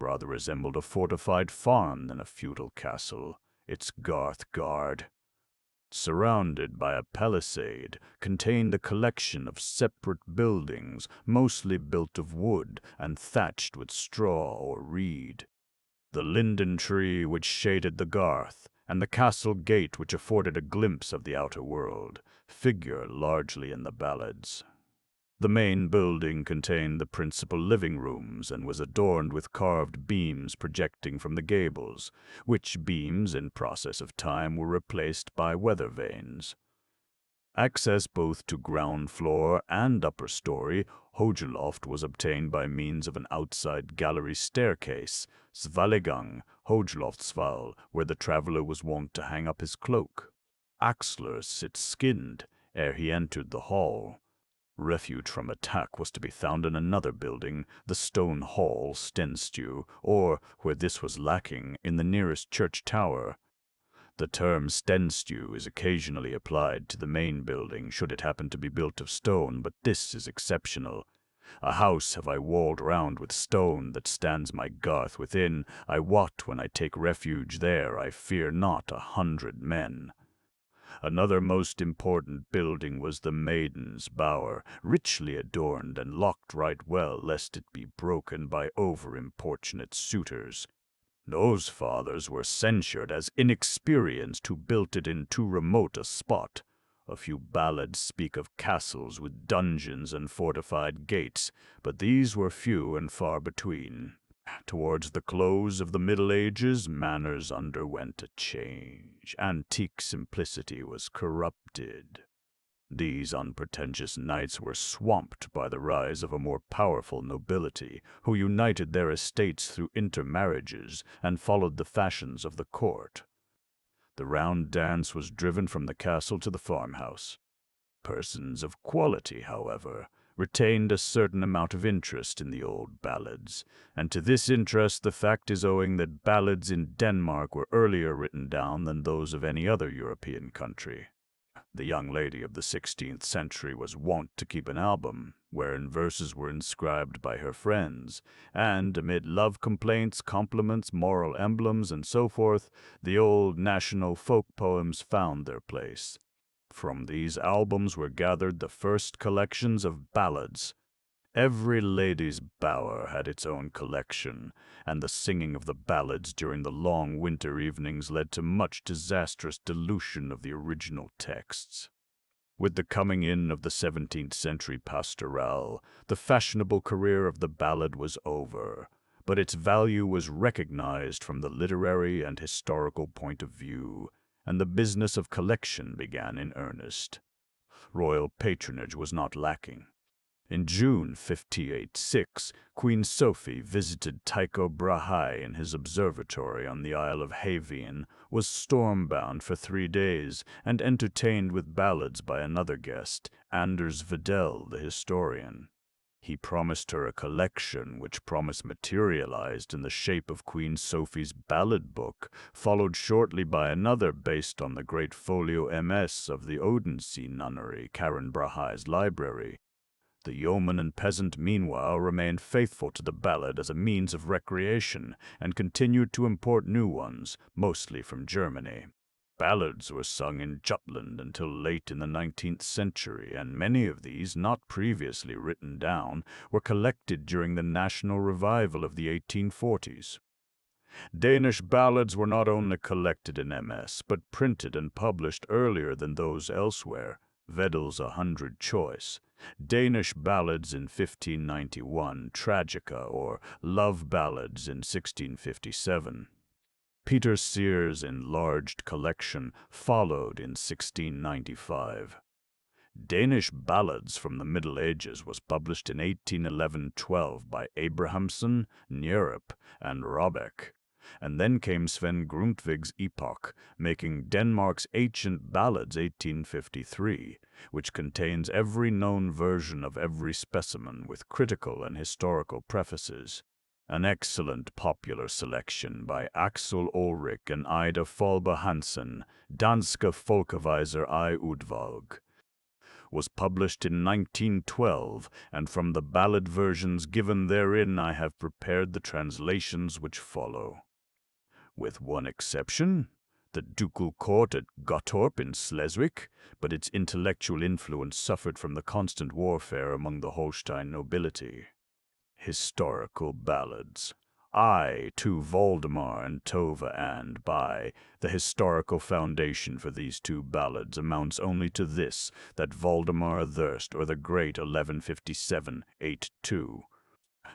rather resembled a fortified farm than a feudal castle, its garth guard, surrounded by a palisade, contained a collection of separate buildings, mostly built of wood and thatched with straw or reed. The linden tree which shaded the garth, and the castle gate which afforded a glimpse of the outer world, figure largely in the ballads. The main building contained the principal living rooms and was adorned with carved beams projecting from the gables, which beams in process of time were replaced by weather vanes. Access both to ground floor and upper story, Hogeloft, was obtained by means of an outside gallery staircase, Svallegang, Hogeloftsval, where the traveller was wont to hang up his cloak. Axler sit skinned ere he entered the hall. Refuge from attack was to be found in another building, the stone hall, Stenstu, or, where this was lacking, in the nearest church tower. The term Stenstu is occasionally applied to the main building should it happen to be built of stone, but this is exceptional. A house have I walled round with stone that stands my garth within. I wot when I take refuge there I fear not 100 men. Another most important building was the Maiden's Bower, richly adorned and locked right well, lest it be broken by over-importunate suitors. Those fathers were censured as inexperienced who built it in too remote a spot. A few ballads speak of castles with dungeons and fortified gates, but these were few and far between. Towards the close of the Middle Ages, manners underwent a change. Antique simplicity was corrupted. These unpretentious knights were swamped by the rise of a more powerful nobility, who united their estates through intermarriages and followed the fashions of the court. The round dance was driven from the castle to the farmhouse. Persons of quality, however, retained a certain amount of interest in the old ballads, and to this interest the fact is owing that ballads in Denmark were earlier written down than those of any other European country. The young lady of the 16th century was wont to keep an album, wherein verses were inscribed by her friends, and amid love complaints, compliments, moral emblems, and so forth, the old national folk poems found their place. From these albums were gathered the first collections of ballads. Every lady's bower had its own collection, and the singing of the ballads during the long winter evenings led to much disastrous dilution of the original texts. With the coming in of the 17th century pastoral, the fashionable career of the ballad was over, but its value was recognized from the literary and historical point of view, and the business of collection began in earnest. Royal patronage was not lacking. In June 1586, Queen Sophie visited Tycho Brahe in his observatory on the Isle of Havien, was stormbound for 3 days, and entertained with ballads by another guest, Anders Vedel, the historian. He promised her a collection, which promise materialized in the shape of Queen Sophie's ballad book, followed shortly by another based on the great folio MS of the Odense nunnery, Karen Brahe's library. The yeoman and peasant meanwhile remained faithful to the ballad as a means of recreation, and continued to import new ones, mostly from Germany. Ballads were sung in Jutland until late in the 19th century, and many of these, not previously written down, were collected during the national revival of the 1840s. Danish ballads were not only collected in MS, but printed and published earlier than those elsewhere. Vedel's 100 Choice, Danish Ballads in 1591, Tragica, or Love Ballads in 1657. Peter Sears' enlarged collection followed in 1695. Danish Ballads from the Middle Ages was published in 1811-12 by Abrahamsen, Njerup, and Rabeck. And then came Sven Grundtvig's Epoch, making Denmark's Ancient Ballads 1853, which contains every known version of every specimen with critical and historical prefaces. An excellent popular selection by Axel Ulrik and Ida Folbe Hansen, Danske Folkeviser I Udvalg. was published in 1912, and from the ballad versions given therein I have prepared the translations which follow. With one exception, the ducal court at Gottorp in Slesvig, but its intellectual influence suffered from the constant warfare among the Holstein nobility. Historical ballads. I, to Valdemar and Tove, and by the historical foundation for these two ballads amounts only to this, that Valdemar Thirst, or the Great 1157-82,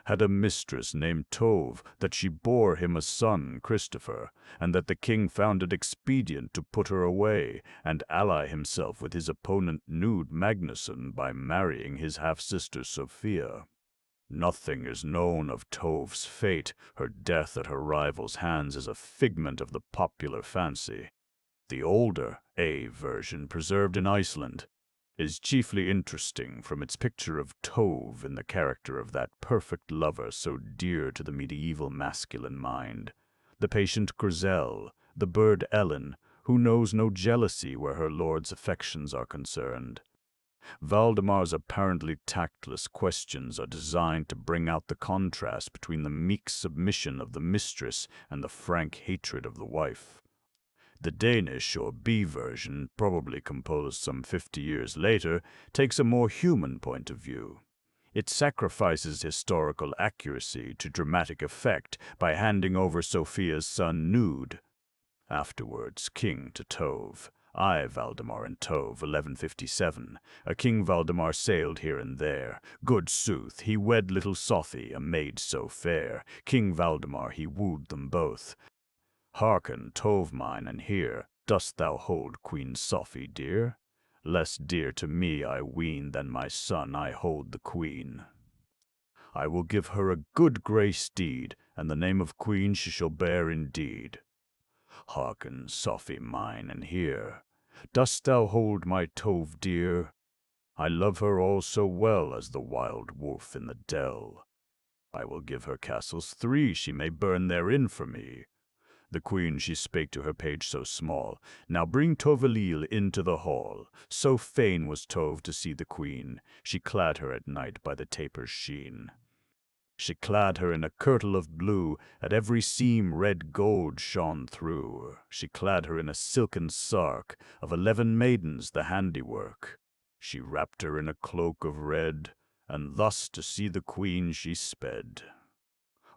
had a mistress named Tove, that she bore him a son, Christopher, and that the king found it expedient to put her away, and ally himself with his opponent Knud Magnusson by marrying his half-sister Sophia. Nothing is known of Tove's fate. Her death at her rival's hands is a figment of the popular fancy. The older A version, preserved in Iceland, is chiefly interesting from its picture of Tove in the character of that perfect lover so dear to the medieval masculine mind, the patient Griselle, the bird Ellen, who knows no jealousy where her lord's affections are concerned. Valdemar's apparently tactless questions are designed to bring out the contrast between the meek submission of the mistress and the frank hatred of the wife. The Danish or B version, probably composed some 50 years later, takes a more human point of view. It sacrifices historical accuracy to dramatic effect by handing over Sophia's son Knud, afterwards king, to Tove. I, Valdemar and Tove, 1157. A King Valdemar sailed here and there. Good sooth, he wed little Sophie, a maid so fair. King Valdemar, he wooed them both. Hearken, Tove mine, and hear. Dost thou hold Queen Sophie dear? Less dear to me, I ween, than my son I hold the queen. I will give her a good grey steed, and the name of queen she shall bear indeed. Hearken, Sophie mine, and hear. Dost thou hold my Tove dear? I love her all so well as the wild wolf in the dell. I will give her castles 3, she may burn therein for me. The queen she spake to her page so small, Now bring Tovelil into the hall. So fain was Tove to see the queen, she clad her at night by the taper's sheen. She clad her in a kirtle of blue, at every seam red gold shone through. She clad her in a silken sark, of 11 maidens the handiwork. She wrapped her in a cloak of red, and thus to see the queen she sped.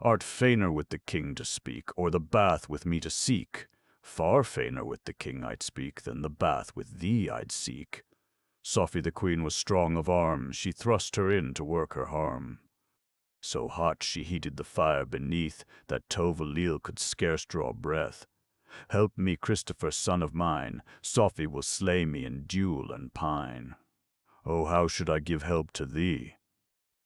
Art fainer with the king to speak, or the bath with me to seek? Far fainer with the king I'd speak, than the bath with thee I'd seek. Sophie the queen was strong of arm, she thrust her in to work her harm. So hot she heated the fire beneath, that Tovelil could scarce draw breath. Help me, Christopher, son of mine, Sophie will slay me in duel and pine. Oh, how should I give help to thee?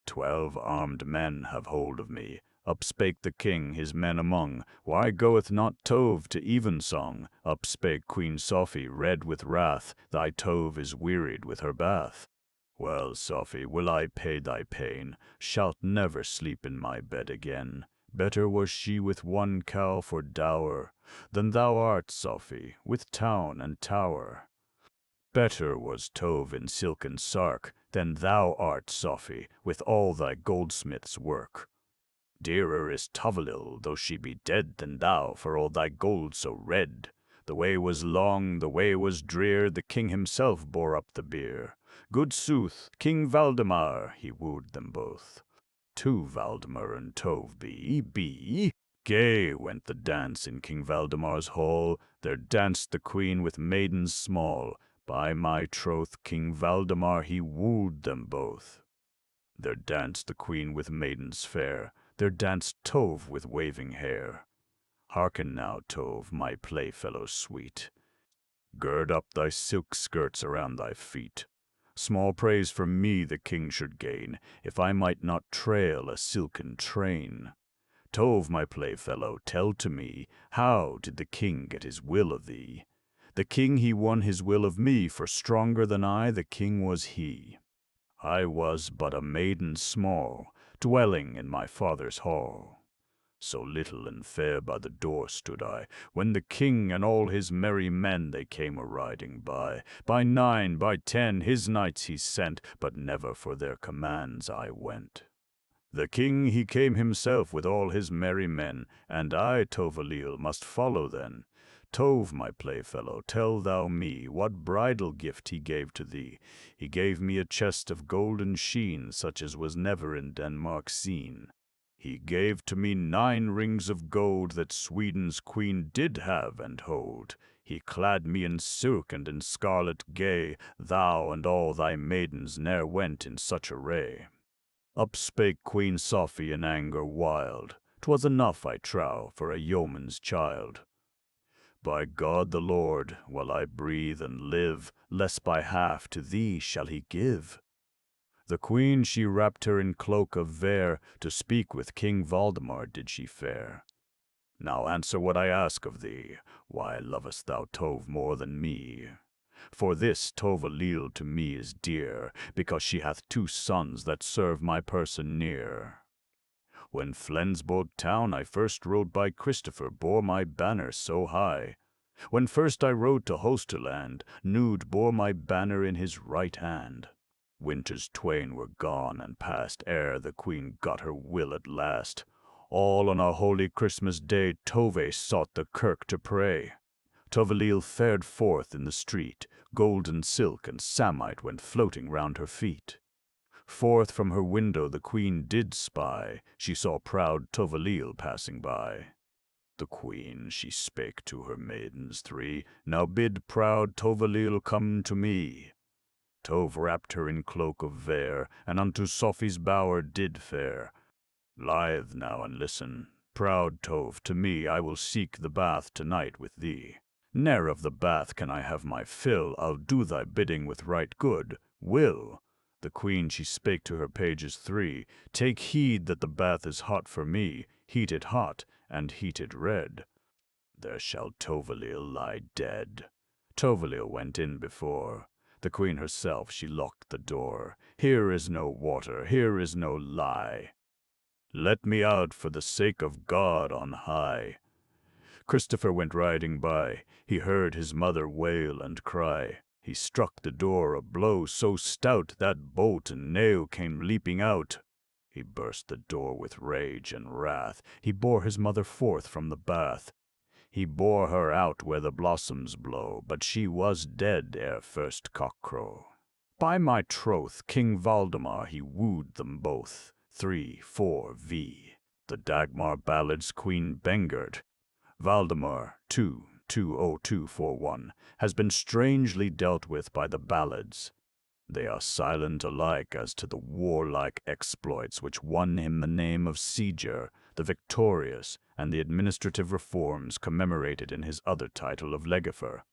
12 armed men have hold of me. Up spake the king, his men among, Why goeth not Tove to evensong? Up spake Queen Sophie, red with wrath, Thy Tove is wearied with her bath. Well, Sophie, will I pay thy pain, shalt never sleep in my bed again. Better was she with 1 cow for dower, than thou art, Sophie, with town and tower. Better was Tove in silken sark, than thou art, Sophie, with all thy goldsmith's work. Dearer is Tovelil, though she be dead, than thou, for all thy gold so red. The way was long, the way was drear, the king himself bore up the bier. Good sooth, King Valdemar, he wooed them both. To Valdemar and Tove be. Gay went the dance in King Valdemar's hall, there danced the queen with maidens small. By my troth, King Valdemar, he wooed them both. There danced the queen with maidens fair, there danced Tove with waving hair. Hearken now, Tove, my playfellow sweet. Gird up thy silk skirts around thy feet. Small praise from me the king should gain, if I might not trail a silken train. Tove, my playfellow, tell to me, how did the king get his will of thee? The king he won his will of me, for stronger than I the king was he. I was but a maiden small, dwelling in my father's hall. So little and fair by the door stood I, when the king and all his merry men they came a-riding by. By 9, by 10, his knights he sent, but never for their commands I went. The king he came himself with all his merry men, and I, Toverleel, must follow then. Tove, my playfellow, tell thou me what bridal gift he gave to thee. He gave me a chest of golden sheen, such as was never in Denmark seen. He gave to me 9 rings of gold that Sweden's queen did have and hold. He clad me in silk and in scarlet gay. Thou and all thy maidens ne'er went in such array. Up spake Queen Sophie in anger wild. 'Twas enough, I trow, for a yeoman's child. By God the Lord, while I breathe and live, less by half to thee shall he give. The queen she wrapped her in cloak of vair, to speak with King Valdemar did she fare. Now answer what I ask of thee, why lovest thou Tove more than me? For this Toverleel to me is dear, because she hath 2 sons that serve my person near. When Flensburg town I first rode by, Christopher bore my banner so high. When first I rode to Hosterland, Nude bore my banner in his right hand. Winters 2 were gone and past, ere the queen got her will at last. All on a holy Christmas day, Tove sought the kirk to pray. Toverleel fared forth in the street, golden silk and samite went floating round her feet. Forth from her window the queen did spy, she saw proud Toverleel passing by. The queen she spake to her maidens 3, now bid proud Toverleel come to me. Tove wrapped her in cloak of vair, and unto Sophie's bower did fare. Lithe now and listen, proud Tove, to me I will seek the bath tonight with thee. Ne'er of the bath can I have my fill, I'll do thy bidding with right good will. The queen she spake to her pages 3, take heed that the bath is hot for me, heat it hot, and heat it red. There shall Toverleel lie dead. Toverleel went in before. The queen herself she locked the door. Here is no water, here is no lie. Let me out for the sake of God on high. Christopher went riding by. He heard his mother wail and cry. He struck the door a blow so stout that bolt and nail came leaping out. He burst the door with rage and wrath. He bore his mother forth from the bath. He bore her out where the blossoms blow, but she was dead ere first cockcrow. By my troth, King Valdemar he wooed them both. 3, 4, v. The Dagmar Ballads, Queen Bengard. Valdemar 20241 has been strangely dealt with by the ballads. They are silent alike as to the warlike exploits which won him the name of Sieger, the victorious, and the administrative reforms commemorated in his other title of Legifer.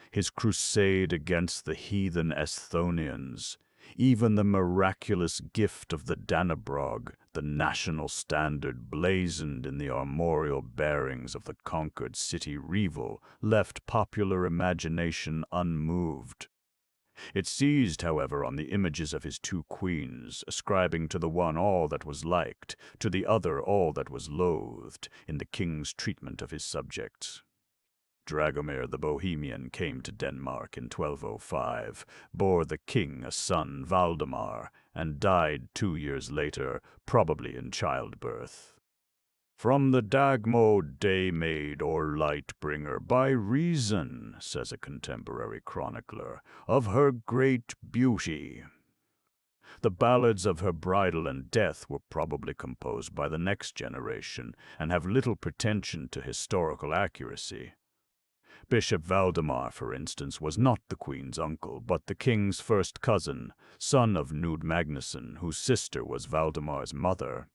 His crusade against the heathen Esthonians, even the miraculous gift of the Dannebrog, the national standard blazoned in the armorial bearings of the conquered city Revel, left popular imagination unmoved. It seized, however, on the images of his 2 queens, ascribing to the one all that was liked, to the other all that was loathed, in the king's treatment of his subjects. Dragomir the Bohemian came to Denmark in 1205, bore the king a son, Valdemar, and died 2 years later, probably in childbirth. From the Dagmo day-maid or light-bringer, by reason, says a contemporary chronicler, of her great beauty. The ballads of her bridal and death were probably composed by the next generation, and have little pretension to historical accuracy. Bishop Valdemar, for instance, was not the queen's uncle, but the king's first cousin, son of Knud Magnusson, whose sister was Valdemar's mother.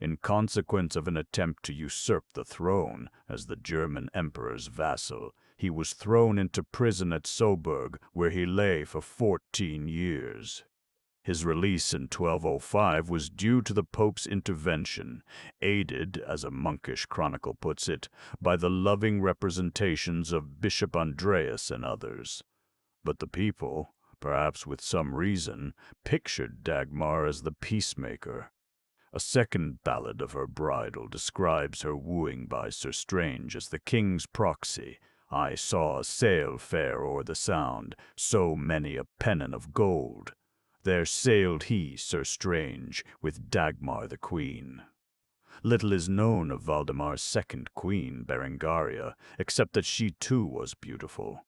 In consequence of an attempt to usurp the throne as the German emperor's vassal, he was thrown into prison at Soburg, where he lay for 14 years. His release in 1205 was due to the Pope's intervention, aided, as a monkish chronicle puts it, by the loving representations of Bishop Andreas and others. But the people, perhaps with some reason, pictured Dagmar as the peacemaker. A second ballad of her bridal describes her wooing by Sir Strange as the king's proxy. I saw a sail fare o'er the sound, so many a pennon of gold. There sailed he, Sir Strange, with Dagmar the queen. Little is known of Valdemar's second queen, Berengaria, except that she too was beautiful.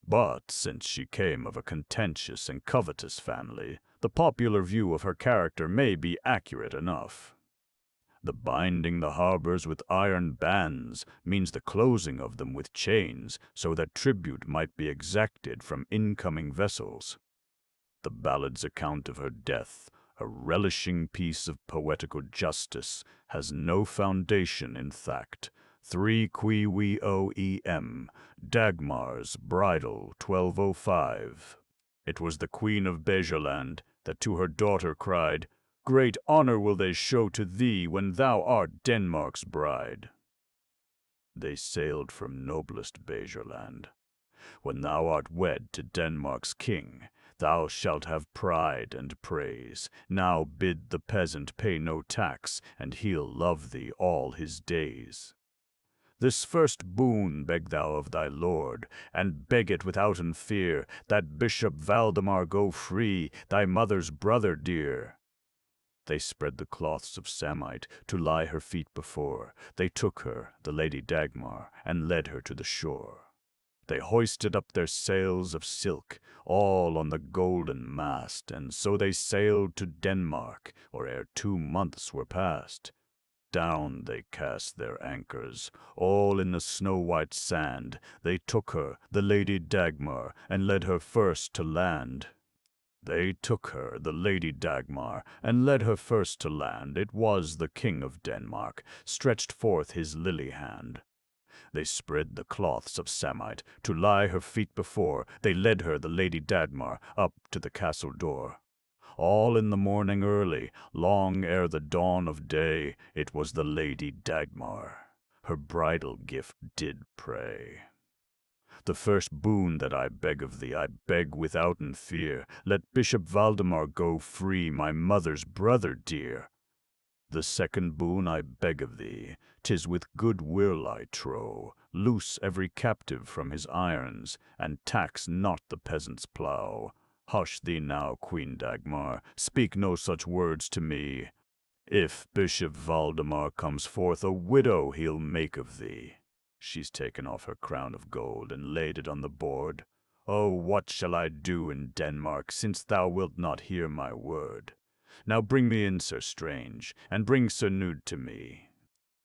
But since she came of a contentious and covetous family, the popular view of her character may be accurate enough. The binding the harbors with iron bands means the closing of them with chains so that tribute might be exacted from incoming vessels. The ballad's account of her death, a relishing piece of poetical justice, has no foundation in fact. 3 qui we oem, Dagmar's bridal 1205. It was the Queen of Bejaland that to her daughter cried, "Great honor will they show to thee when thou art Denmark's bride." They sailed from noblest Bejaland. When thou art wed to Denmark's king, thou shalt have pride and praise. Now bid the peasant pay no tax, and he'll love thee all his days. This first boon beg thou of thy lord, and beg it withouten fear, that Bishop Valdemar go free, thy mother's brother dear. They spread the cloths of samite to lie her feet before. They took her, the Lady Dagmar, and led her to the shore. They hoisted up their sails of silk, all on the golden mast, and so they sailed to Denmark, or ere 2 months were past. Down they cast their anchors, all in the snow-white sand. They took her, the Lady Dagmar, and led her first to land. They took her, the Lady Dagmar, and led her first to land. It was the King of Denmark, stretched forth his lily hand. They spread the cloths of samite to lie her feet before. They led her, the Lady Dagmar, up to the castle door. All in the morning early, long ere the dawn of day, it was the Lady Dagmar her bridal gift did pray. The first boon that I beg of thee, I beg withouten fear. Let Bishop Valdemar go free, my mother's brother dear. The second boon I beg of thee, 'tis with good will I trow. Loose every captive from his irons, and tax not the peasant's plough. Hush thee now, Queen Dagmar, speak no such words to me. If Bishop Valdemar comes forth, a widow he'll make of thee. She's taken off her crown of gold and laid it on the board. Oh, what shall I do in Denmark, since thou wilt not hear my word? Now bring me in Sir Strange, and bring Sir Nude to me.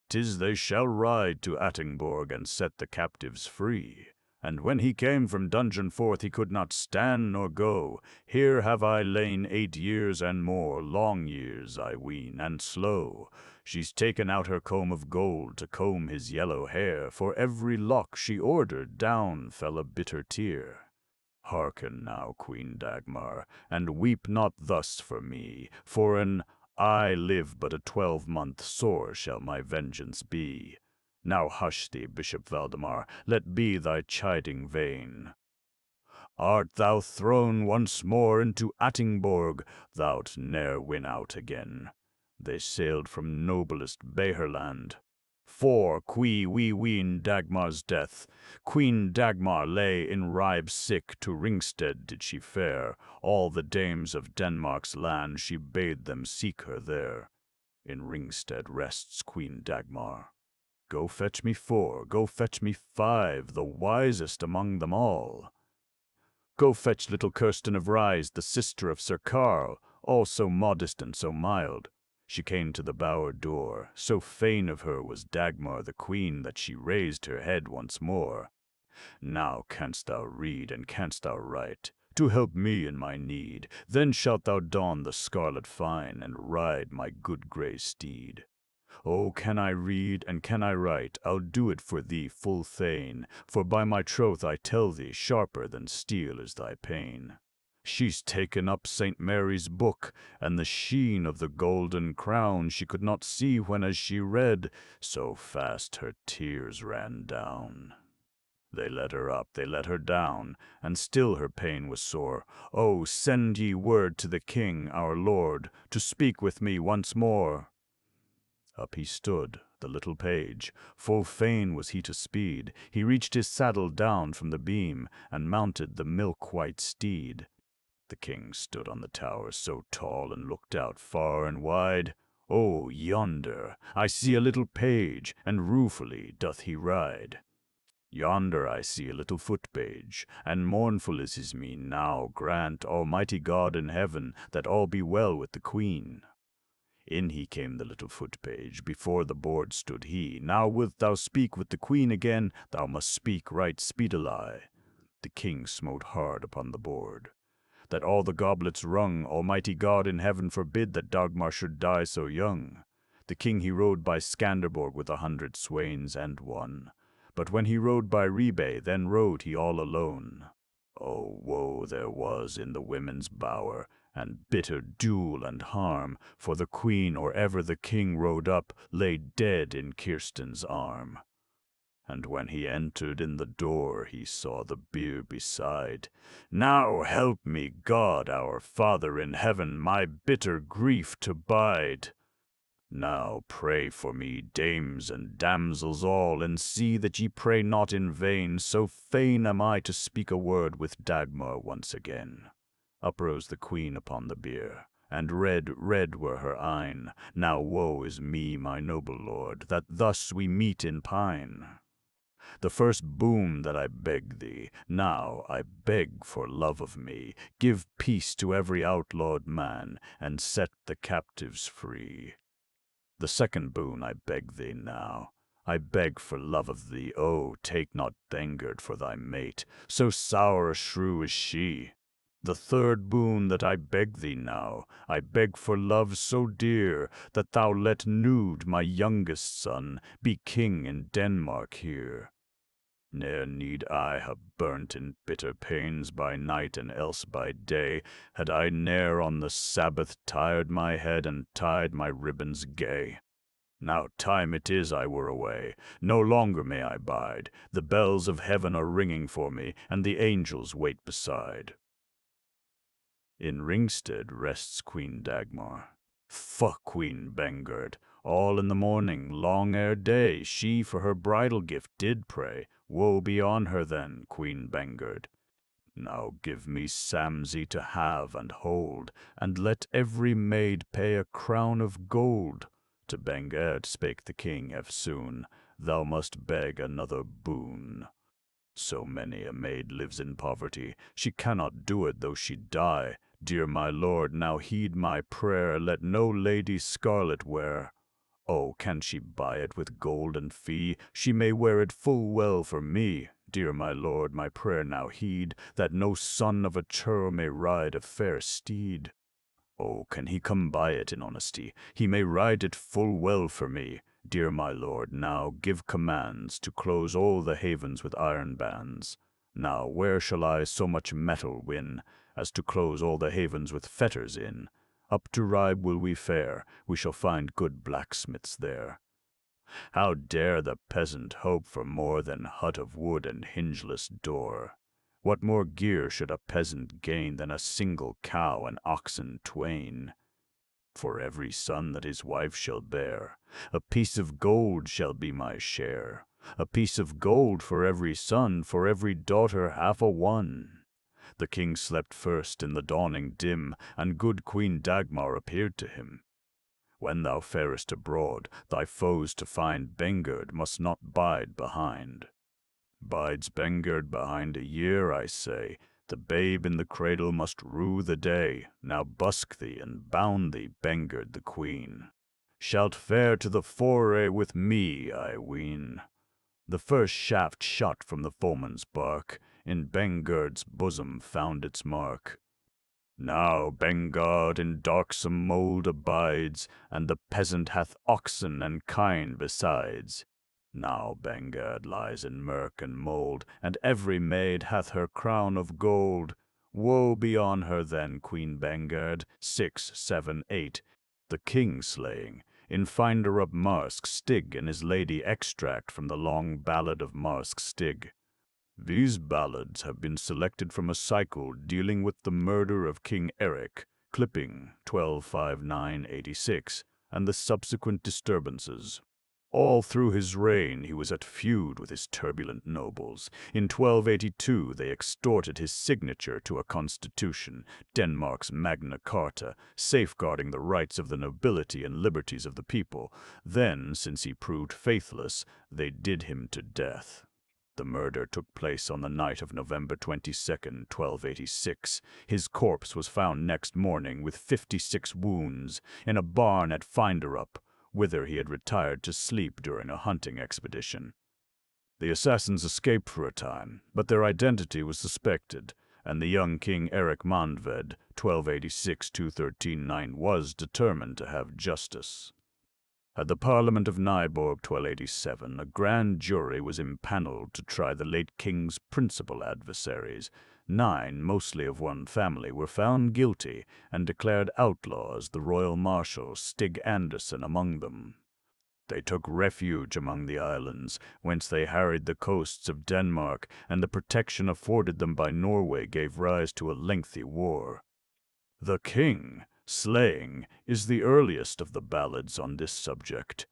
'Tis they shall ride to Attingborg and set the captives free. And when he came from dungeon forth, he could not stand nor go. Here have I lain 8 years and more, long years, I ween, and slow. She's taken out her comb of gold to comb his yellow hair. For every lock she ordered, down fell a bitter tear. Hearken now, Queen Dagmar, and weep not thus for me, for an I live but a 12-month sore shall my vengeance be. Now hush thee, Bishop Valdemar, let be thy chiding vain. Art thou thrown once more into Attingborg, thou'lt ne'er win out again. They sailed from noblest Beherland. For qui we ween Dagmar's death, Queen Dagmar lay in Ribe sick. To Ringsted did she fare. All the dames of Denmark's land, she bade them seek her there. In Ringsted rests Queen Dagmar. Go fetch me 4, go fetch me 5, the wisest among them all. Go fetch little Kirsten of Rise, the sister of Sir Carl, all so modest and so mild. She came to the bower door, so fain of her was Dagmar the queen that she raised her head once more. Now canst thou read and canst thou write, to help me in my need. Then shalt thou don the scarlet fine, and ride my good grey steed. Oh, can I read and can I write? I'll do it for thee full fain, for by my troth I tell thee, sharper than steel is thy pain. She's taken up St. Mary's book, and the sheen of the golden crown she could not see when as she read, so fast her tears ran down. They let her up, they let her down, and still her pain was sore. Oh, send ye word to the king, our lord, to speak with me once more. Up he stood, the little page. Full fain was he to speed. He reached his saddle down from the beam, and mounted the milk-white steed. The king stood on the tower so tall, and looked out far and wide. "Oh, yonder I see a little page, and ruefully doth he ride. Yonder I see a little foot-page, and mournful is his mien. Now grant, Almighty God in heaven, that all be well with the queen." In he came the little foot-page, before the board stood he. "Now wilt thou speak with the queen again? Thou must speak right speedily." The king smote hard upon the board, that all the goblets rung. "Almighty God in heaven forbid that Dagmar should die so young." The king he rode by Skanderborg with 100 swains and one. But when he rode by Rebay, then rode he all alone. Oh, woe there was in the women's bower, and bitter dule and harm, for the queen, or ever the king rode up, lay dead in Kirsten's arm. And when he entered in the door, he saw the bier beside. "Now help me, God, our Father in heaven, my bitter grief to bide. Now pray for me, dames and damsels all, and see that ye pray not in vain, so fain am I to speak a word with Dagmar once again." Up rose the queen upon the bier, and red, red were her eyne. "Now woe is me, my noble lord, that thus we meet in pine. The first boon that I beg thee, now I beg for love of me. Give peace to every outlawed man, and set the captives free. The second boon I beg thee now, I beg for love of thee. Oh, take not Bengerd for thy mate, so sour a shrew is she. The third boon that I beg thee now, I beg for love so dear, that thou let Nude, my youngest son, be king in Denmark here. Ne'er need I have burnt in bitter pains by night and else by day, had I ne'er on the Sabbath tired my head and tied my ribbons gay. Now time it is I were away, no longer may I bide. The bells of heaven are ringing for me, and the angels wait beside. In Ringstead rests Queen Dagmar. Fuck Queen Bengerd. All in the morning, long ere day, she for her bridal gift did pray. Woe be on her then, Queen Bengerd. Now give me Samsey to have and hold, and let every maid pay a crown of gold. To Bengerd spake the king eftsoon, "Thou must beg another boon. So many a maid lives in poverty, she cannot do it though she die. Dear my lord, now heed my prayer, let no lady scarlet wear. Oh, can she buy it with gold and fee? She may wear it full well for me. Dear my lord, my prayer now heed, that no son of a churl may ride a fair steed. Oh, can he come by it in honesty? He may ride it full well for me. Dear my lord, now give commands to close all the havens with iron bands. Now where shall I so much metal win, as to close all the havens with fetters in? Up to Ribe will we fare, we shall find good blacksmiths there. How dare the peasant hope for more than hut of wood and hingeless door? What more gear should a peasant gain than a single cow and oxen twain? For every son that his wife shall bear, a piece of gold shall be my share. A piece of gold for every son, for every daughter half a one. The king slept first in the dawning dim, and good Queen Dagmar appeared to him. When thou farest abroad, thy foes to find, Bengerd must not bide behind. Bides Bengerd behind a year, I say, the babe in the cradle must rue the day. Now busk thee and bound thee, Bengerd the queen. Shalt fare to the foray with me, I ween. The first shaft shot from the foeman's bark in Bengerd's bosom found its mark. Now Bengard in darksome mould abides, and the peasant hath oxen and kine besides. Now Bengard lies in murk and mould, and every maid hath her crown of gold. Woe be on her then, Queen Bengard, 6, 7, 8, the king slaying, in Finder of Marsk Stig and his lady extract from the long ballad of Marsk Stig. These ballads have been selected from a cycle dealing with the murder of King Eric, clipping 125986, and the subsequent disturbances. All through his reign he was at feud with his turbulent nobles. In 1282 they extorted his signature to a constitution, Denmark's Magna Carta, safeguarding the rights of the nobility and liberties of the people. Then, since he proved faithless, they did him to death. The murder took place on the night of November 22nd, 1286. His corpse was found next morning with 56 wounds in a barn at Finderup, whither he had retired to sleep during a hunting expedition. The assassins escaped for a time, but their identity was suspected, and the young King Erik Mandved, 1286-213-9, was determined to have justice. At the Parliament of Nyborg 1287, a grand jury was impaneled to try the late king's principal adversaries. 9, mostly of one family, were found guilty and declared outlaws, the royal marshal Stig Anderson among them. They took refuge among the islands, whence they harried the coasts of Denmark, and the protection afforded them by Norway gave rise to a lengthy war. The king, slaying, is the earliest of the ballads on this subject.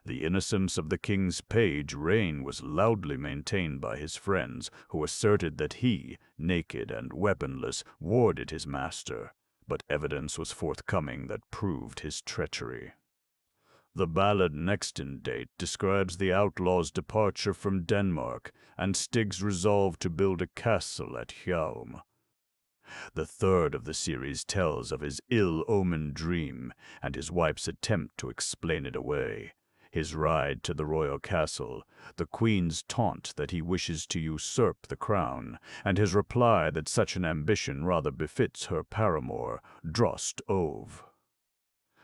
The innocence of the king's page reign was loudly maintained by his friends, who asserted that he, naked and weaponless, warded his master, but evidence was forthcoming that proved his treachery. The ballad next in date describes the outlaw's departure from Denmark and Stig's resolve to build a castle at Hjalm. The third of the series tells of his ill-omened dream and his wife's attempt to explain it away. His ride to the royal castle, the queen's taunt that he wishes to usurp the crown, and his reply that such an ambition rather befits her paramour, Drost Ove.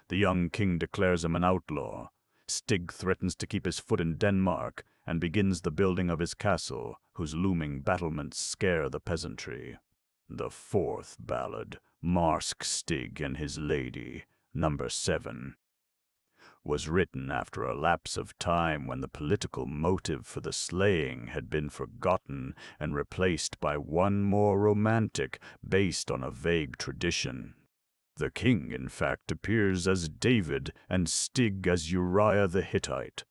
The young king declares him an outlaw. Stig threatens to keep his foot in Denmark and begins the building of his castle, whose looming battlements scare the peasantry. The fourth ballad, Marsk Stig and His Lady, number 7, was written after a lapse of time when the political motive for the slaying had been forgotten and replaced by one more romantic, based on a vague tradition. The king, in fact, appears as David and Stig as Uriah the Hittite.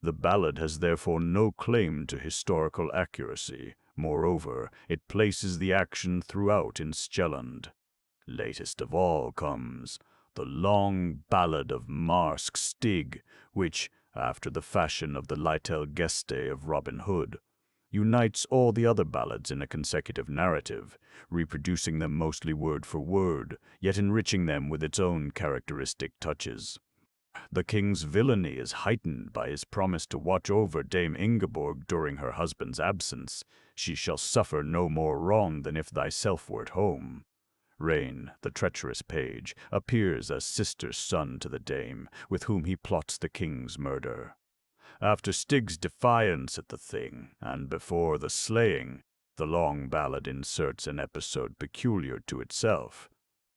The ballad has therefore no claim to historical accuracy. Moreover, it places the action throughout in Sjælland. Latest of all comes the long ballad of Marsk Stig, which, after the fashion of the Lytel Geste of Robin Hood, unites all the other ballads in a consecutive narrative, reproducing them mostly word for word, yet enriching them with its own characteristic touches. The king's villainy is heightened by his promise to watch over Dame Ingeborg during her husband's absence. She shall suffer no more wrong than if thyself wert home. Rain, the treacherous page, appears as sister's son to the dame, with whom he plots the king's murder. After Stig's defiance at the thing, and before the slaying, the long ballad inserts an episode peculiar to itself.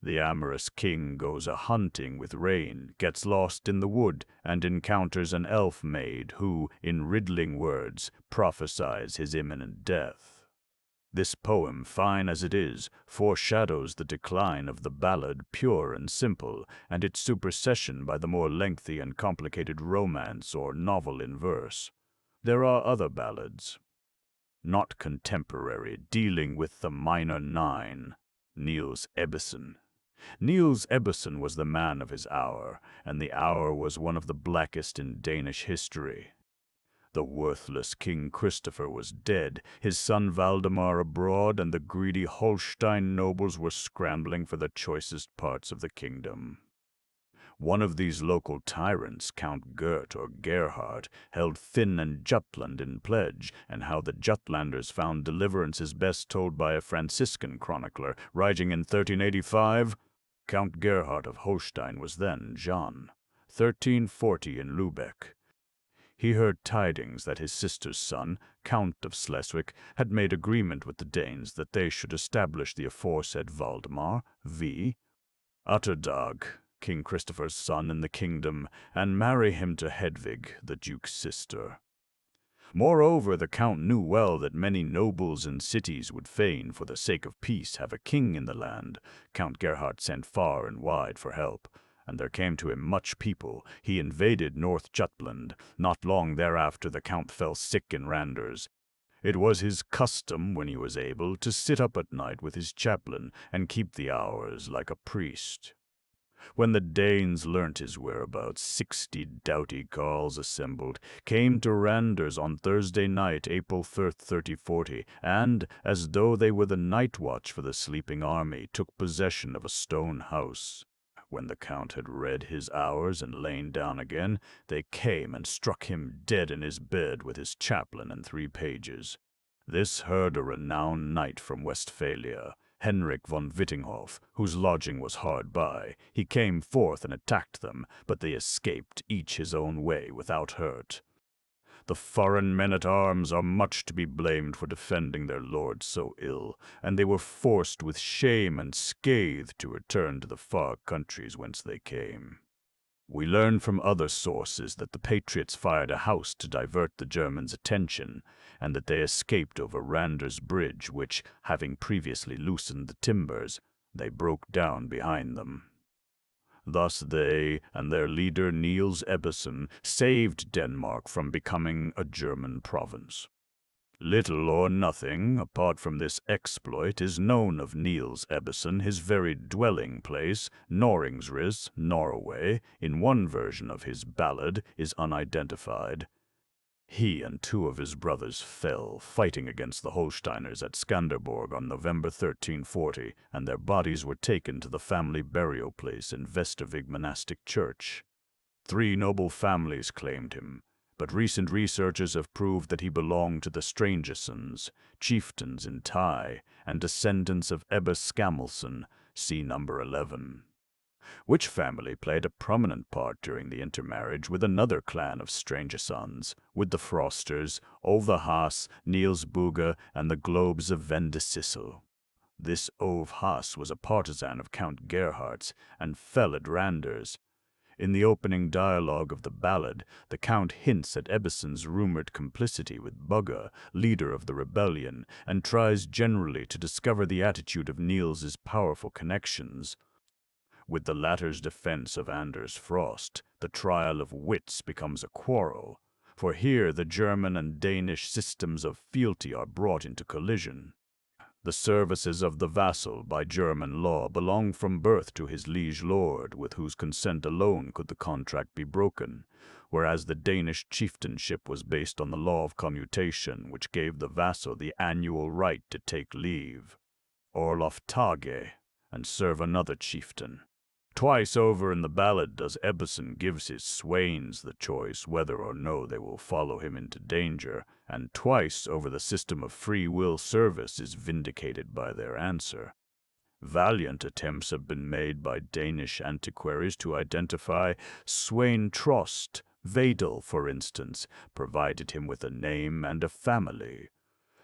The amorous king goes a-hunting with Rain, gets lost in the wood, and encounters an elf maid who, in riddling words, prophesies his imminent death. This poem, fine as it is, foreshadows the decline of the ballad, pure and simple, and its supersession by the more lengthy and complicated romance or novel in verse. There are other ballads, not contemporary, dealing with the minor 9, Niels Ebbesen. Niels Ebbesen was the man of his hour, and the hour was one of the blackest in Danish history. The worthless King Christopher was dead, his son Valdemar abroad, and the greedy Holstein nobles were scrambling for the choicest parts of the kingdom. One of these local tyrants, Count Gert or Gerhard, held Finn and Jutland in pledge, and how the Jutlanders found deliverance is best told by a Franciscan chronicler, writing in 1385, Count Gerhard of Holstein was then John, 1340 in Lübeck. He heard tidings that his sister's son, Count of Schleswig, had made agreement with the Danes that they should establish the aforesaid Valdemar, v. Atterdag, King Christopher's son in the kingdom, and marry him to Hedvig, the duke's sister. Moreover, the count knew well that many nobles and cities would fain, for the sake of peace, have a king in the land. Count Gerhard sent far and wide for help. and there came to him much people. He invaded North Jutland. Not long thereafter the Count fell sick in Randers. It was his custom, when he was able, to sit up at night with his chaplain and keep the hours like a priest. When the Danes learnt his whereabouts, 60 doughty Gauls assembled, came to Randers on Thursday night, April 3rd, 3040, and, as though they were the night watch for the sleeping army, took possession of a stone house. When the Count had read his hours and lain down again, they came and struck him dead in his bed with his chaplain and 3 pages. This heard a renowned knight from Westphalia, Henrik von Wittinghoff, whose lodging was hard by. He came forth and attacked them, but they escaped, each his own way, without hurt. The foreign men-at-arms are much to be blamed for defending their lord so ill, and they were forced with shame and scathe to return to the far countries whence they came. We learn from other sources that the patriots fired a house to divert the Germans' attention, and that they escaped over Randers Bridge, which, having previously loosened the timbers, they broke down behind them. Thus they, and their leader Niels Ebbesen, saved Denmark from becoming a German province. Little or nothing, apart from this exploit, is known of Niels Ebbesen. His very dwelling place, Norringsris, Norway, in one version of his ballad, is unidentified. He and 2 of his brothers fell, fighting against the Holsteiners at Skanderborg on November 1340, and their bodies were taken to the family burial place in Vestervig Monastic Church. 3 noble families claimed him, but recent researchers have proved that he belonged to the Strangesons, chieftains in Thai, and descendants of Ebbe Skammelsen, see number 11. Which family played a prominent part during the intermarriage with another clan of Strangesons, with the Frosters, Ove Haas, Niels Bugge, and the Globes of Vendesissel. This Ove Haas was a partisan of Count Gerhardt's, and fell at Randers. In the opening dialogue of the ballad, the Count hints at Ebbesen's rumored complicity with Bugge, leader of the rebellion, and tries generally to discover the attitude of Niels's powerful connections. With the latter's defense of Anders Frost, the trial of wits becomes a quarrel, for here the German and Danish systems of fealty are brought into collision. The services of the vassal by German law belong from birth to his liege lord, with whose consent alone could the contract be broken, whereas the Danish chieftainship was based on the law of commutation, which gave the vassal the annual right to take leave, Orlof Tage, and serve another chieftain. Twice over in the ballad does Ebbesen gives his swains the choice whether or no they will follow him into danger, and twice over the system of free will service is vindicated by their answer. Valiant attempts have been made by Danish antiquaries to identify Sweyn Trost. Vedel, for instance, provided him with a name and a family,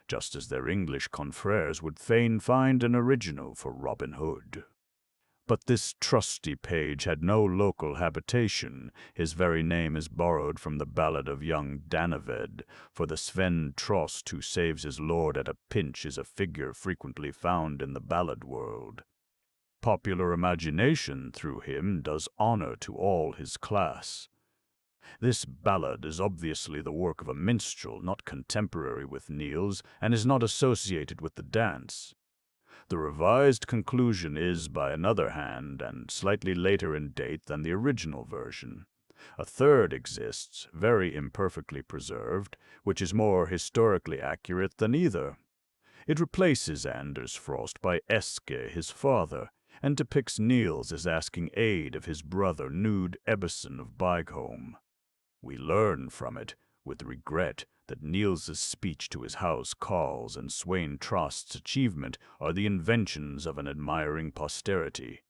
just as their English confreres would fain find an original for Robin Hood. But this trusty page had no local habitation. His very name is borrowed from the ballad of young Danaved, for the Sven Trost who saves his lord at a pinch is a figure frequently found in the ballad world. Popular imagination, through him, does honor to all his class. This ballad is obviously the work of a minstrel, not contemporary with Niels, and is not associated with the dance. The revised conclusion is, by another hand, and slightly later in date than the original version. A third exists, very imperfectly preserved, which is more historically accurate than either. It replaces Anders Frost by Eske, his father, and depicts Niels as asking aid of his brother Knud Ebbesen of Bygholm. We learn from it, with regret, that Niels's speech to his house calls and Sweyn Trost's achievement are the inventions of an admiring posterity.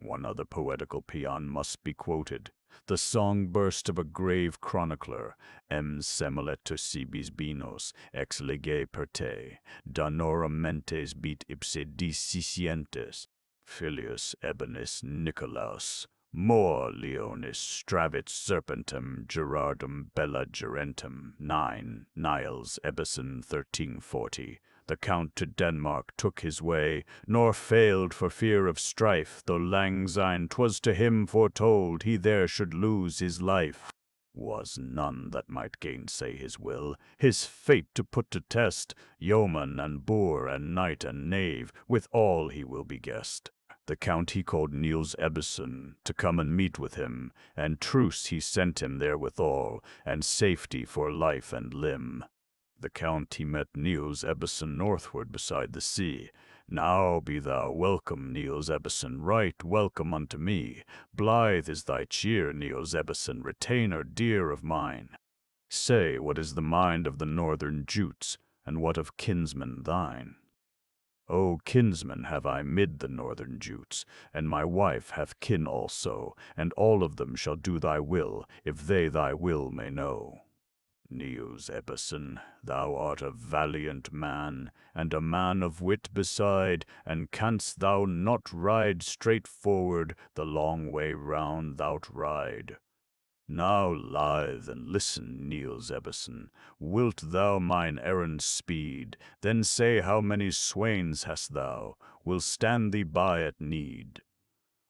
One other poetical paean must be quoted, the song-burst of a grave chronicler, Em semoletur sibis binos, ex lege per te, danorum mentes bit ipse disicientes, filius ebenis Nicolaus, More leonis stravit serpentem Gerardum bella gerentum 9 Niles Ebbison 1340. The Count to Denmark took his way, nor failed for fear of strife, though lang syne 'twas to him foretold he there should lose his life. Was none that might gainsay his will, his fate to put to test, yeoman and boor and knight and knave, with all he will be guessed. The Count he called Niels Ebbison to come and meet with him, and truce he sent him therewithal, and safety for life and limb. The Count he met Niels Ebbison northward beside the sea. Now be thou welcome, Niels Ebbison, right welcome unto me. Blithe is thy cheer, Niels Ebbison, retainer dear of mine. Say, what is the mind of the northern Jutes, and what of kinsmen thine? O kinsmen have I mid the northern Jutes, and my wife hath kin also, and all of them shall do thy will, if they thy will may know. Niels Ebbison, thou art a valiant man, and a man of wit beside, and canst thou not ride straight forward, the long way round thou'lt ride. Now lithe and listen, Niels Ebbison, wilt thou mine errand speed, then say how many swains hast thou, will stand thee by at need.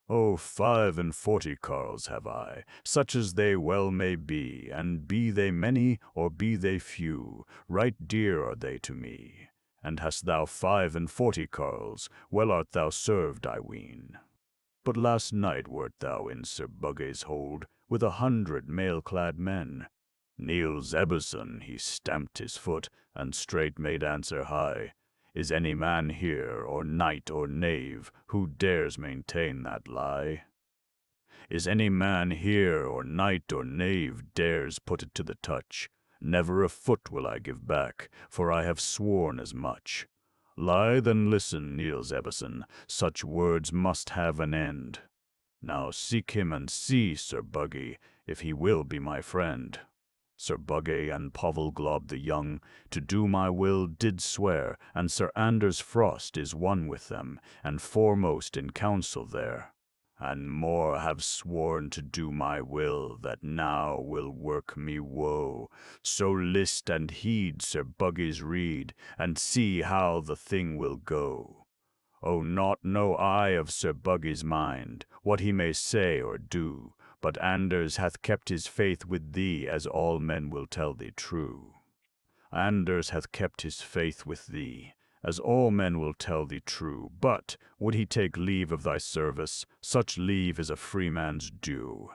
Oh, 45 carles have I, such as they well may be, and be they many or be they few, right dear are they to me. And hast thou 45 carles, well art thou served, I ween. But last night wert thou in Sir Bugge's hold, with 100 mail-clad men. Niels Ebbison, he stamped his foot, and straight made answer high. Is any man here, or knight or knave, who dares maintain that lie? Is any man here, or knight or knave, dares put it to the touch? Never a foot will I give back, for I have sworn as much. Lie then listen, Niels Ebbison, such words must have an end. Now seek him and see, Sir Bugge, if he will be my friend. Sir Bugge and Povil Glob the young, to do my will did swear, and Sir Anders Frost is one with them, and foremost in council there. And more have sworn to do my will, that now will work me woe. So list and heed Sir Bugge's rede, and see how the thing will go. Oh, naught know I of Sir Bugge's mind, what he may say or do, but Anders hath kept his faith with thee, as all men will tell thee true. Anders hath kept his faith with thee, as all men will tell thee true, but would he take leave of thy service, such leave is a freeman's due.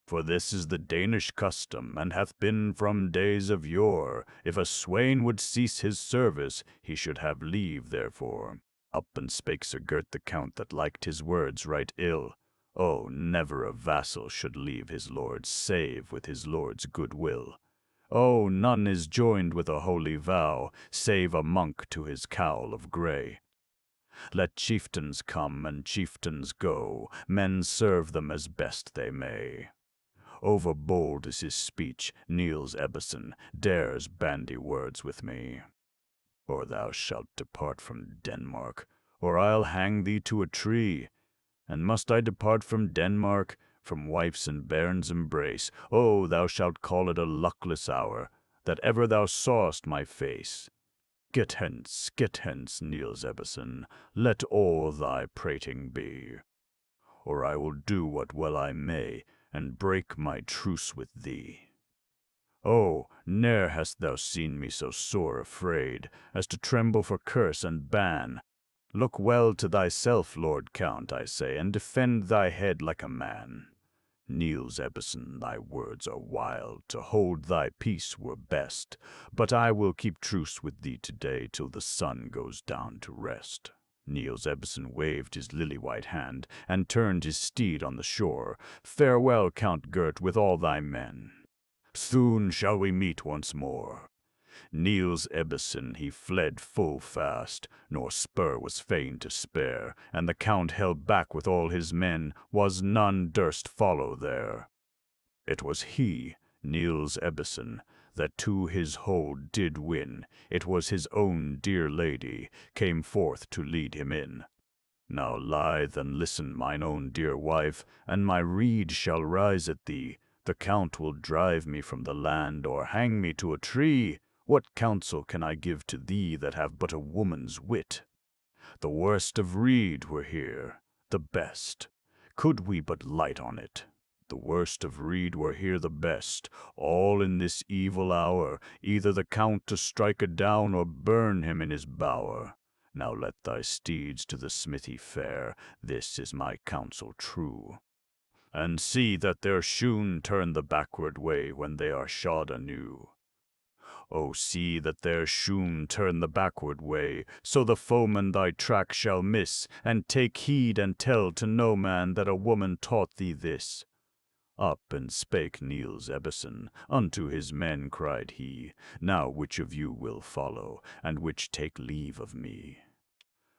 For this is the Danish custom, and hath been from days of yore. If a swain would cease his service, he should have leave therefore. Up and spake Sir Gert the Count, that liked his words right ill. Oh, never a vassal should leave his lord, save with his lord's good will. Oh, none is joined with a holy vow, save a monk to his cowl of grey. Let chieftains come and chieftains go, men serve them as best they may. Overbold is his speech, Niels Ebbison dares bandy words with me. Or thou shalt depart from Denmark, or I'll hang thee to a tree. And must I depart from Denmark, from wife's and bairn's embrace? Oh, thou shalt call it a luckless hour, that ever thou sawest my face. Get hence, Niels Ebbison, let all thy prating be. Or I will do what well I may, and break my truce with thee. Oh, ne'er hast thou seen me so sore afraid, as to tremble for curse and ban. Look well to thyself, Lord Count, I say, and defend thy head like a man. Niels Ebbison, thy words are wild, to hold thy peace were best, but I will keep truce with thee today till the sun goes down to rest. Niels Ebbison waved his lily-white hand, and turned his steed on the shore. Farewell, Count Gert, with all thy men. Soon shall we meet once more. Niels Ebbison he fled full fast, nor spur was fain to spare, and the Count held back with all his men, was none durst follow there. It was he, Niels Ebbison, that to his hold did win. It was his own dear lady came forth to lead him in. Now lithe and listen, mine own dear wife, and my rede shall rise at thee. The Count will drive me from the land, or hang me to a tree. What counsel can I give to thee that have but a woman's wit? The worst of rede were here, the best, could we but light on it. The worst of rede were here the best, all in this evil hour, either the Count to strike a down, or burn him in his bower. Now let thy steeds to the smithy fare, this is my counsel true. And see that their shoon turn the backward way when they are shod anew. O see that their shoon turn the backward way, so the foeman thy track shall miss, and take heed and tell to no man that a woman taught thee this. Up and spake Niels Ebbison, unto his men cried he, Now which of you will follow, and which take leave of me?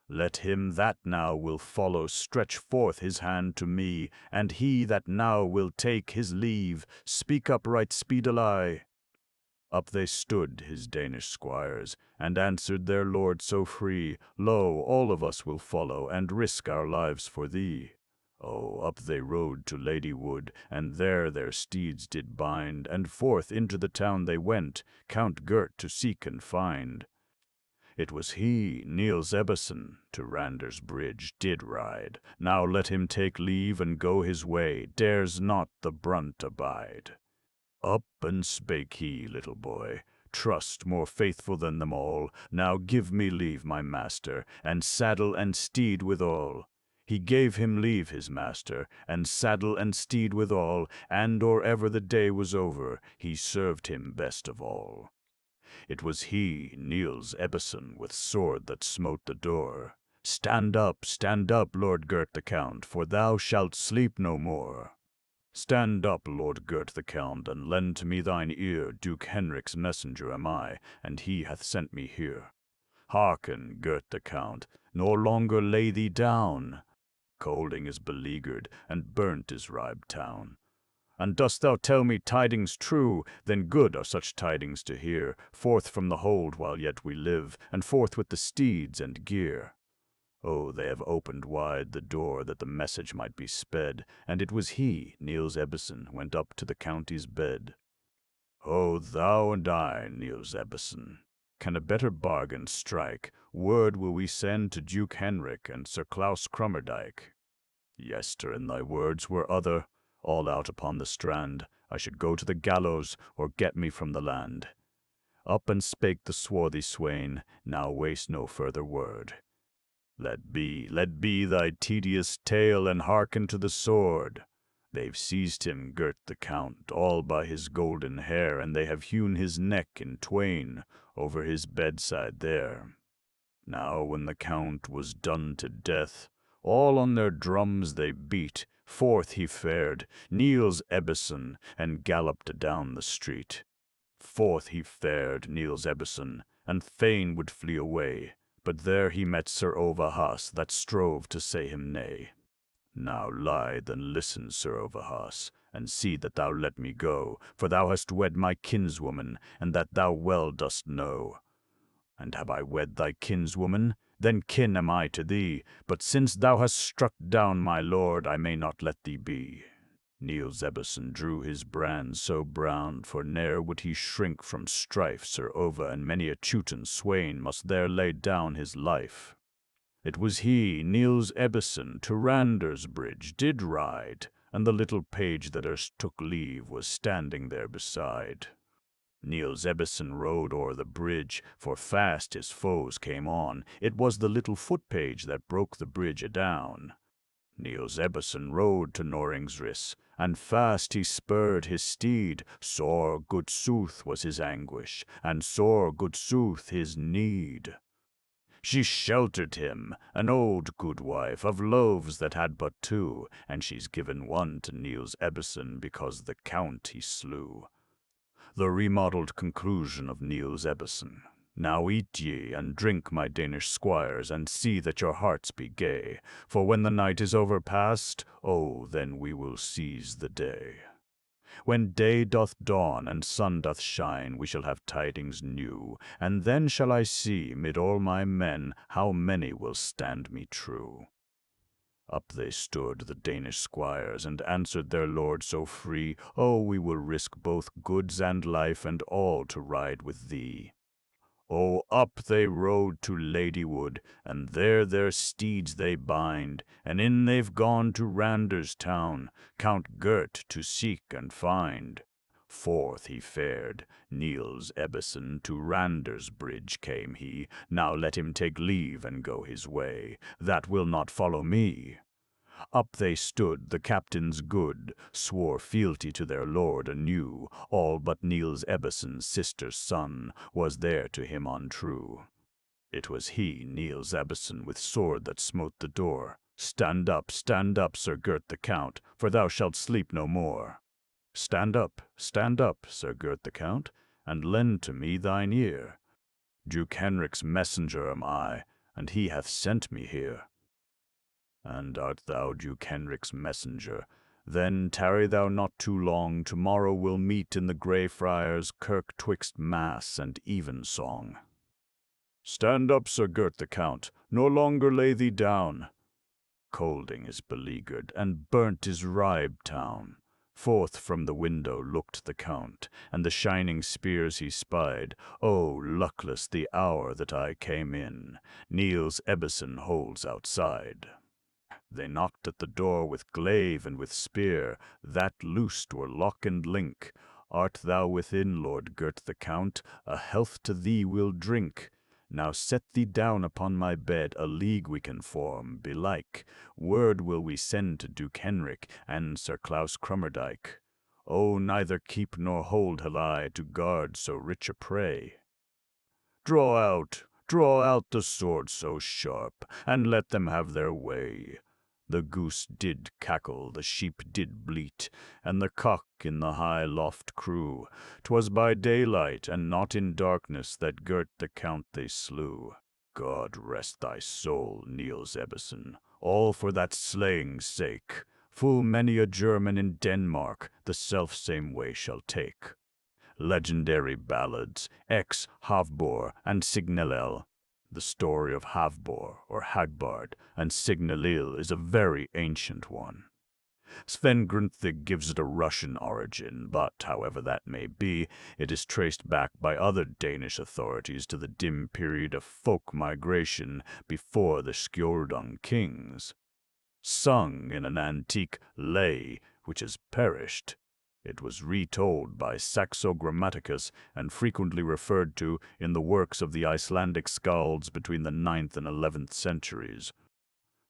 Let him that now will follow stretch forth his hand to me, and he that now will take his leave, speak up right speedily. Up they stood, his Danish squires, and answered their lord so free, Lo, all of us will follow, and risk our lives for thee. Oh, up they rode to Ladywood, and there their steeds did bind, and forth into the town they went, Count Gert to seek and find. It was he, Niels Ebbison, to Randers Bridge did ride. Now let him take leave and go his way, dares not the brunt abide. Up and spake he, little boy, Trust more faithful than them all, Now give me leave, my master, and saddle and steed withal. He gave him leave, his master, and saddle and steed withal, and or ever the day was over, he served him best of all. It was he, Niels Ebbison, with sword that smote the door. Stand up, Lord Gert the Count, for thou shalt sleep no more. Stand up, Lord Gert the Count, and lend to me thine ear. Duke Henrik's messenger am I, and he hath sent me here. Hearken, Gert the Count, nor longer lay thee down. Colding is beleaguered, and burnt is Ribe town. And dost thou tell me tidings true? Then good are such tidings to hear. Forth from the hold while yet we live, and forth with the steeds and gear. Oh, they have opened wide the door that the message might be sped, and it was he, Niels Ebbison, went up to the county's bed. Oh, thou and I, Niels Ebbison, can a better bargain strike? Word will we send to Duke Henrik and Sir Klaus Crummerdike. Yester and thy words were other, all out upon the strand. I should go to the gallows, or get me from the land. Up and spake the swarthy swain, Now waste no further word. Let be thy tedious tale, and hearken to the sword. They've seized him, Gert the Count, all by his golden hair, and they have hewn his neck in twain, over his bedside there. Now when the Count was done to death, all on their drums they beat, forth he fared, Niels Ebbison, and galloped down the street. Forth he fared, Niels Ebbison, and fain would flee away, but there he met Sir Overhas, that strove to say him nay. Now lithe and listen, Sir Overhas, and see that thou let me go, for thou hast wed my kinswoman, and that thou well dost know. And have I wed thy kinswoman? Then kin am I to thee, but since thou hast struck down my lord, I may not let thee be. Niels Ebbison drew his brand so brown, for ne'er would he shrink from strife. Sir Ove and many a Teuton swain must there lay down his life. It was he, Niels Ebbison, to Randers Bridge did ride, and the little page that erst took leave was standing there beside. Niels Ebbison rode o'er the bridge, for fast his foes came on. It was the little foot-page that broke the bridge adown. Niels Ebbison rode to Norringsris, and fast he spurred his steed. Sore good sooth was his anguish, and sore good sooth his need. She sheltered him, an old goodwife, of loaves that had but two, and she's given one to Niels Ebbison because the Count he slew. The remodelled conclusion of Niels Ebbison. Now eat ye, and drink, my Danish squires, and see that your hearts be gay, for when the night is overpast, oh, then we will seize the day. When day doth dawn and sun doth shine, we shall have tidings new, and then shall I see, mid all my men, how many will stand me true. Up they stood, the Danish squires, and answered their lord so free, "Oh, we will risk both goods and life and all to ride with thee." Oh, up they rode to Ladywood, and there their steeds they bind, and in they've gone to Randers town, Count Gert to seek and find. Forth he fared, Niels Ebbison, to Randers bridge came he, now let him take leave and go his way, that will not follow me. Up they stood, the captains good, swore fealty to their lord anew, all but Niels Ebbison's sister's son was there to him untrue. It was he, Niels Ebbison, with sword that smote the door. Stand up, Sir Gert the Count, for thou shalt sleep no more. Stand up, Sir Gert the Count, and lend to me thine ear. Duke Henrik's messenger am I, and he hath sent me here. And art thou Duke Henrik's messenger? Then tarry thou not too long, tomorrow we'll meet in the Grey Friars' kirk twixt mass and evensong. Stand up, Sir Gert the Count, nor longer lay thee down. Colding is beleaguered, and burnt is Ribe town. Forth from the window looked the Count, and the shining spears he spied. Oh, luckless the hour that I came in, Niels Ebbison holds outside. They knocked at the door with glaive and with spear, that loosed were lock and link. Art thou within, Lord Gert the Count? A health to thee we'll drink. Now set thee down upon my bed, a league we can form, belike. Word will we send to Duke Henrik and Sir Klaus Crummerdike. Oh, neither keep nor hold have I to guard so rich a prey. Draw out the sword so sharp, and let them have their way. The goose did cackle, the sheep did bleat, and the cock in the high loft crew. 'Twas by daylight, and not in darkness, that Gert the Count they slew. God rest thy soul, Niels Ebbison, all for that slaying's sake. Full many a German in Denmark the selfsame way shall take. Legendary ballads, ex Havbor and Signalel. The story of Havbor, or Hagbard, and Signalil is a very ancient one. Sven Grundtvig gives it a Russian origin, but, however that may be, it is traced back by other Danish authorities to the dim period of folk migration before the Skjoldung kings. Sung in an antique lay which has perished, it was retold by Saxo Grammaticus and frequently referred to in the works of the Icelandic skalds between the 9th and 11th centuries.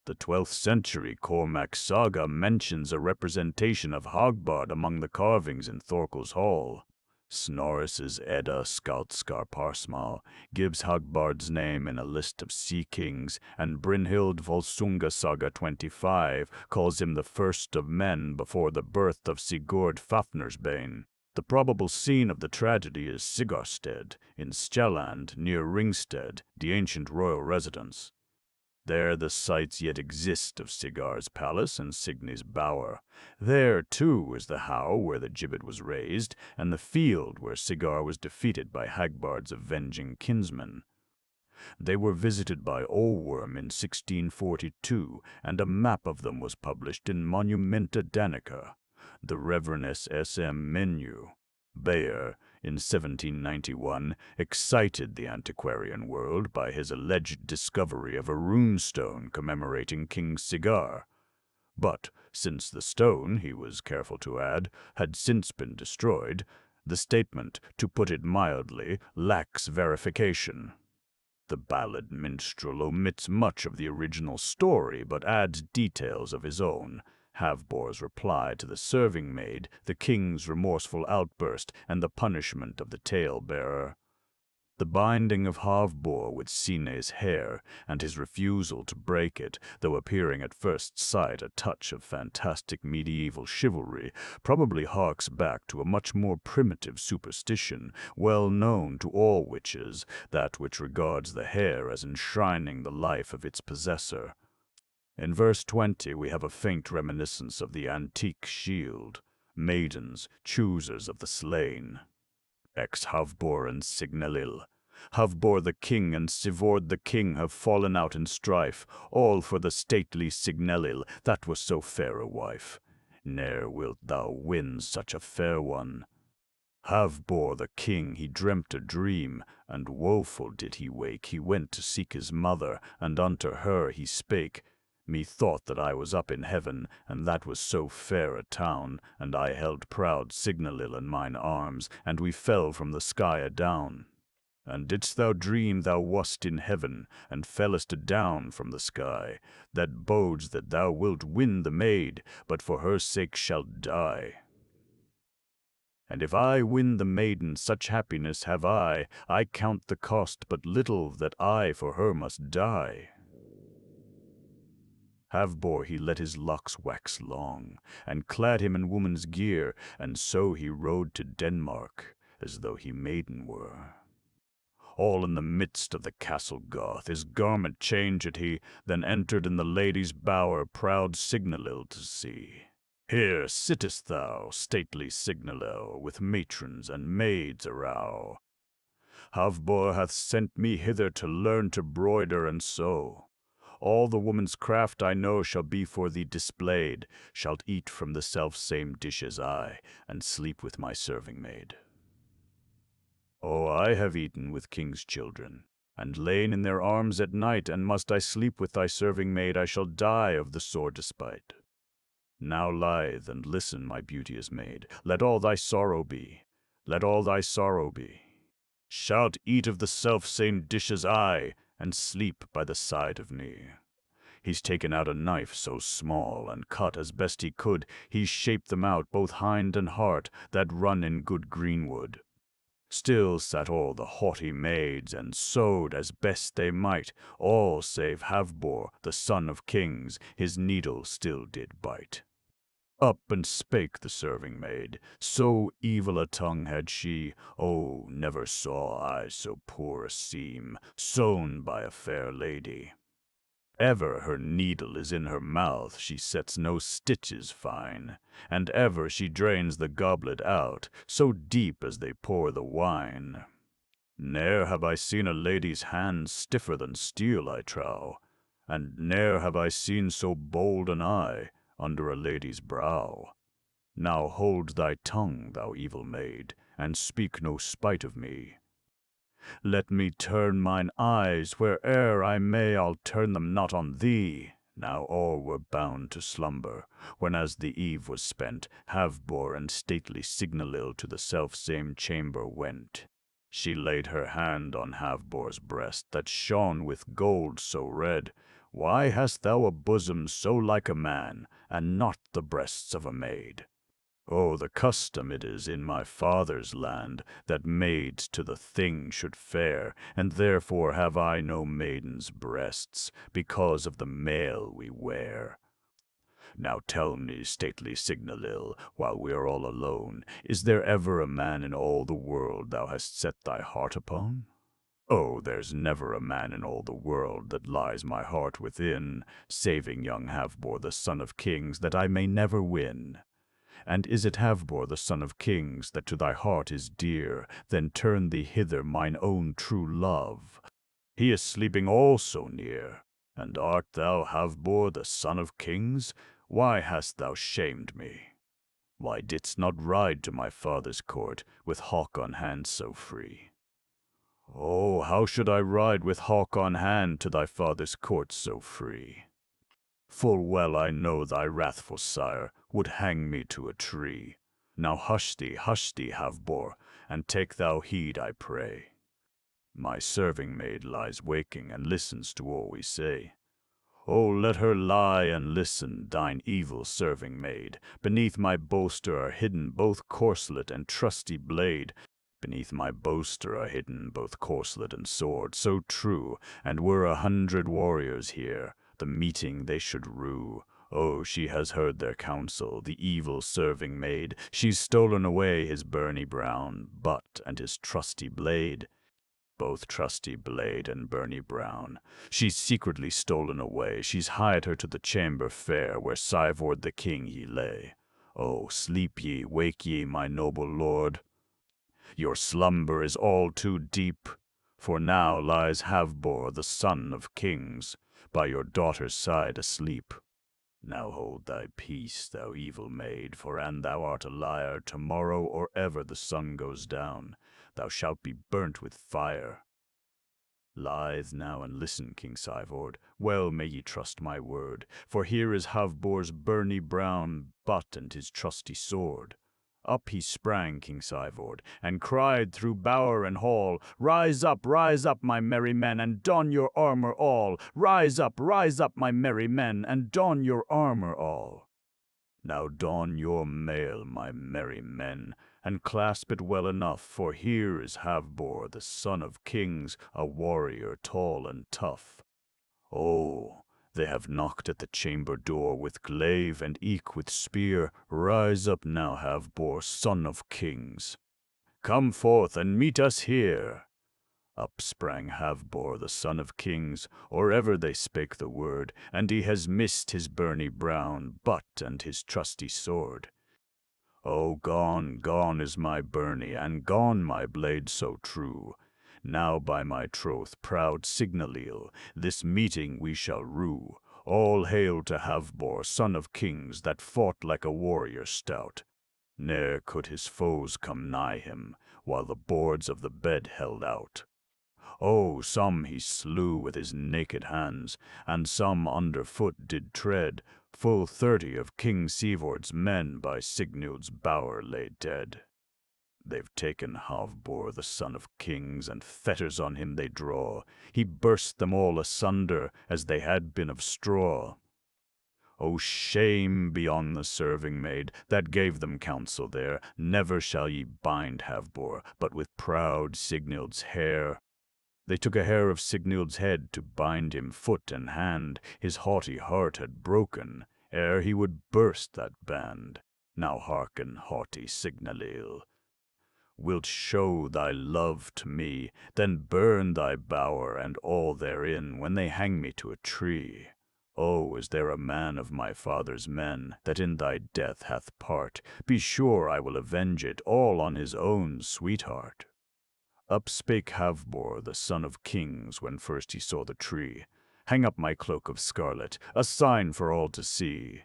The 12th century Cormac saga mentions a representation of Hagbard among the carvings in Thorkel's Hall. Snorris's Edda Skaldskaparsmal gives Hagbard's name in a list of sea kings, and Brynhild Volsunga Saga 25 calls him the first of men before the birth of Sigurd Fafnersbane. The probable scene of the tragedy is Sigarsted in Stjelland near Ringsted, the ancient royal residence. There the sites yet exist of Sigurd's palace and Signy's bower. There, too, is the howe where the gibbet was raised, and the field where Sigurd was defeated by Hagbard's avenging kinsmen. They were visited by Olworm in 1642, and a map of them was published in Monumenta Danica. The Reverend S.M. Menu Bayer, in 1791, excited the antiquarian world by his alleged discovery of a runestone commemorating King Sigurd. But since the stone, he was careful to add, had since been destroyed, the statement, to put it mildly, lacks verification. The ballad minstrel omits much of the original story, but adds details of his own. Havbor's reply to the serving maid, the king's remorseful outburst, and the punishment of the tale-bearer. The binding of Havbor with Sine's hair, and his refusal to break it, though appearing at first sight a touch of fantastic medieval chivalry, probably harks back to a much more primitive superstition, well known to all witches, that which regards the hair as enshrining the life of its possessor. In verse 20 we have a faint reminiscence of the antique shield, maidens, choosers of the slain. Ex Havbor and Signalil. Havbor the king and Sivord the king have fallen out in strife, all for the stately Signelil, that was so fair a wife. Ne'er wilt thou win such a fair one. Havbor the king, he dreamt a dream, and woeful did he wake. He went to seek his mother, and unto her he spake. Methought that I was up in heaven, and that was so fair a town, and I held proud Signalil in mine arms, and we fell from the sky adown. And didst thou dream thou wast in heaven, and fellest adown from the sky? That bodes that thou wilt win the maid, but for her sake shalt die. And if I win the maiden, such happiness have I count the cost but little that I for her must die. Havbor he let his locks wax long, and clad him in woman's gear, and so he rode to Denmark, as though he maiden were. All in the midst of the castle Goth, his garment changed he, then entered in the lady's bower proud Signalil to see. Here sittest thou, stately Signalil, with matrons and maids arow. Havbor hath sent me hither to learn to broider and sew. All the woman's craft I know shall be for thee displayed, shalt eat from the self-same dish as I, and sleep with my serving-maid. Oh, I have eaten with king's children, and lain in their arms at night, and must I sleep with thy serving-maid, I shall die of the sore despite. Now lithe and listen, my beauteous maid, let all thy sorrow be, let all thy sorrow be. Shalt eat of the self-same dish as I, and sleep by the side of me. He's taken out a knife so small, and cut as best he could, he's shaped them out, both hind and heart, that run in good greenwood. Still sat all the haughty maids, and sewed as best they might, all save Havbor, the son of kings, his needle still did bite. Up and spake the serving-maid, so evil a tongue had she, oh, never saw I so poor a seam, sewn by a fair lady. Ever her needle is in her mouth, she sets no stitches fine, and ever she drains the goblet out, so deep as they pour the wine. Ne'er have I seen a lady's hand stiffer than steel, I trow, and ne'er have I seen so bold an eye under a lady's brow. Now hold thy tongue, thou evil maid, and speak no spite of me. Let me turn mine eyes, where'er I may, I'll turn them not on thee. Now all were bound to slumber, when as the eve was spent, Havbor and stately Signalil to the self-same chamber went. She laid her hand on Havbor's breast, that shone with gold so red. Why hast thou a bosom so like a man, and not the breasts of a maid? Oh, the custom it is in my father's land, that maids to the thing should fare, and therefore have I no maiden's breasts, because of the mail we wear. Now tell me, stately Signalil, while we are all alone, is there ever a man in all the world thou hast set thy heart upon? Oh, there's never a man in all the world that lies my heart within, saving young Havbor the son of kings, that I may never win. And is it Havbor the son of kings that to thy heart is dear? Then turn thee hither, mine own true love. He is sleeping all so near. And art thou Havbor the son of kings? Why hast thou shamed me? Why didst not ride to my father's court with hawk on hand so free? Oh, how should I ride with hawk on hand to thy father's court so free? Full well I know thy wrathful sire would hang me to a tree. Now hush thee, Havbor, and take thou heed, I pray. My serving-maid lies waking, and listens to all we say. Oh, let her lie and listen, thine evil serving-maid. Beneath my bolster are hidden both corselet and trusty blade. Beneath my bolster are hidden both corselet and sword, so true, and were 100 warriors here, the meeting they should rue. Oh, she has heard their counsel, the evil serving-maid. She's stolen away his Bernie Brown, butt and his trusty blade. Both trusty blade and Bernie Brown. She's secretly stolen away. She's hied her to the chamber fair, where Sivord the king he lay. Oh, sleep ye, wake ye, my noble lord. Your slumber is all too deep, For now lies Havbor, the son of kings, by your daughter's side asleep. Now hold thy peace, thou evil maid, for an thou art a liar, tomorrow or ever the sun goes down, thou shalt be burnt with fire. Lithe now and listen, King Sivord, well may ye trust my word, for here is Havbor's burny brown butt and his trusty sword. Up he sprang, King Sivord, and cried through bower and hall, rise up, my merry men, and don your armor all! Rise up, my merry men, and don your armor all! Now don your mail, my merry men, and clasp it well enough, for here is Havbor, the son of kings, a warrior tall and tough. Oh, they have knocked at the chamber door with glaive and eke with spear. Rise up now, Havbor, son of kings. Come forth and meet us here. Up sprang Havbor, the son of kings, or ever they spake the word, and he has missed his burny brown butt and his trusty sword. Oh, gone, gone is my burny, and gone my blade so true. Now by my troth, proud Signalil, this meeting we shall rue. All hail to Havbor, son of kings, that fought like a warrior stout. Ne'er could his foes come nigh him, while the boards of the bed held out. Oh, some he slew with his naked hands, and some under foot did tread. Full 30 of King Sivord's men by Signild's bower lay dead. They've taken Havbor, the son of kings, and fetters on him they draw. He burst them all asunder, as they had been of straw. Oh, shame be on the serving maid that gave them counsel there. Never shall ye bind Havbor, but with proud Signild's hair. They took a hair of Signild's head to bind him foot and hand. His haughty heart had broken, ere he would burst that band. Now hearken, haughty Signalil. Wilt show thy love to me, then burn thy bower and all therein when they hang me to a tree. Oh, is there a man of my father's men that in thy death hath part? Be sure I will avenge it all on his own sweetheart. Up spake Havbor, the son of kings, when first he saw the tree. Hang up my cloak of scarlet, a sign for all to see.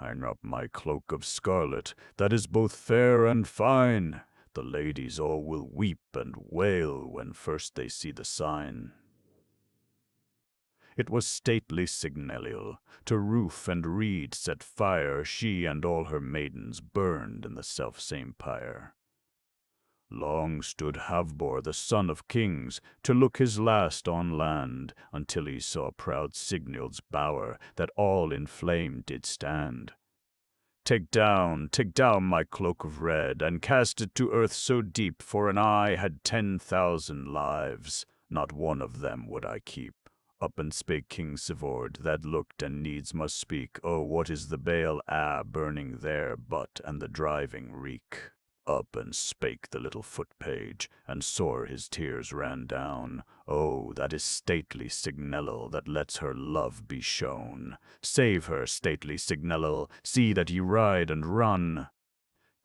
Hang up my cloak of scarlet, that is both fair and fine. The ladies all will weep and wail when first they see the sign. It was stately Signalil, to roof and reed set fire. She and all her maidens burned in the selfsame pyre. Long stood Havbor, the son of kings, to look his last on land, until he saw proud Signild's bower, that all in flame did stand. Take down my cloak of red, and cast it to earth so deep, for an I had 10,000 lives, not one of them would I keep. Up and spake King Sivord, that looked and needs must speak. Oh, what is the bale burning there, but and the driving reek? Up and spake the little foot-page, and sore his tears ran down. Oh, that is stately Signalil, that lets her love be shown. Save her, stately Signalil, see that ye ride and run.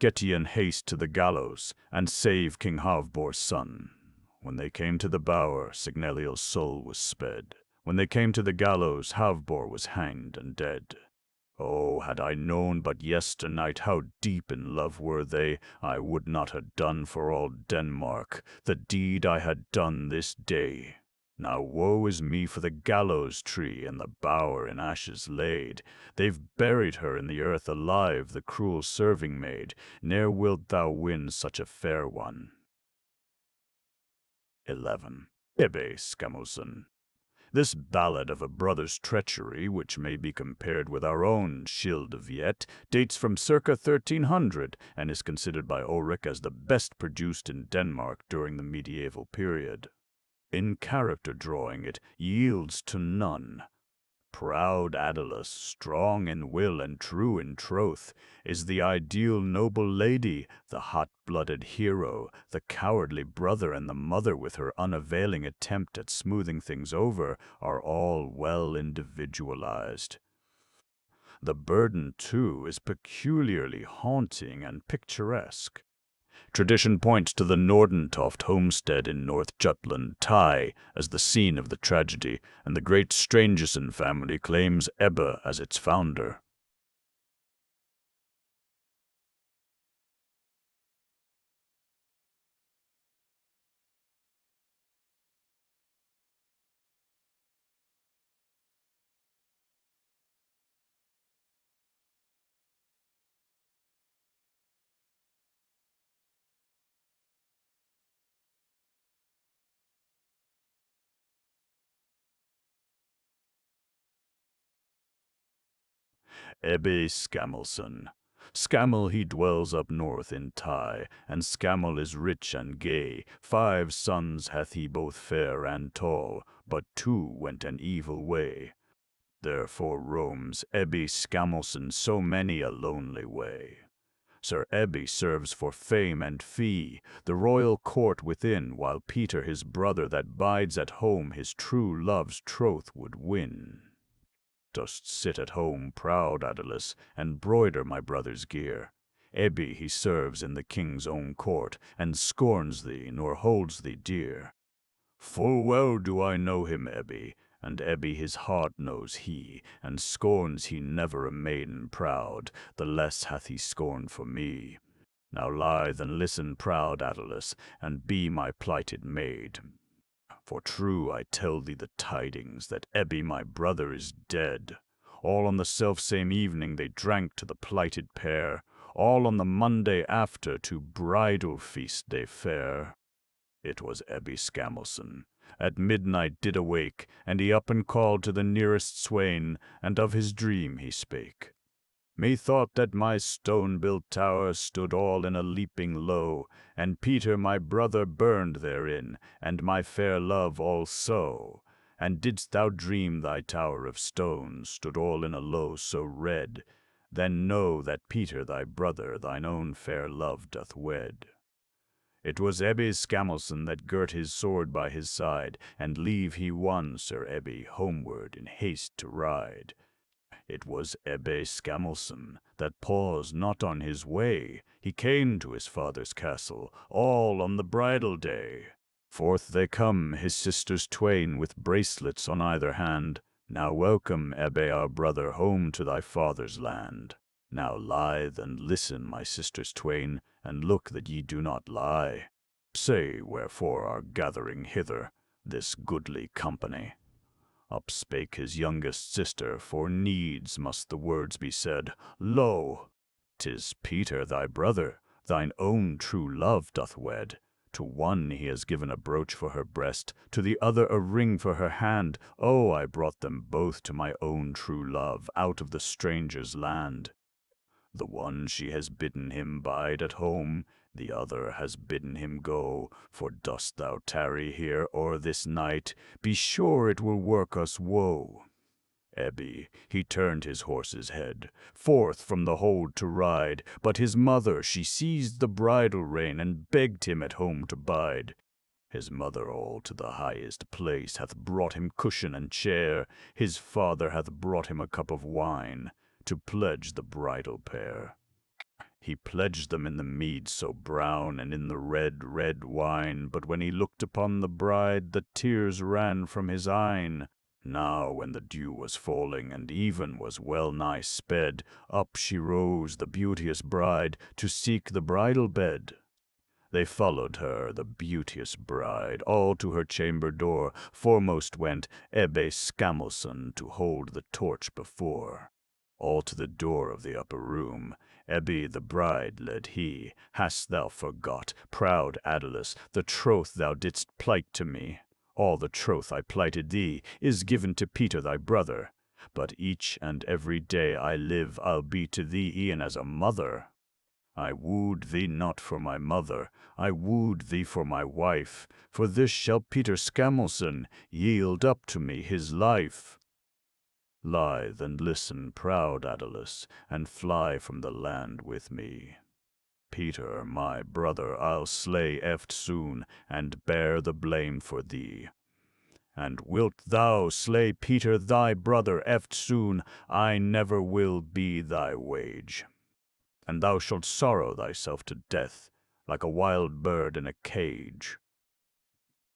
Get ye in haste to the gallows, and save King Havbor's son. When they came to the bower, Signalil's soul was sped. When they came to the gallows, Havbor was hanged and dead. Oh, had I known but yesternight how deep in love were they, I would not have done for all Denmark the deed I had done this day. Now woe is me for the gallows tree and the bower in ashes laid. They've buried her in the earth alive, the cruel serving maid. Ne'er wilt thou win such a fair one. 11. Ebbe Skamosen. This ballad of a brother's treachery, which may be compared with our own Scyld of Yet, dates from circa 1300 and is considered by Ulrich as the best produced in Denmark during the medieval period. In character drawing it yields to none. Proud Aedalus, strong in will and true in troth, is the ideal noble lady, the hot-blooded hero, the cowardly brother and the mother with her unavailing attempt at smoothing things over are all well individualized. The burden, too, is peculiarly haunting and picturesque. Tradition points to the Nordentoft homestead in North Jutland, Thai, as the scene of the tragedy, and the great Strangeson family claims Ebbe as its founder. Ebbe Skammelson. Skammel he dwells up north in Thai, and Skammel is rich and gay. 5 sons hath he both fair and tall, but 2 went an evil way. Therefore roams Ebbe Skammelson so many a lonely way. Sir Ebbe serves for fame and fee, the royal court within, while Peter his brother that bides at home his true love's troth would win. Dost sit at home, proud Aedelus, and broider my brother's gear. Ebbe he serves in the king's own court, and scorns thee, nor holds thee dear. Full well do I know him, Ebbe, and Ebbe his heart knows he, and scorns he never a maiden proud, the less hath he scorn for me. Now lithe and listen, proud Aedelus, and be my plighted maid. For true I tell thee the tidings, that Ebbe my brother is dead. All on the selfsame evening they drank to the plighted pair, all on the Monday after to bridal feast they fare. It was Ebbe Skammelson, at midnight did awake, and he up and called to the nearest swain, and of his dream he spake. Methought that my stone-built tower stood all in a leaping low, and Peter my brother burned therein, and my fair love also. And didst thou dream thy tower of stone stood all in a low so red, then know that Peter thy brother thine own fair love doth wed. It was Ebbe Skammelson that girt his sword by his side, and leave he won Sir Ebbe homeward in haste to ride. It was Ebbe Skammelson that paused not on his way, he came to his father's castle, all on the bridal day. Forth they come, his sisters twain, with bracelets on either hand. Now welcome, Ebbe our brother, home to thy father's land. Now lithe and listen, my sisters twain, and look that ye do not lie. Say wherefore are gathering hither, this goodly company. Up spake his youngest sister, for needs must the words be said. Lo, 'tis Peter thy brother, thine own true love doth wed. To one he has given a brooch for her breast, to the other a ring for her hand. Oh, I brought them both to my own true love, out of the stranger's land. The one she has bidden him bide at home, the other has bidden him go. For dost thou tarry here o'er this night, be sure it will work us woe. Ebbe, he turned his horse's head, forth from the hold to ride, but his mother, she seized the bridle rein, and begged him at home to bide. His mother all to the highest place hath brought him cushion and chair, his father hath brought him a cup of wine, to pledge the bridal pair. He pledged them in the mead so brown, and in the red, red wine, but when he looked upon the bride, the tears ran from his eyne. Now when the dew was falling, and even was well nigh sped, up she rose, the beauteous bride, to seek the bridal bed. They followed her, the beauteous bride, all to her chamber door. Foremost went Ebbe Skammelson to hold the torch before. All to the door of the upper room Ebbe the bride led he. Hast thou forgot, proud Aedelus, the troth thou didst plight to me? All the troth I plighted thee is given to Peter thy brother. But each and every day I live, I'll be to thee e'en as a mother. I wooed thee not for my mother, I wooed thee for my wife. For this shall Peter Skammelson yield up to me his life. Lithe and listen, proud Aedelus, and fly from the land with me. Peter, my brother, I'll slay eftsoon, and bear the blame for thee. And wilt thou slay Peter thy brother eftsoon, I never will be thy wage. And thou shalt sorrow thyself to death, like a wild bird in a cage.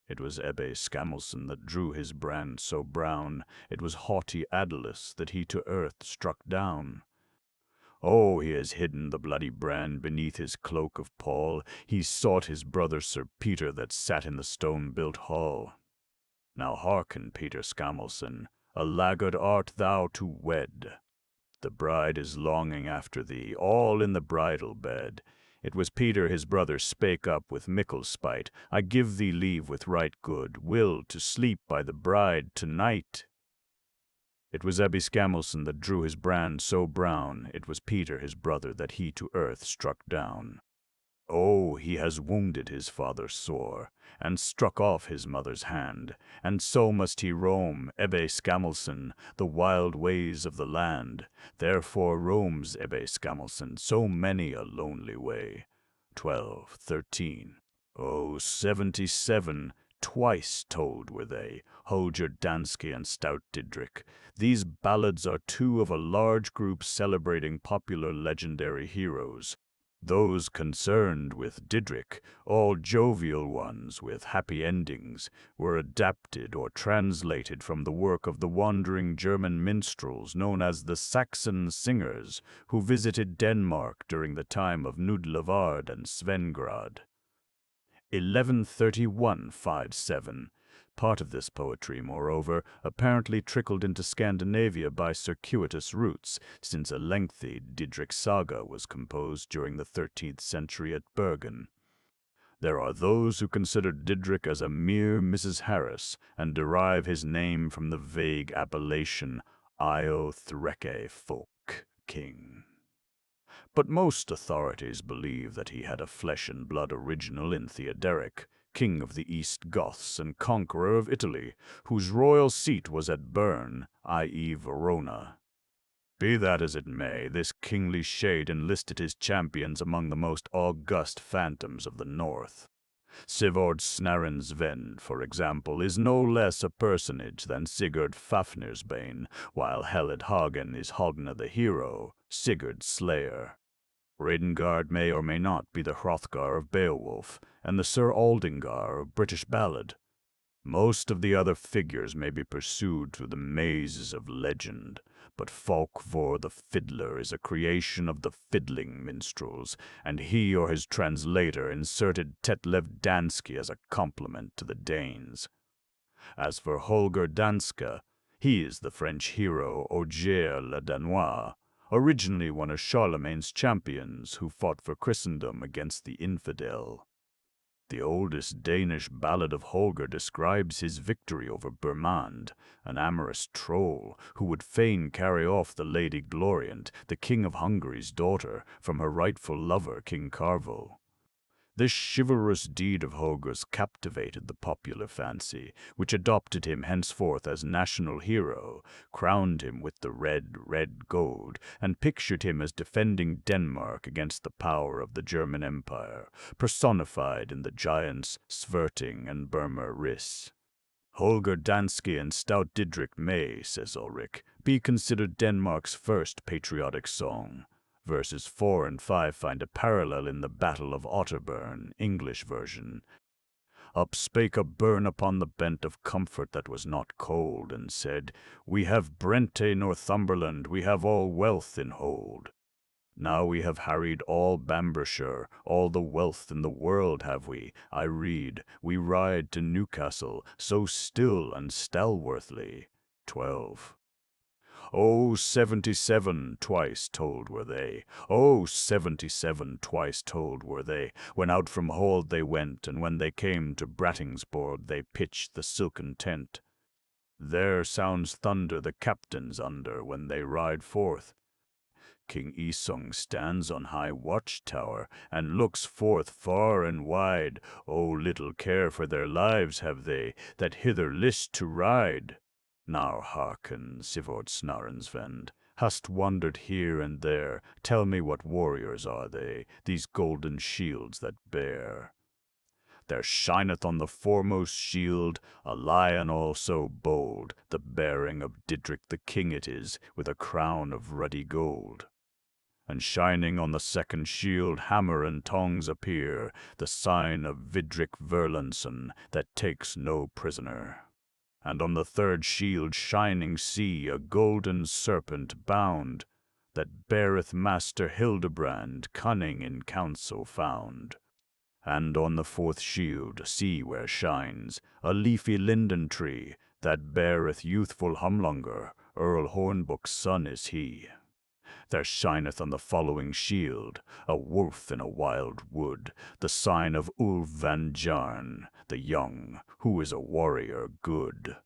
It was Ebbe Scamelson that drew his brand so brown, it was haughty Aedelus that he to earth struck down. Oh, he has hidden the bloody brand beneath his cloak of pall, he sought his brother Sir Peter that sat in the stone-built hall. Now hearken, Peter Scamelson, a laggard art thou to wed. The bride is longing after thee, all in the bridal bed. It was Peter his brother spake up with mickle spite, I give thee leave with right good will to sleep by the bride to-night. It was Ebbe Scamelson that drew his brand so brown, it was Peter his brother that he to earth struck down. Oh, he has wounded his father sore, and struck off his mother's hand, and so must he roam, Ebbe Scamelson, the wild ways of the land. Therefore roams Ebbe Scamelson so many a lonely way. 12, 13. Oh, 77, twice told were they, Holger Danske and stout Didrik. These ballads are two of a large group celebrating popular legendary heroes. Those concerned with Didrik, all jovial ones with happy endings, were adapted or translated from the work of the wandering German minstrels known as the Saxon singers, who visited Denmark during the time of Nudlevard and Svengrad. 1131-57. Part of this poetry, moreover, apparently trickled into Scandinavia by circuitous routes, since a lengthy Didrik saga was composed during the 13th century at Bergen. There are those who consider Didrik as a mere Mrs. Harris, and derive his name from the vague appellation Io Threke Folk King. But most authorities believe that he had a flesh-and-blood original in Theoderic, king of the East Goths and conqueror of Italy, whose royal seat was at Bern, i.e. Verona. Be that as it may, this kingly shade enlisted his champions among the most august phantoms of the north. Sigurd Snarensvend, for example, is no less a personage than Sigurd Fafnersbane, while Heled Hagen is Hogna the hero, Sigurd's slayer. Redengard may or may not be the Hrothgar of Beowulf, and the Sir Aldingar of British ballad. Most of the other figures may be pursued through the mazes of legend, but Folkvor the fiddler is a creation of the fiddling minstrels, and he or his translator inserted Tetlev Danske as a compliment to the Danes. As for Holger Danske, he is the French hero Ogier le Danois, originally one of Charlemagne's champions who fought for Christendom against the infidel. The oldest Danish ballad of Holger describes his victory over Bermand, an amorous troll who would fain carry off the Lady Gloriant, the King of Hungary's daughter, from her rightful lover King Carvel. This chivalrous deed of Holger's captivated the popular fancy, which adopted him henceforth as national hero, crowned him with the red gold, and pictured him as defending Denmark against the power of the German Empire, personified in the giants Sverting and Burmer Riss. Holger Danske and stout Didrik may, says Ulrich, be considered Denmark's first patriotic song. Verses 4 and 5 find a parallel in the Battle of Otterburn, English version. Up spake a burn upon the bent of comfort that was not cold, and said, We have Brente Northumberland, we have all wealth in hold. Now we have harried all Bambershire, all the wealth in the world have we, I read, we ride to Newcastle, so still and stalworthly. 12. Oh, 77, twice told were they. Oh, 77, twice told were they. When out from hold they went, and when they came to Brattingsbourg, they pitched the silken tent. There sounds thunder the captains under when they ride forth. King Isung stands on high watchtower, and looks forth far and wide. Oh, little care for their lives have they, that hither list to ride. Now hearken, Sigurd Snarensvend, hast wandered here and there, tell me what warriors are they, these golden shields that bear. There shineth on the foremost shield a lion also bold, the bearing of Didrik the king it is, with a crown of ruddy gold. And shining on the second shield hammer and tongs appear, the sign of Vidric Verlanson that takes no prisoner. And on the third shield shining see a golden serpent bound, that beareth Master Hildebrand cunning in counsel found. And on the fourth shield see where shines a leafy linden tree, that beareth youthful Humlonger, Earl Hornbook's son is he. There shineth on the following shield a wolf in a wild wood, the sign of Ulf van Jarn, the young, who is a warrior good.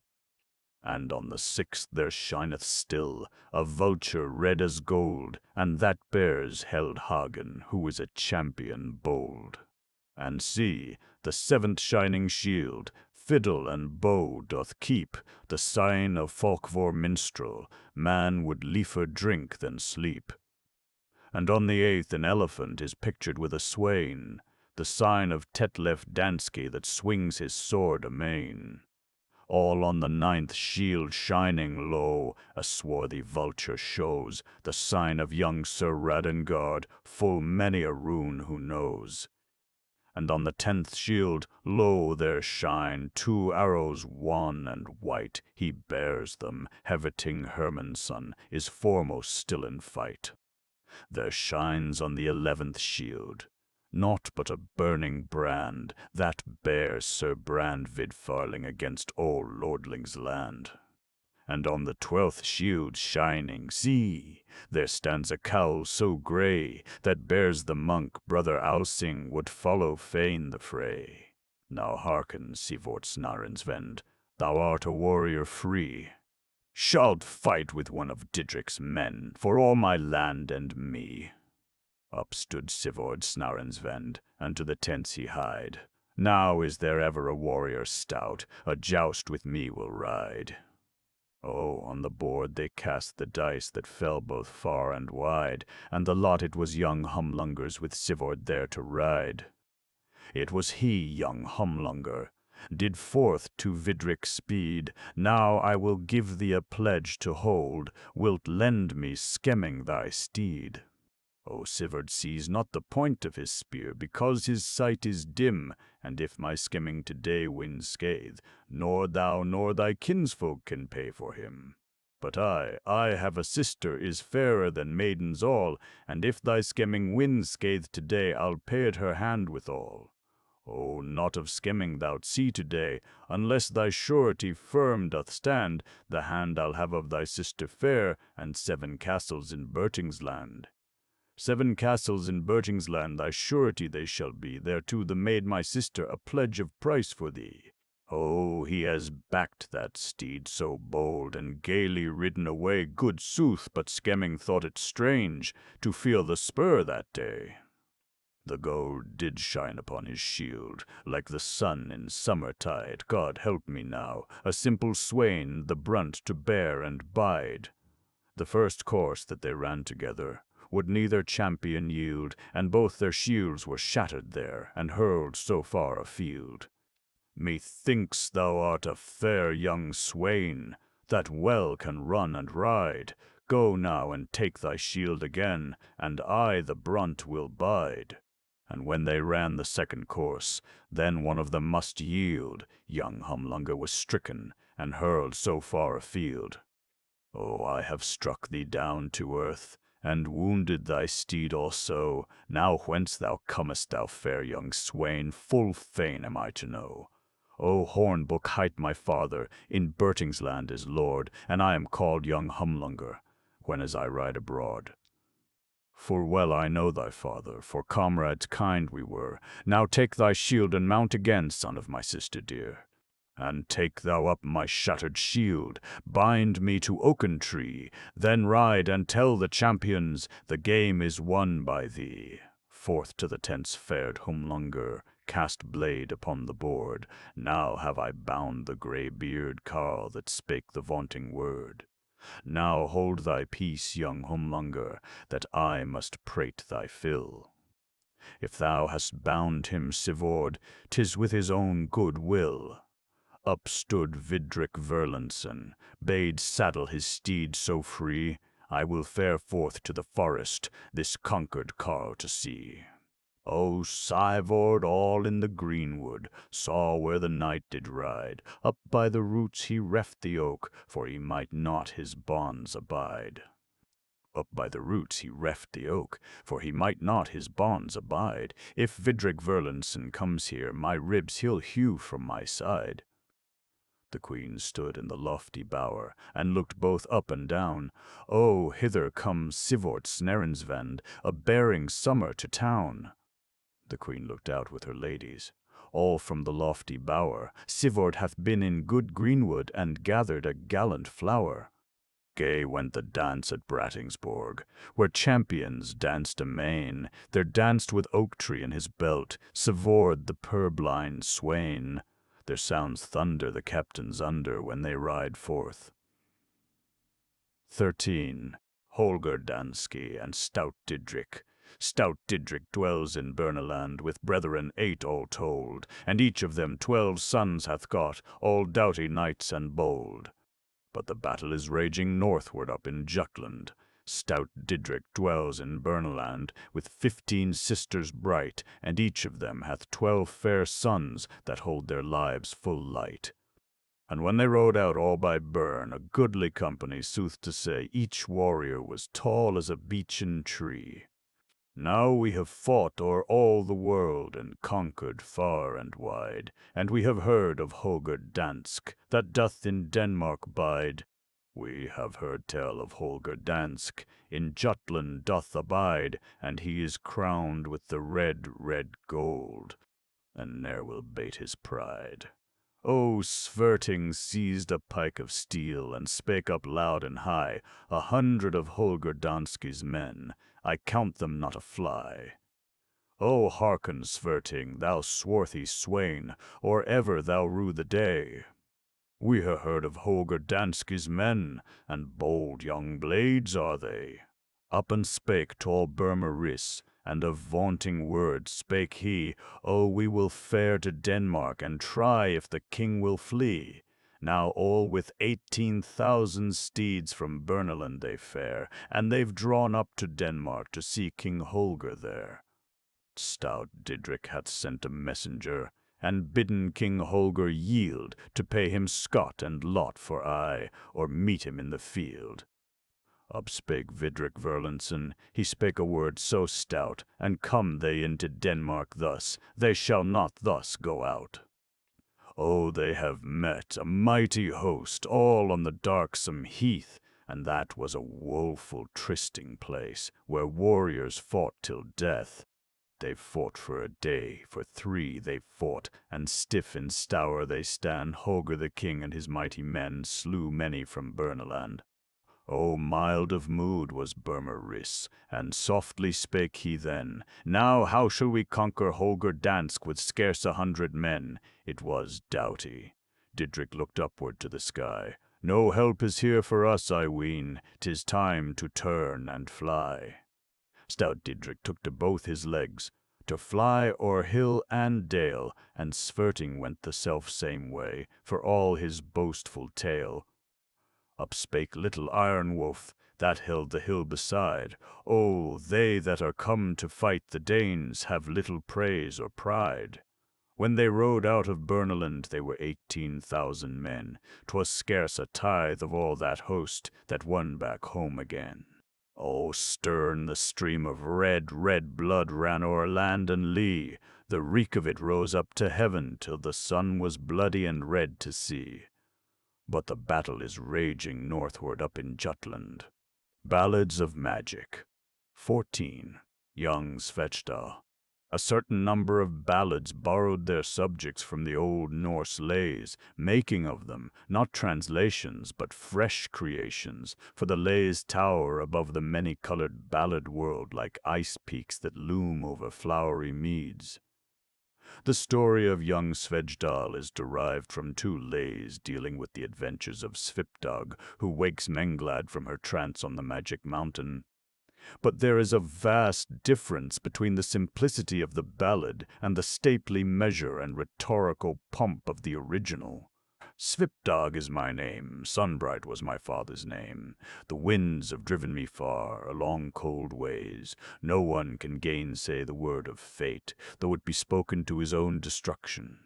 And on the sixth there shineth still a vulture red as gold, and that bears Held Hagen, who is a champion bold. And see, the seventh shining shield, fiddle and bow doth keep, the sign of Folkvor minstrel, man would liefer drink than sleep. And on the eighth an elephant is pictured with a swain, the sign of Tetlef Dansky that swings his sword amain. All on the ninth shield shining low, a swarthy vulture shows, the sign of young Sir Radengard, full many a rune who knows. And on the 10th shield, lo, there shine 2 arrows wan and white. He bears them, Heveting Hermanson is foremost still in fight. There shines on the 11th shield naught but a burning brand, that bears Sir Brand Vidfarling against all lordlings' land. And on the 12th shield shining, see, there stands a cowl so grey, that bears the monk brother Alsing would follow fain the fray. Now hearken, Sivort Snarensvend, thou art a warrior free. Shalt fight with one of Didrik's men, for all my land and me. Up stood Sivord Snarensvend, and to the tents he hied. Now is there ever a warrior stout, a joust with me will ride. Oh, on the board they cast the dice that fell both far and wide, and the lot it was young Humlunger's with Sivord there to ride. It was he, young Humlunger, did forth to Vidric speed. Now I will give thee a pledge to hold, wilt lend me Skemming thy steed. O Sivard sees not the point of his spear, because his sight is dim, and if my skimming today win scathe, nor thou nor thy kinsfolk can pay for him. But I have a sister is fairer than maidens all, and if thy skimming win scathe today, I'll pay it her hand withal. Oh, naught of skimming thou'lt see today, unless thy surety firm doth stand, the hand I'll have of thy sister fair, and 7 castles in Bertingsland. 7 castles in Bertingsland thy surety they shall be, thereto the maid my sister a pledge of price for thee. Oh, he has backed that steed so bold, and gaily ridden away, good sooth, but Skemming thought it strange to feel the spur that day. The gold did shine upon his shield, like the sun in summertide. God help me now, a simple swain, the brunt to bear and bide. The first course that they ran together would neither champion yield, and both their shields were shattered there, and hurled so far afield. Methinks thou art a fair young swain, that well can run and ride. Go now and take thy shield again, and I the brunt will bide. And when they ran the second course, then one of them must yield. Young Humlunger was stricken, and hurled so far afield. Oh, I have struck thee down to earth, and wounded thy steed also. Now whence thou comest, thou fair young swain, full fain am I to know. O Hornbook hight my father, in Bertingsland is lord, and I am called young Humlunger, whenas I ride abroad. Full well I know thy father, for comrades kind we were. Now take thy shield and mount again, son of my sister dear. And take thou up my shattered shield, bind me to oaken tree, then ride and tell the champions the game is won by thee. Forth to the tents fared Humlunger, cast blade upon the board. Now have I bound the grey-beard carle that spake the vaunting word. Now hold thy peace, young Humlunger, that I must prate thy fill. If thou hast bound him, Sivord, 'tis with his own good will. Up stood Vidric Verlanson, bade saddle his steed so free. I will fare forth to the forest, this conquered carle to see. O Syvord all in the greenwood saw where the knight did ride. Up by the roots he reft the oak, for he might not his bonds abide. Up by the roots he reft the oak, for he might not his bonds abide. If Vidrig Verlinson comes here, my ribs he'll hew from my side. The queen stood in the lofty bower, and looked both up and down. Oh, hither comes Sivort Snerensvend, a bearing summer to town. The queen looked out with her ladies. All from the lofty bower, Sivort hath been in good greenwood, and gathered a gallant flower. Gay went the dance at Brattingsborg, where champions danced amain. There danced with oak tree in his belt, Sivord the purblind swain. There sounds thunder the captains under when they ride forth. 13. Holger Danski and stout Didrik. Stout Didrik dwells in Berneland, with brethren 8 all told, and each of them 12 sons hath got, all doughty knights and bold. But the battle is raging northward up in Jutland. Stout Didrik dwells in Berneland, with 15 sisters bright, and each of them hath 12 fair sons that hold their lives full light. And when they rode out all by Bern, a goodly company, sooth to say, each warrior was tall as a beechen tree. Now we have fought o'er all the world, and conquered far and wide, and we have heard of Holger Dansk, that doth in Denmark bide. We have heard tell of Holger Dansk, in Jutland doth abide, and he is crowned with the red, red gold, and ne'er will bate his pride. O Sverting seized a pike of steel, and spake up loud and high, 100 of Holger Danski's men, I count them not a fly. O hearken, Sverting, thou swarthy swain, or ever thou rue the day. We ha' heard of Holger Danski's men, and bold young blades are they. Up and spake tall Burmer Riss, and of vaunting words spake he, O we will fare to Denmark, and try if the king will flee. Now all with 18,000 steeds from Berneland they fare, and they've drawn up to Denmark to see King Holger there. Stout Didrik hath sent a messenger, and bidden King Holger yield, to pay him scot and lot for aye, or meet him in the field. Up spake Vidrik Verlinson, he spake a word so stout, and come they into Denmark thus, they shall not thus go out. Oh, they have met a mighty host, all on the darksome heath, and that was a woeful trysting place, where warriors fought till death. They fought for a day, for 3 they fought, and stiff and stour they stand. Holger the king and his mighty men slew many from Berneland. O mild of mood was Burmer Riss, and softly spake he then, Now how shall we conquer Holger Dansk with scarce 100 men? It was doughty. Didrik looked upward to the sky. No help is here for us, I ween, 'tis time to turn and fly. Stout Didrik took to both his legs, to fly o'er hill and dale, and Sverting went the self-same way, for all his boastful tale. Up spake little Iron Wolf, that held the hill beside, Oh, they that are come to fight the Danes have little praise or pride. When they rode out of Berneland they were 18,000 men, 'twas scarce a tithe of all that host that won back home again. Oh, stern the stream of red, red blood ran o'er land and lea, the reek of it rose up to heaven till the sun was bloody and red to see. But the battle is raging northward up in Jutland. Ballads of Magic. 14. Young Svechta. A certain number of ballads borrowed their subjects from the Old Norse lays, making of them, not translations, but fresh creations, for the lays tower above the many-colored ballad world like ice peaks that loom over flowery meads. The story of young Svedjdal is derived from 2 lays dealing with the adventures of Svipdag, who wakes Menglad from her trance on the magic mountain. But there is a vast difference between the simplicity of the ballad and the stately measure and rhetorical pomp of the original. Svipdag is my name, Sunbright was my father's name. The winds have driven me far, along cold ways. No one can gainsay the word of fate, though it be spoken to his own destruction.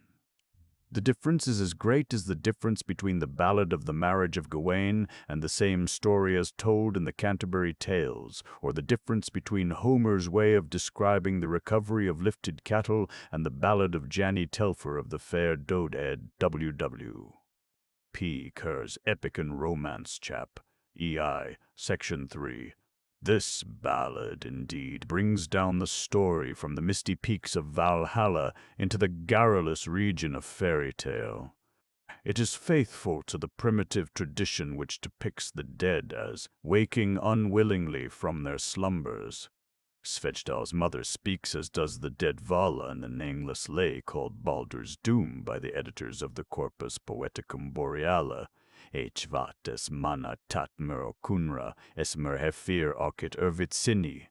The difference is as great as the difference between the ballad of the marriage of Gawain and the same story as told in the Canterbury Tales, or the difference between Homer's way of describing the recovery of lifted cattle and the ballad of Janny Telfer of the fair Doded W.W. P. Kerr's Epic and Romance Chap, E.I., Section 3. This ballad, indeed, brings down the story from the misty peaks of Valhalla into the garrulous region of fairy tale. It is faithful to the primitive tradition which depicts the dead as waking unwillingly from their slumbers. Svedjdal's mother speaks as does the dead Vala in the nameless lay called Baldur's Doom by the editors of the Corpus Poeticum Boreale. H vates mana tat kunra esmer hefir ocit ervitsini.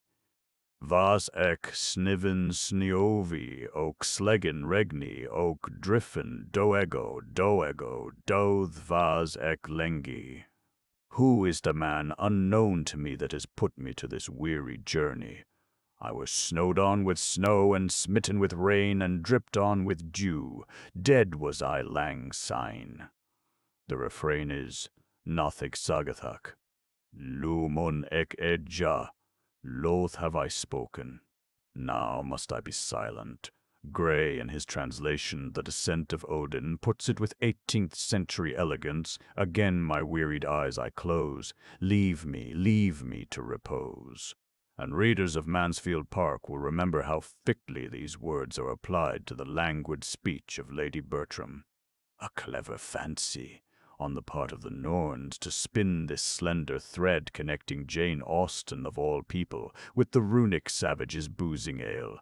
Vas ek snivin sniovi ok slegen regni ok driffen doego doth vas ek lengi. Who is the man unknown to me that has put me to this weary journey? I was snowed on with snow and smitten with rain and dripped on with dew. Dead was I lang syne. The refrain is, Nothig sagathak. Lumon ek edja. Loth have I spoken. Now must I be silent. Gray, in his translation, The Descent of Odin, puts it with 18th century elegance. Again my wearied eyes I close. Leave me to repose. And readers of Mansfield Park will remember how fitly these words are applied to the languid speech of Lady Bertram. A clever fancy on the part of the Norns to spin this slender thread connecting Jane Austen, of all people, with the runic savage's boozing ale.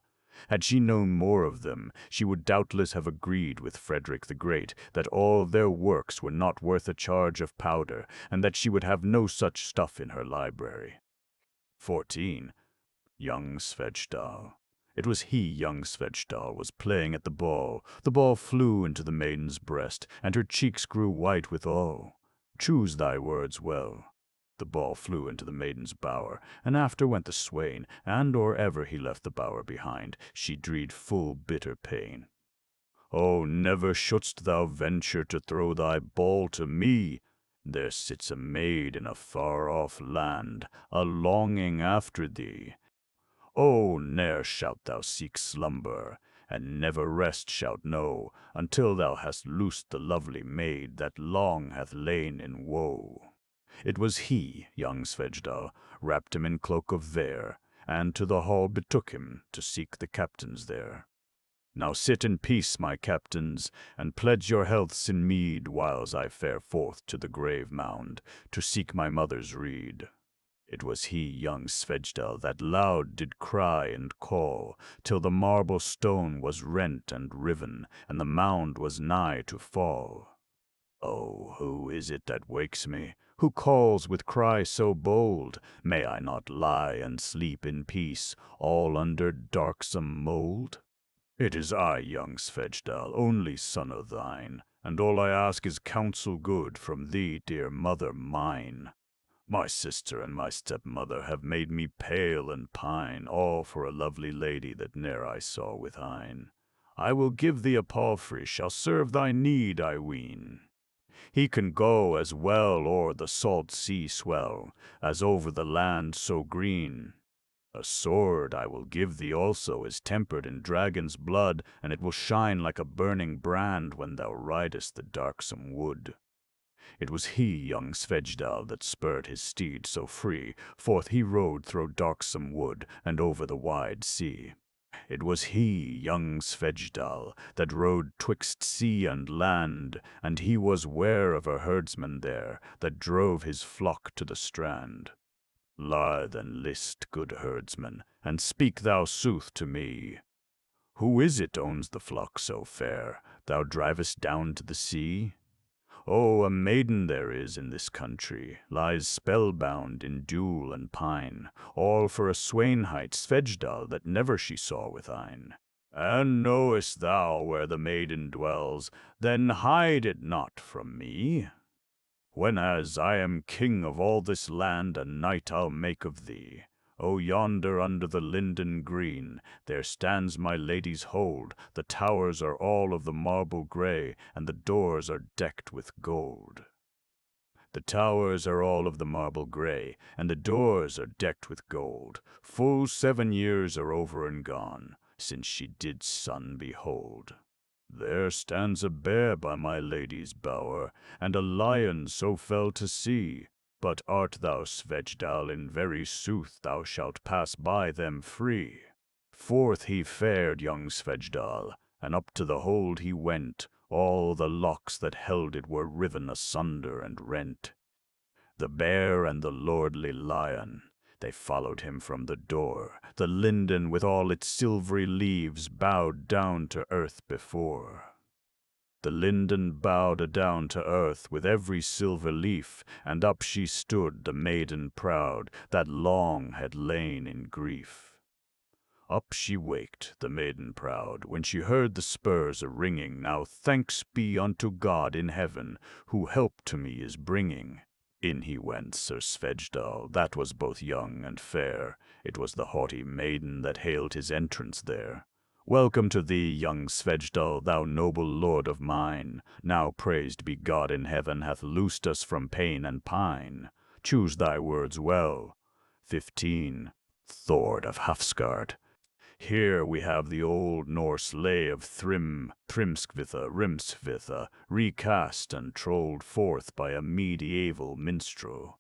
Had she known more of them, she would doubtless have agreed with Frederick the Great that all their works were not worth a charge of powder, and that she would have no such stuff in her library. 14. Young Svedjdal. It was he, young Svedjdal, was playing at the ball. The ball flew into the maiden's breast, and her cheeks grew white withal. Choose thy words well. The ball flew into the maiden's bower, and after went the swain, and or ever he left the bower behind, she dreed full bitter pain. Oh, never shouldst thou venture to throw thy ball to me. There sits a maid in a far-off land, a longing after thee. Oh, ne'er shalt thou seek slumber, and never rest shalt know, until thou hast loosed the lovely maid that long hath lain in woe. It was he, young Svedjdal, wrapped him in cloak of vair, and to the hall betook him to seek the captains there. Now sit in peace, my captains, and pledge your healths in mead, whiles I fare forth to the grave mound, to seek my mother's rede. It was he, young Svedjdal, that loud did cry and call, till the marble stone was rent and riven, and the mound was nigh to fall. Oh, who is it that wakes me? Who calls with cry so bold? May I not lie and sleep in peace, all under darksome mould? It is I, young Svedjdal, only son of thine, and all I ask is counsel good from thee, dear mother mine. My sister and my stepmother have made me pale and pine, all for a lovely lady that ne'er I saw with eyne. I will give thee a palfrey, shall serve thy need, I ween. He can go as well o'er the salt sea swell, as over the land so green. A sword I will give thee also is tempered in dragon's blood, and it will shine like a burning brand when thou ridest the darksome wood. It was he, young Svedjdal, that spurred his steed so free. Forth he rode through darksome wood and over the wide sea. It was he, young Svedjdal, that rode twixt sea and land, and he was ware of a herdsman there, that drove his flock to the strand. Lie then list, good herdsman, and speak thou sooth to me. Who is it owns the flock so fair, thou drivest down to the sea? Oh, a maiden there is in this country, lies spellbound in dew and pine, all for a swainheit Svedjdal that never she saw with eyne. And knowest thou where the maiden dwells? Then hide it not from me. Whenas I am king of all this land, a knight I'll make of thee. O yonder under the linden green, there stands my lady's hold. The towers are all of the marble grey, and the doors are decked with gold. The towers are all of the marble grey, and the doors are decked with gold. Full 7 years are over and gone, since she did son behold. There stands a bear by my lady's bower, and a lion so fell to see. But art thou Svedjdal, in very sooth thou shalt pass by them free. Forth he fared, young Svedjdal, and up to the hold he went. All the locks that held it were riven asunder and rent. The bear and the lordly lion, they followed him from the door. The linden with all its silvery leaves bowed down to earth before. The linden bowed down to earth with every silver leaf, and up she stood, the maiden proud, that long had lain in grief. Up she waked, the maiden proud, when she heard the spurs a-ringing. Now thanks be unto God in heaven, who help to me is bringing. In he went, Sir Svedjdal, that was both young and fair. It was the haughty maiden that hailed his entrance there. Welcome to thee, young Svedjdal, thou noble lord of mine. Now praised be God in heaven, hath loosed us from pain and pine. Choose thy words well. 15. Thord of Hafskard. Here we have the old Norse lay of Thrimskvitha, Rimsvitha, recast and trolled forth by a medieval minstrel.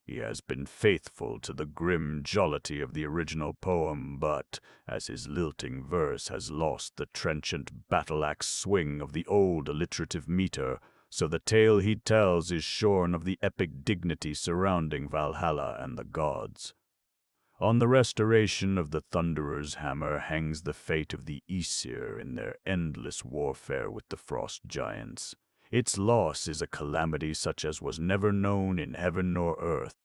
He has been faithful to the grim jollity of the original poem, but, as his lilting verse has lost the trenchant battle-axe swing of the old alliterative meter, so the tale he tells is shorn of the epic dignity surrounding Valhalla and the gods. On the restoration of the Thunderer's hammer hangs the fate of the Aesir in their endless warfare with the frost giants. Its loss is a calamity such as was never known in heaven nor earth.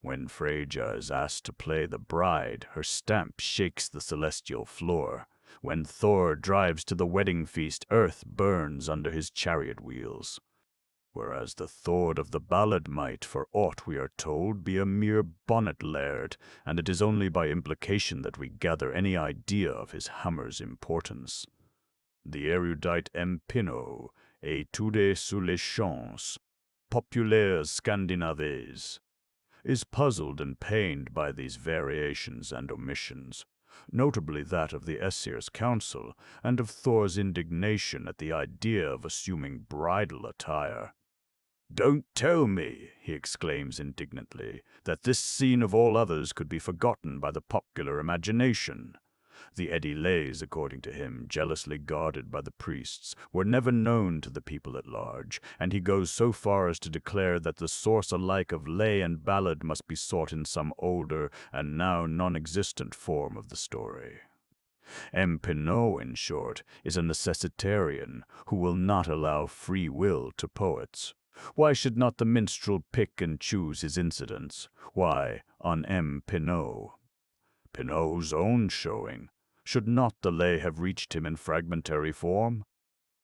When Freyja is asked to play the bride, her stamp shakes the celestial floor. When Thor drives to the wedding feast, earth burns under his chariot wheels. Whereas the Thord of the ballad might, for aught we are told, be a mere bonnet laird, and it is only by implication that we gather any idea of his hammer's importance. The erudite M. Pinot, Étude sur les chants populaires scandinaves, is puzzled and pained by these variations and omissions, notably that of the Aesir's council, and of Thor's indignation at the idea of assuming bridal attire. "Don't tell me," he exclaims indignantly, "that this scene of all others could be forgotten by the popular imagination." The Eddy lays, according to him, jealously guarded by the priests, were never known to the people at large, and he goes so far as to declare that the source alike of lay and ballad must be sought in some older and now non-existent form of the story. M. Pinot, in short, is a necessitarian who will not allow free will to poets. Why should not the minstrel pick and choose his incidents? Why, on M. Pinot's own showing, should not the lay have reached him in fragmentary form?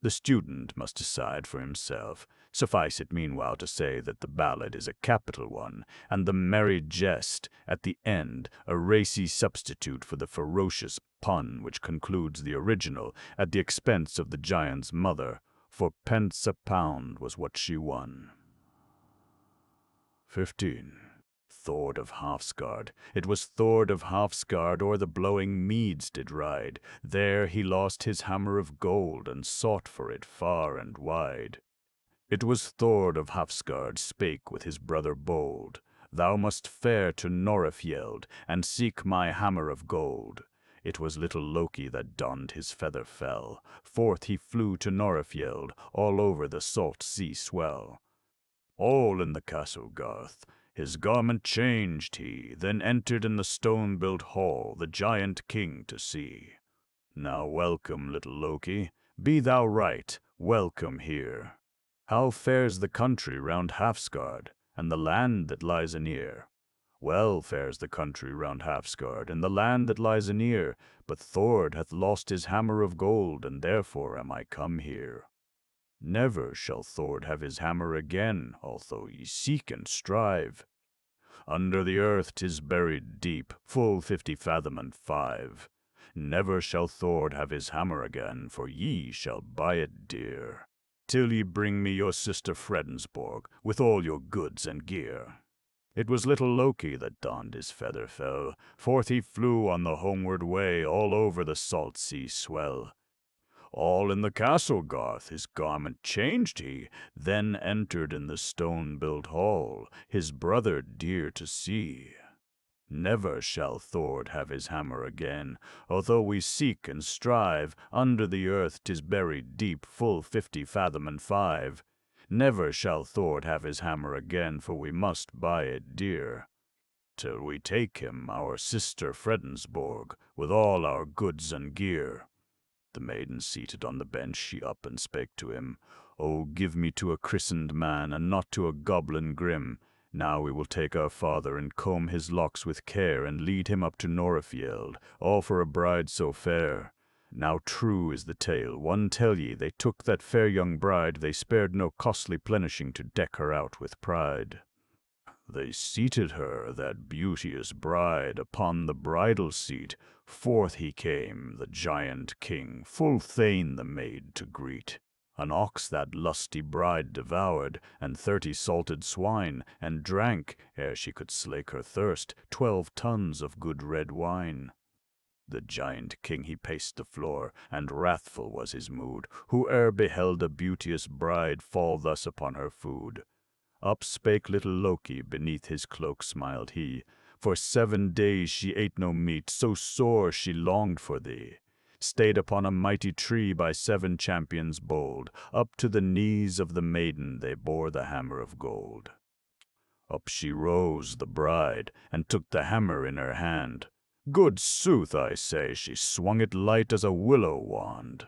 The student must decide for himself. Suffice it meanwhile to say that the ballad is a capital one, and the merry jest at the end a racy substitute for the ferocious pun which concludes the original at the expense of the giant's mother. For pence a pound was what she won. 15. Thord of Hafskard. It was Thord of Hafskard o'er the blowing meads did ride. There he lost his hammer of gold, and sought for it far and wide. It was Thord of Hafskard spake with his brother bold, "Thou must fare to Norefjeld, and seek my hammer of gold." It was little Loki that donned his feather fell. Forth he flew to Norefjeld, all over the salt sea swell. All in the castle garth, his garment changed he, then entered in the stone-built hall, the giant king to see. "Now welcome, little Loki, be thou right, welcome here. How fares the country round Hafskard, and the land that lies anear?" Well fares the country round Halfsgard, and the land that lies anear, but Thord hath lost his hammer of gold, and therefore am I come here. Never shall Thord have his hammer again, although ye seek and strive. Under the earth 'tis buried deep, full 50 fathom and 5. Never shall Thord have his hammer again, for ye shall buy it dear, till ye bring me your sister Fredensborg, with all your goods and gear. It was little Loki that donned his feather fell. Forth he flew on the homeward way, all over the salt sea swell. All in the castle garth his garment changed he, then entered in the stone-built hall, his brother dear to see. Never shall Thord have his hammer again, although we seek and strive. Under the earth 'tis buried deep, full 50 fathom and 5. Never shall Thord have his hammer again, for we must buy it dear, till we take him, our sister Fredensborg, with all our goods and gear. The maiden seated on the bench, she up and spake to him, "O give me to a christened man, and not to a goblin grim. Now we will take our father, and comb his locks with care, and lead him up to Norafjeld, all for a bride so fair. Now true is the tale, one tell ye, they took that fair young bride, they spared no costly plenishing to deck her out with pride. They seated her, that beauteous bride, upon the bridal seat. Forth he came, the giant king, full fain the maid to greet. An ox that lusty bride devoured, and 30 salted swine, and drank, ere she could slake her thirst, 12 tuns of good red wine. The giant king he paced the floor, and wrathful was his mood, who e'er beheld a beauteous bride fall thus upon her food. Up spake little Loki, beneath his cloak smiled he, for 7 days she ate no meat, so sore she longed for thee. Stayed upon a mighty tree by 7 champions bold, up to the knees of the maiden they bore the hammer of gold. Up she rose, the bride, and took the hammer in her hand. Good sooth, I say, she swung it light as a willow wand.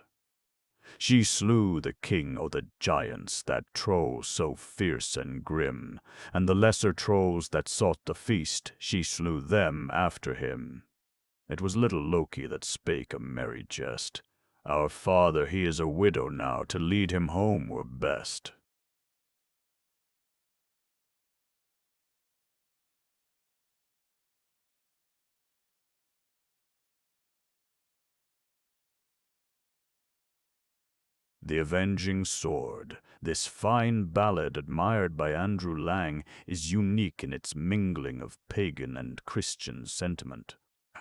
She slew the king o' the giants, that troll so fierce and grim, and the lesser trolls that sought the feast, she slew them after him. It was little Loki that spake a merry jest. Our father he is a widow now, to lead him home were best. The Avenging Sword. This fine ballad, admired by Andrew Lang, is unique in its mingling of pagan and Christian sentiment.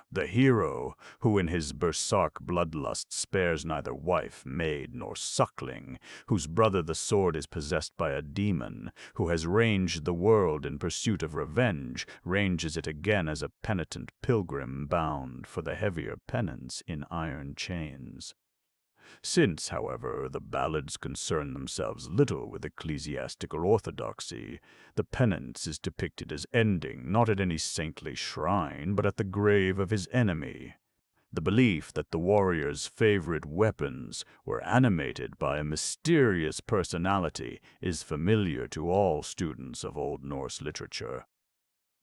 The hero, who in his berserk bloodlust spares neither wife, maid, nor suckling, whose brother the sword is possessed by a demon, who has ranged the world in pursuit of revenge, ranges it again as a penitent pilgrim bound for the heavier penance in iron chains. Since, however, the ballads concern themselves little with ecclesiastical orthodoxy, the penance is depicted as ending not at any saintly shrine, but at the grave of his enemy. The belief that the warrior's favorite weapons were animated by a mysterious personality is familiar to all students of Old Norse literature.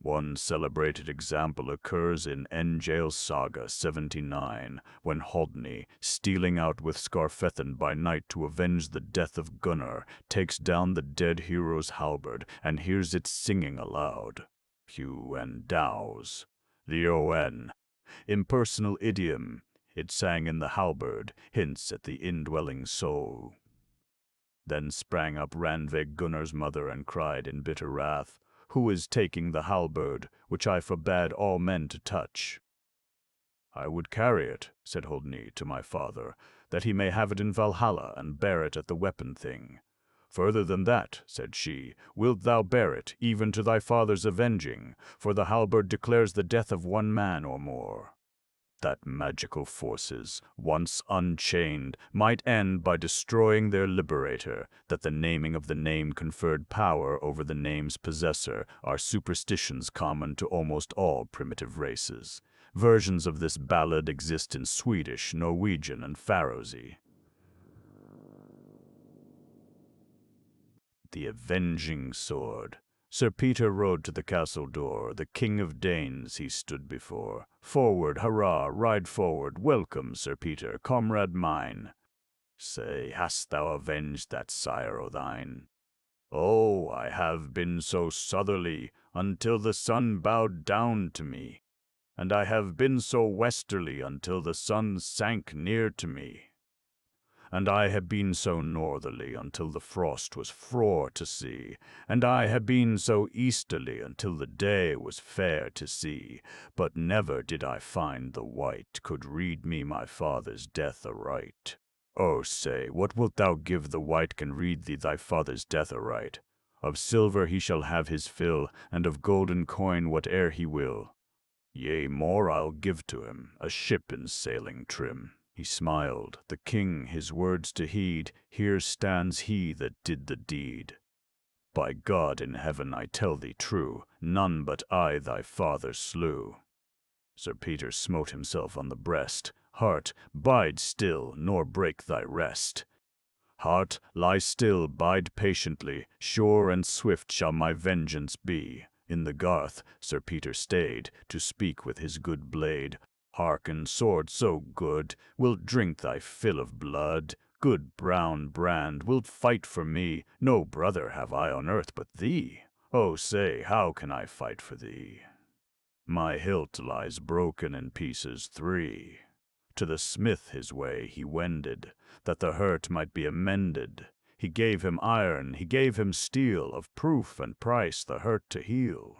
One celebrated example occurs in Engale's Saga 79, when Hodni, stealing out with Skarfethin by night to avenge the death of Gunnar, takes down the dead hero's halberd and hears it singing aloud. Hugh and Dows. The O.N. Impersonal idiom, it sang in the halberd, hints at the indwelling soul. Then sprang up Ranveig Gunnar's mother and cried in bitter wrath, "Who is taking the halberd, which I forbade all men to touch?" "I would carry it," said Hodni to my father, "that he may have it in Valhalla and bear it at the weapon thing. Further than that," said she, "wilt thou bear it, even to thy father's avenging, for the halberd declares the death of one man or more." That magical forces, once unchained, might end by destroying their liberator, that the naming of the name conferred power over the name's possessor, are superstitions common to almost all primitive races. Versions of this ballad exist in Swedish, Norwegian, and Faroese. The Avenging Sword. Sir Peter rode to the castle door, the King of Danes he stood before. Forward, hurrah, ride forward, welcome, Sir Peter, comrade mine. Say, hast thou avenged that sire o' thine? Oh, I have been so southerly, until the sun bowed down to me, and I have been so westerly until the sun sank near to me. And I have been so northerly until the frost was frore to see, and I have been so easterly until the day was fair to see, but never did I find the wight could read me my father's death aright. Oh, say, what wilt thou give the wight can read thee thy father's death aright? Of silver he shall have his fill, and of golden coin whate'er he will. Yea, more I'll give to him, a ship in sailing trim. He smiled, the king his words to heed, here stands he that did the deed. By God in heaven I tell thee true, none but I thy father slew. Sir Peter smote himself on the breast. Heart, bide still, nor break thy rest. Heart, lie still, bide patiently, sure and swift shall my vengeance be. In the garth Sir Peter stayed, to speak with his good blade. Hearken, sword so good, wilt drink thy fill of blood? Good brown brand, wilt fight for me? No brother have I on earth but thee. Oh, say, how can I fight for thee? My hilt lies broken in pieces three. To the smith his way he wended, that the hurt might be amended. He gave him iron, he gave him steel, of proof and price the hurt to heal.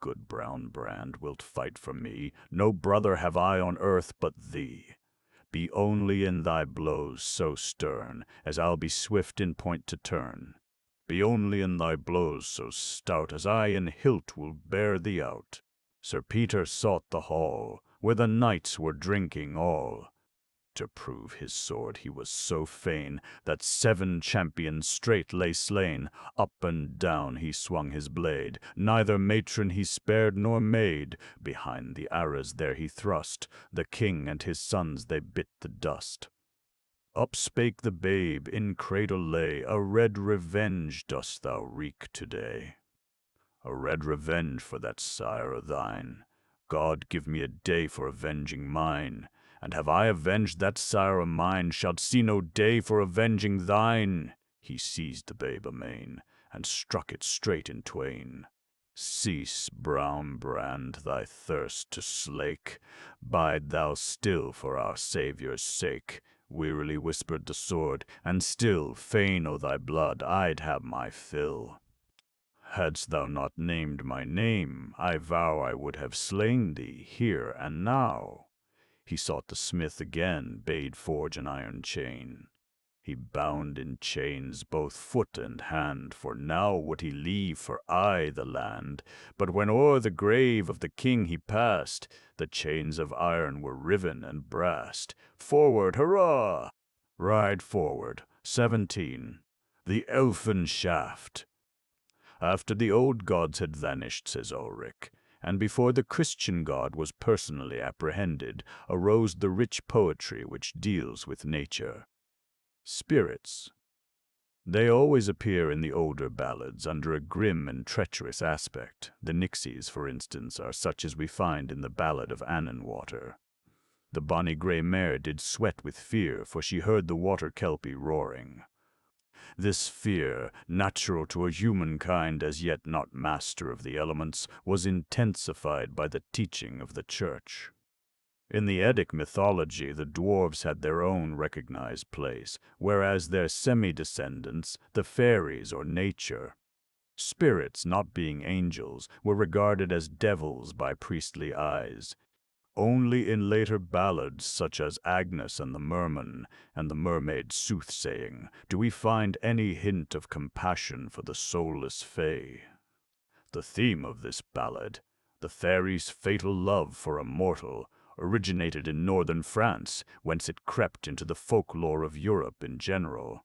Good brown brand, wilt fight for me? No brother have I on earth but thee. Be only in thy blows so stern, as I'll be swift in point to turn. Be only in thy blows so stout, as I in hilt will bear thee out. Sir Peter sought the hall, where the knights were drinking all. To prove his sword he was so fain, that 7 champions straight lay slain. Up and down he swung his blade, neither matron he spared nor maid. Behind the arras there he thrust, the king and his sons they bit the dust. Up spake the babe, in cradle lay, a red revenge dost thou wreak today. A red revenge for that sire of thine. God give me a day for avenging mine. And have I avenged that sire of mine, shalt see no day for avenging thine. He seized the babe amain, and struck it straight in twain. Cease, brown brand, thy thirst to slake. Bide thou still for our Saviour's sake. Wearily whispered the sword, and still, fain o' thy blood, I'd have my fill. Hadst thou not named my name, I vow I would have slain thee here and now. He sought the smith again, bade forge an iron chain. He bound in chains both foot and hand, for now would he leave for aye the land. But when o'er the grave of the king he passed, the chains of iron were riven and brast. Forward, hurrah! Ride forward, 17. The elfin shaft. After the old gods had vanished, says Ulrich, and before the Christian God was personally apprehended, arose the rich poetry which deals with nature. Spirits. They always appear in the older ballads under a grim and treacherous aspect. The nixies, for instance, are such as we find in the ballad of Annenwater. The bonny grey mare did sweat with fear, for she heard the water kelpie roaring. This fear, natural to a humankind as yet not master of the elements, was intensified by the teaching of the Church. In the Eddic mythology, the dwarves had their own recognized place, whereas their semi-descendants, the fairies or nature, spirits, not being angels, were regarded as devils by priestly eyes. Only in later ballads, such as Agnes and the Merman and the Mermaid's Soothsaying, do we find any hint of compassion for the soulless fae. The theme of this ballad, the fairy's fatal love for a mortal, originated in northern France, whence it crept into the folklore of Europe in general.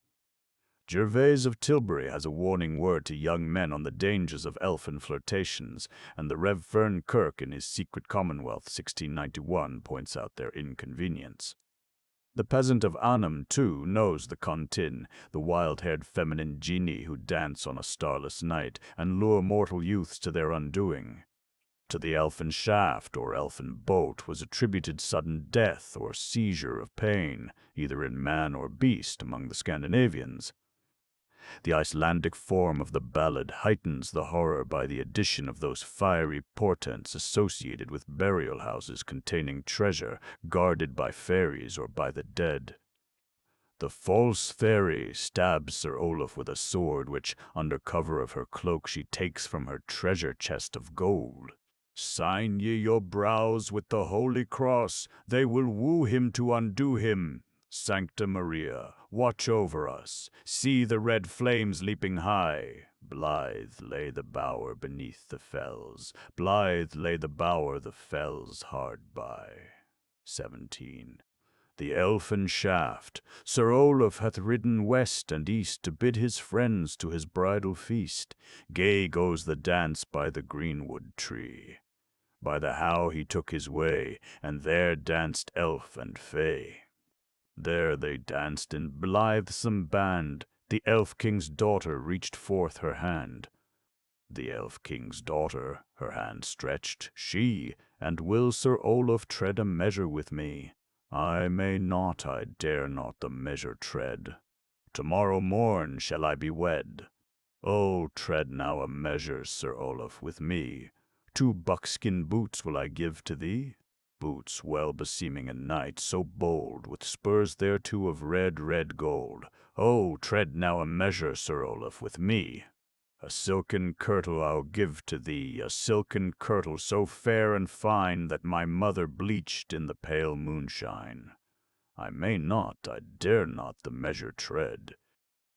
Gervase of Tilbury has a warning word to young men on the dangers of elfin flirtations, and the Rev. Fern Kirk in his Secret Commonwealth 1691 points out their inconvenience. The peasant of Arnhem, too, knows the Contine, the wild-haired feminine genii who dance on a starless night and lure mortal youths to their undoing. To the elfin shaft or elfin bolt was attributed sudden death or seizure of pain, either in man or beast among the Scandinavians. The Icelandic form of the ballad heightens the horror by the addition of those fiery portents associated with burial houses containing treasure guarded by fairies or by the dead. The false fairy stabs Sir Olaf with a sword which, under cover of her cloak, she takes from her treasure chest of gold. Sign ye your brows with the holy cross, they will woo him to undo him. Sancta Maria, watch over us. See the red flames leaping high. Blithe lay the bower beneath the fells. Blithe lay the bower, the fells hard by. 17. The elfin shaft. Sir Olaf hath ridden west and east to bid his friends to his bridal feast. Gay goes the dance by the greenwood tree. By the How he took his way, and there danced elf and fay. There they danced in blithesome band. The elf king's daughter reached forth her hand. The elf king's daughter, her hand stretched, she, and will Sir Olaf tread a measure with me? I may not, I dare not the measure tread. Tomorrow morn shall I be wed. Oh, tread now a measure, Sir Olaf, with me. 2 buckskin boots will I give to thee. Boots well beseeming a knight so bold, with spurs thereto of red, red gold. Oh, tread now a measure, Sir Olaf, with me. A silken kirtle I'll give to thee, a silken kirtle so fair and fine that my mother bleached in the pale moonshine. I may not, I dare not the measure tread.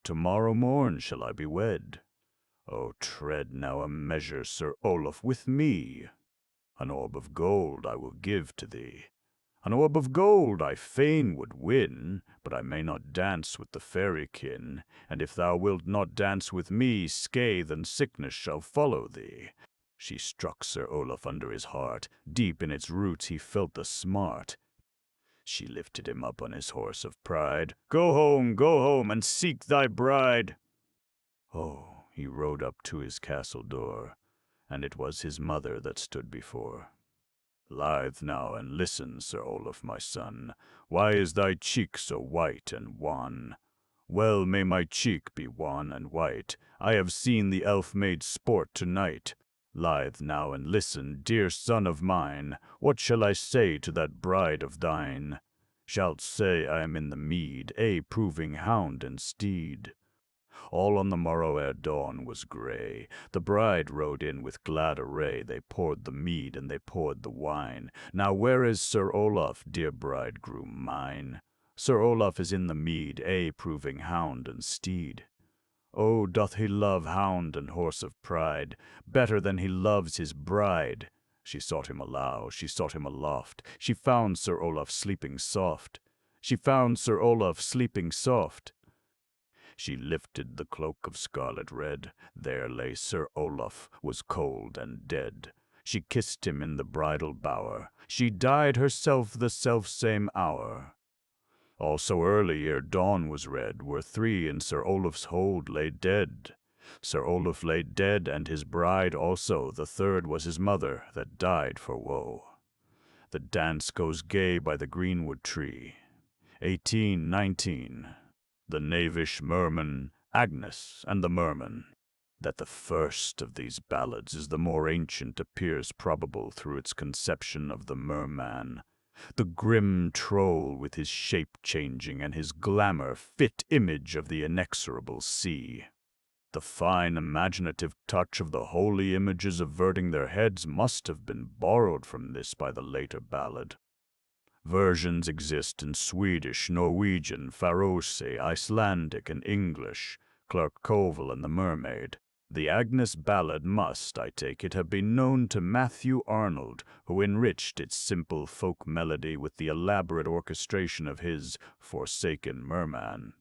Tomorrow morn shall I be wed. Oh, tread now a measure, Sir Olaf, with me. An orb of gold I will give to thee. An orb of gold I fain would win, but I may not dance with the fairy kin, and if thou wilt not dance with me, scathe and sickness shall follow thee. She struck Sir Olaf under his heart, deep in its roots he felt the smart. She lifted him up on his horse of pride. Go home, and seek thy bride. Oh, he rode up to his castle door, and it was his mother that stood before. Lithe now, and listen, Sir Olaf, my son. Why is thy cheek so white and wan? Well may my cheek be wan and white. I have seen the elf-maid sport tonight. Lithe now, and listen, dear son of mine. What shall I say to that bride of thine? Shalt say I am in the mead, proving hound and steed. All on the morrow ere dawn was grey, the bride rode in with glad array. They poured the mead and they poured the wine. Now where is Sir Olaf, dear bridegroom mine? Sir Olaf is in the mead, proving hound and steed. Oh, doth he love hound and horse of pride, better than he loves his bride? She sought him alow, she sought him aloft, she found Sir Olaf sleeping soft. She found Sir Olaf sleeping soft. She lifted the cloak of scarlet red. There lay Sir Olaf, was cold and dead. She kissed him in the bridal bower. She died herself the self-same hour. All so early ere dawn was red, were 3 in Sir Olaf's hold lay dead. Sir Olaf lay dead, and his bride also. The 3rd was his mother, that died for woe. The dance goes gay by the greenwood tree. 1819. The knavish merman, Agnes, and the merman. That the first of these ballads is the more ancient appears probable through its conception of the merman, the grim troll with his shape-changing and his glamour, fit image of the inexorable sea. The fine imaginative touch of the holy images averting their heads must have been borrowed from this by the later ballad. Versions exist in Swedish, Norwegian, Faroese, Icelandic, and English. Clark Colville and the Mermaid. The Agnes ballad must, I take it, have been known to Matthew Arnold, who enriched its simple folk melody with the elaborate orchestration of his Forsaken Merman.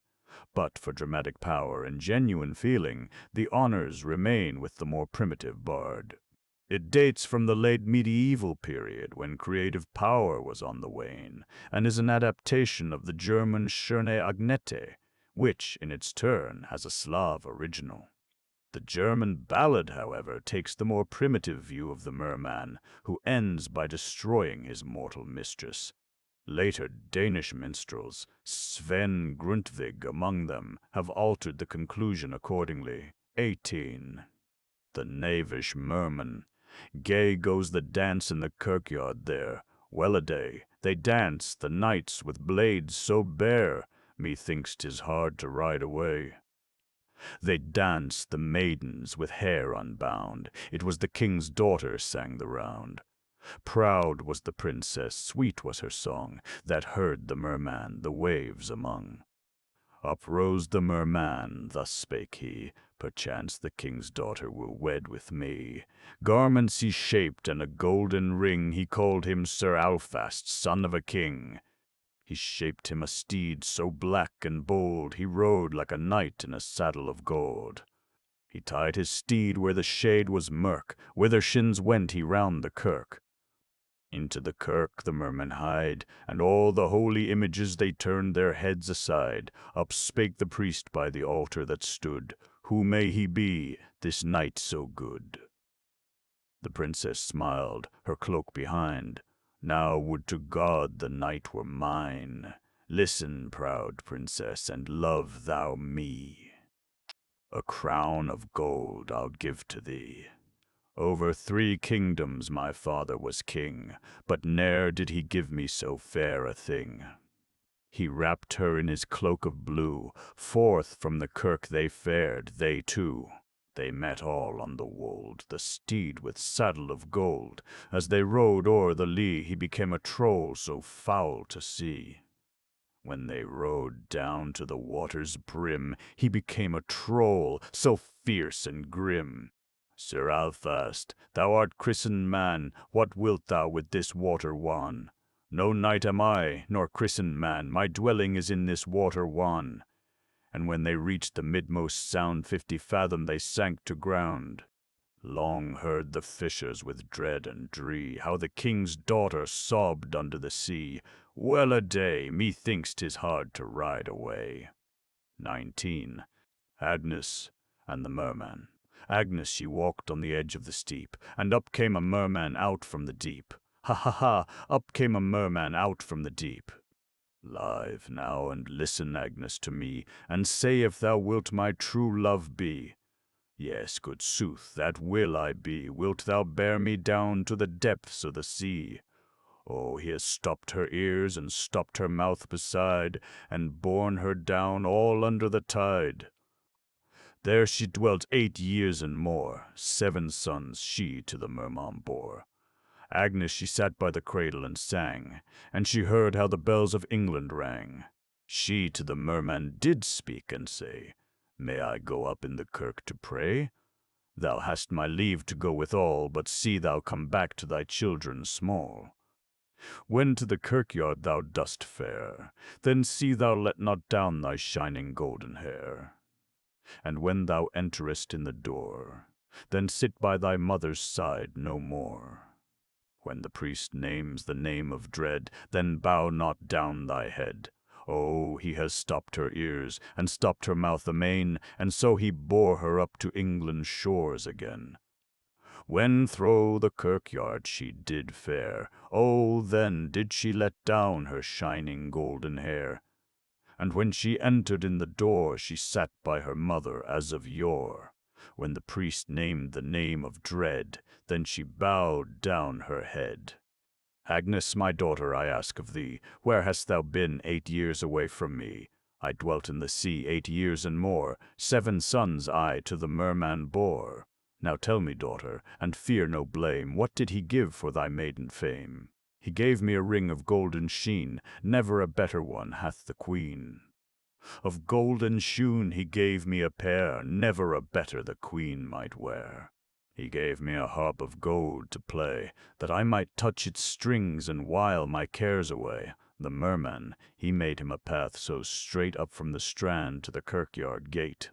But for dramatic power and genuine feeling, the honors remain with the more primitive bard. It dates from the late medieval period when creative power was on the wane, and is an adaptation of the German Schöne Agnete, which, in its turn, has a Slav original. The German ballad, however, takes the more primitive view of the merman, who ends by destroying his mortal mistress. Later Danish minstrels, Sven Grundtvig among them, have altered the conclusion accordingly. 18. The knavish merman. Gay goes the dance in the kirkyard there. Well-a-day, they dance, the knights with blades so bare, methinks 'tis hard to ride away. They danced, the maidens, with hair unbound. It was the king's daughter sang the round. Proud was the princess, sweet was her song, that heard the merman the waves among. Up rose the merman, thus spake he, perchance the king's daughter will wed with me. Garments he shaped, and a golden ring, he called him Sir Alfast, son of a king. He shaped him a steed so black and bold, he rode like a knight in a saddle of gold. He tied his steed where the shade was murk, whither shins went he round the kirk. Into the kirk the mermen hied, and all the holy images they turned their heads aside. Up spake the priest by the altar that stood, Who may he be, this knight so good? The princess smiled, her cloak behind. Now would to God the knight were mine. Listen, proud princess, and love thou me. A crown of gold I'll give to thee. Over 3 kingdoms my father was king, but ne'er did he give me so fair a thing. He wrapped her in his cloak of blue, forth from the kirk they fared, they two. They met all on the wold, the steed with saddle of gold. As they rode o'er the lea, he became a troll so foul to see. When they rode down to the water's brim, he became a troll so fierce and grim. Sir Alfast, thou art christened man, what wilt thou with this water wan? No knight am I, nor christened man, my dwelling is in this water wan. And when they reached the midmost sound, 50 fathom they sank to ground. Long heard the fishers with dread and dree, how the king's daughter sobbed under the sea. Well-a-day, methinks 'tis hard to ride away. 19. Agnes and the merman. Agnes she walked on the edge of the steep, and up came a merman out from the deep. Ha ha ha, up came a merman out from the deep. Live now, and listen, Agnes, to me, and say if thou wilt my true love be. Yes, good sooth, that will I be. Wilt thou bear me down to the depths of the sea? Oh, he has stopped her ears, and stopped her mouth beside, and borne her down all under the tide. There she dwelt 8 years and more, 7 sons she to the merman bore. Agnes she sat by the cradle and sang, and she heard how the bells of England rang. She to the merman did speak and say, May I go up in the kirk to pray? Thou hast my leave to go withal, but see thou come back to thy children small. When to the kirkyard thou dost fare, then see thou let not down thy shining golden hair. And when thou enterest in the door, then sit by thy mother's side no more. When the priest names the name of dread, then bow not down thy head. Oh, he has stopped her ears, and stopped her mouth amain, and so he bore her up to England's shores again. When thro' the kirkyard she did fare, oh, then did she let down her shining golden hair. And when she entered in the door, she sat by her mother as of yore. When the priest named the name of dread, then she bowed down her head. Agnes, my daughter, I ask of thee, where hast thou been 8 years away from me? I dwelt in the sea 8 years and more, 7 sons I to the merman bore. Now tell me, daughter, and fear no blame, what did he give for thy maiden fame? He gave me a ring of golden sheen, never a better one hath the queen. Of golden shoon he gave me a pair, never a better the queen might wear. He gave me a harp of gold to play, that I might touch its strings and while my cares away. The merman, he made him a path so straight up from the strand to the kirkyard gate.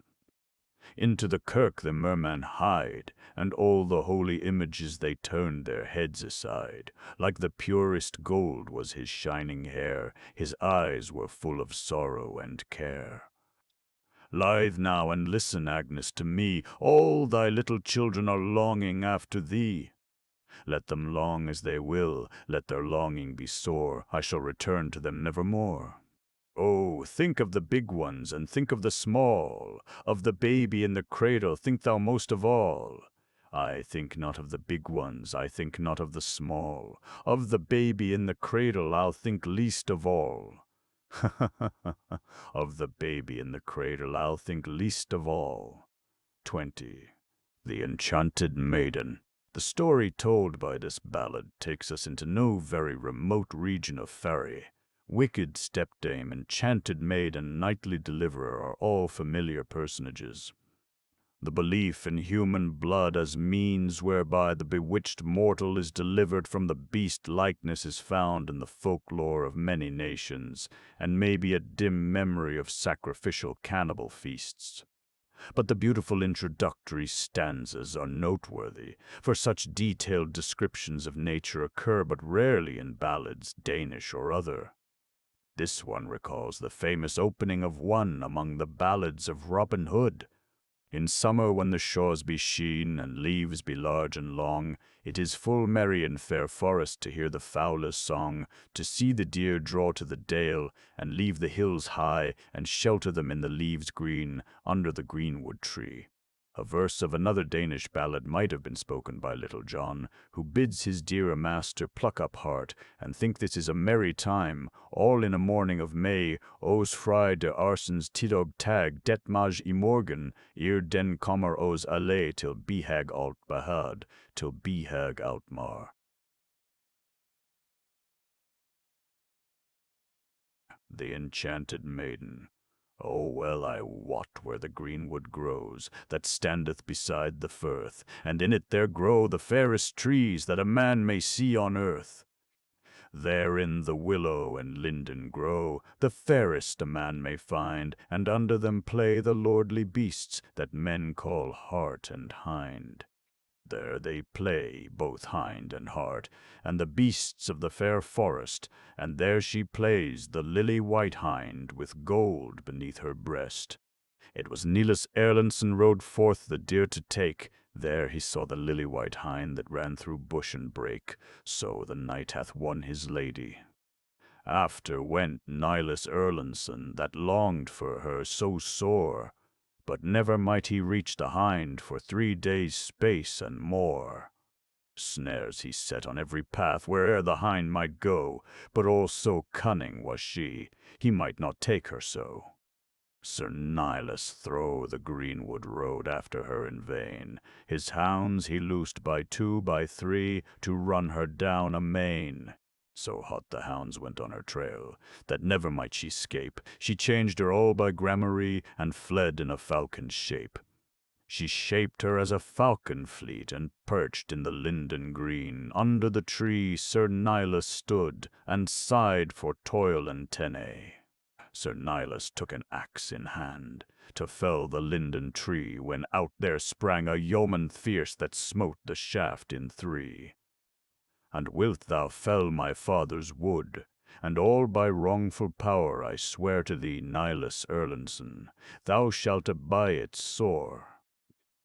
Into the kirk the merman hied, and all the holy images they turned their heads aside. Like the purest gold was his shining hair, his eyes were full of sorrow and care. Lithe now and listen, Agnes, to me, all thy little children are longing after thee. Let them long as they will, let their longing be sore, I shall return to them nevermore. Oh, think of the big ones, and think of the small, of the baby in the cradle think thou most of all. I think not of the big ones, I think not of the small, of the baby in the cradle I'll think least of all. Of the baby in the cradle I'll think least of all. 20. The Enchanted Maiden. The story told by this ballad takes us into no very remote region of faerie. Wicked stepdame, enchanted maid, and knightly deliverer are all familiar personages. The belief in human blood as means whereby the bewitched mortal is delivered from the beast likeness is found in the folklore of many nations, and may be a dim memory of sacrificial cannibal feasts. But the beautiful introductory stanzas are noteworthy, for such detailed descriptions of nature occur but rarely in ballads, Danish or other. This one recalls the famous opening of one among the ballads of Robin Hood. In summer when the shores be sheen, and leaves be large and long, it is full merry in fair forest to hear the fowler's song, to see the deer draw to the dale, and leave the hills high, and shelter them in the leaves green, under the greenwood tree. A verse of another Danish ballad might have been spoken by Little John, who bids his dear master pluck up heart, and think this is a merry time, all in a morning of May, os fry de arsens tidog tag det maj I morgen, eer den kommer os alle til behag alt behad, til behag alt mar. The Enchanted Maiden. Oh, well I wot where the greenwood grows, that standeth beside the firth, and in it there grow the fairest trees that a man may see on earth. Therein the willow and linden grow, the fairest a man may find, and under them play the lordly beasts that men call hart and hind. There they play, both hind and hart, and the beasts of the fair forest, and there she plays, the lily-white hind, with gold beneath her breast. It was Niels Erlandsen rode forth the deer to take, there he saw the lily-white hind that ran through bush and brake, so the knight hath won his lady. After went Niels Erlandsen, that longed for her so sore, but never might he reach the hind for 3 days' space and more. Snares he set on every path where'er the hind might go, but all so cunning was she, he might not take her so. Sir Niles thro' the greenwood rode after her in vain, his hounds he loosed by 2 by 3 to run her down amain. So hot the hounds went on her trail, that never might she scape. She changed her all by gramarye, and fled in a falcon's shape. She shaped her as a falcon fleet, and perched in the linden green. Under the tree Sir Niles stood, and sighed for toil and tene. Sir Niles took an axe in hand, to fell the linden tree, when out there sprang a yeoman fierce, that smote the shaft in 3. And wilt thou fell my father's wood, and all by wrongful power I swear to thee, Niles Erlandsen, thou shalt abye it sore.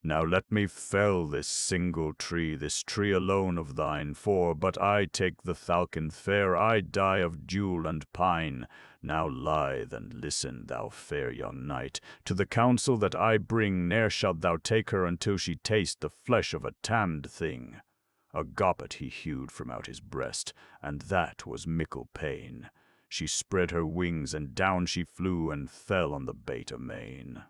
Now let me fell this single tree, this tree alone of thine, for but I take the falcon fair, I die of dule and pine. Now lithe and listen, thou fair young knight, to the counsel that I bring, ne'er shalt thou take her until she taste the flesh of a tammed thing. A gobbet he hewed from out his breast, and that was mickle pain. She spread her wings, and down she flew, and fell on the bait amain.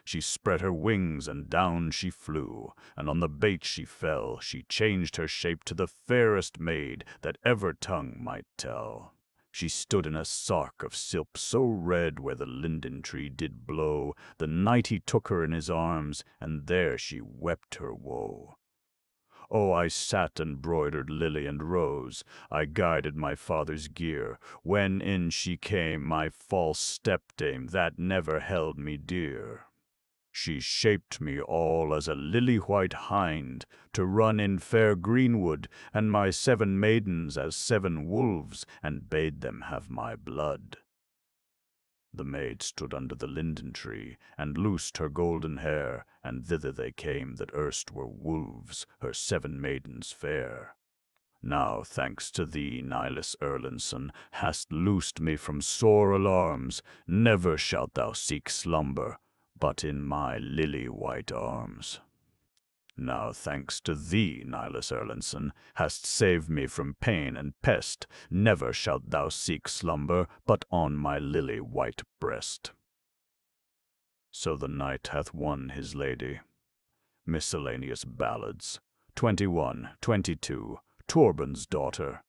She spread her wings, and down she flew, and on the bait she fell. She changed her shape to the fairest maid that ever tongue might tell. She stood in a sark of silk so red, where the linden tree did blow. The knight he took her in his arms, and there she wept her woe. Oh, I sat and broidered lily and rose, I guided my father's gear, when in she came, my false stepdame, that never held me dear. She shaped me all as a lily-white hind, to run in fair greenwood, and my 7 maidens as 7 wolves, and bade them have my blood. The maid stood under the linden tree, and loosed her golden hair, and thither they came that erst were wolves, her 7 maidens fair. Now, thanks to thee, Nilus Erlendsson, hast loosed me from sore alarms. Never shalt thou seek slumber, but in my lily-white arms. Now, thanks to thee, Nilus Erlendsson, hast saved me from pain and pest. Never shalt thou seek slumber, but on my lily-white breast. So the knight hath won his lady. Miscellaneous Ballads. 21, 22. Torben's Daughter.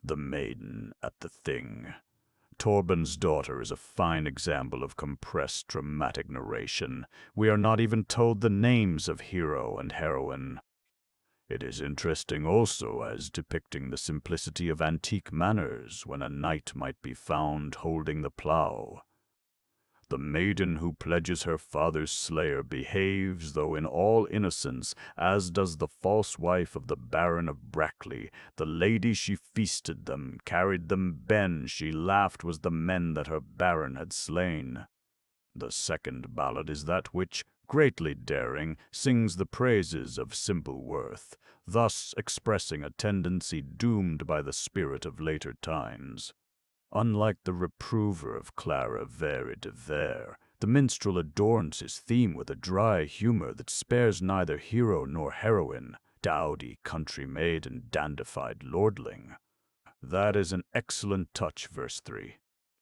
The Maiden at the Thing. Torben's Daughter is a fine example of compressed dramatic narration. We are not even told the names of hero and heroine. It is interesting also as depicting the simplicity of antique manners when a knight might be found holding the plough. The maiden who pledges her father's slayer behaves, though in all innocence, as does the false wife of the Baron of Brackley. The lady she feasted them, carried them ben, she laughed was the men that her baron had slain. The second ballad is that which, greatly daring, sings the praises of simple worth, thus expressing a tendency doomed by the spirit of later times. Unlike the reprover of Clara Vere de Vere, the minstrel adorns his theme with a dry humor that spares neither hero nor heroine, dowdy country maid and dandified lordling. That is an excellent touch, verse 3,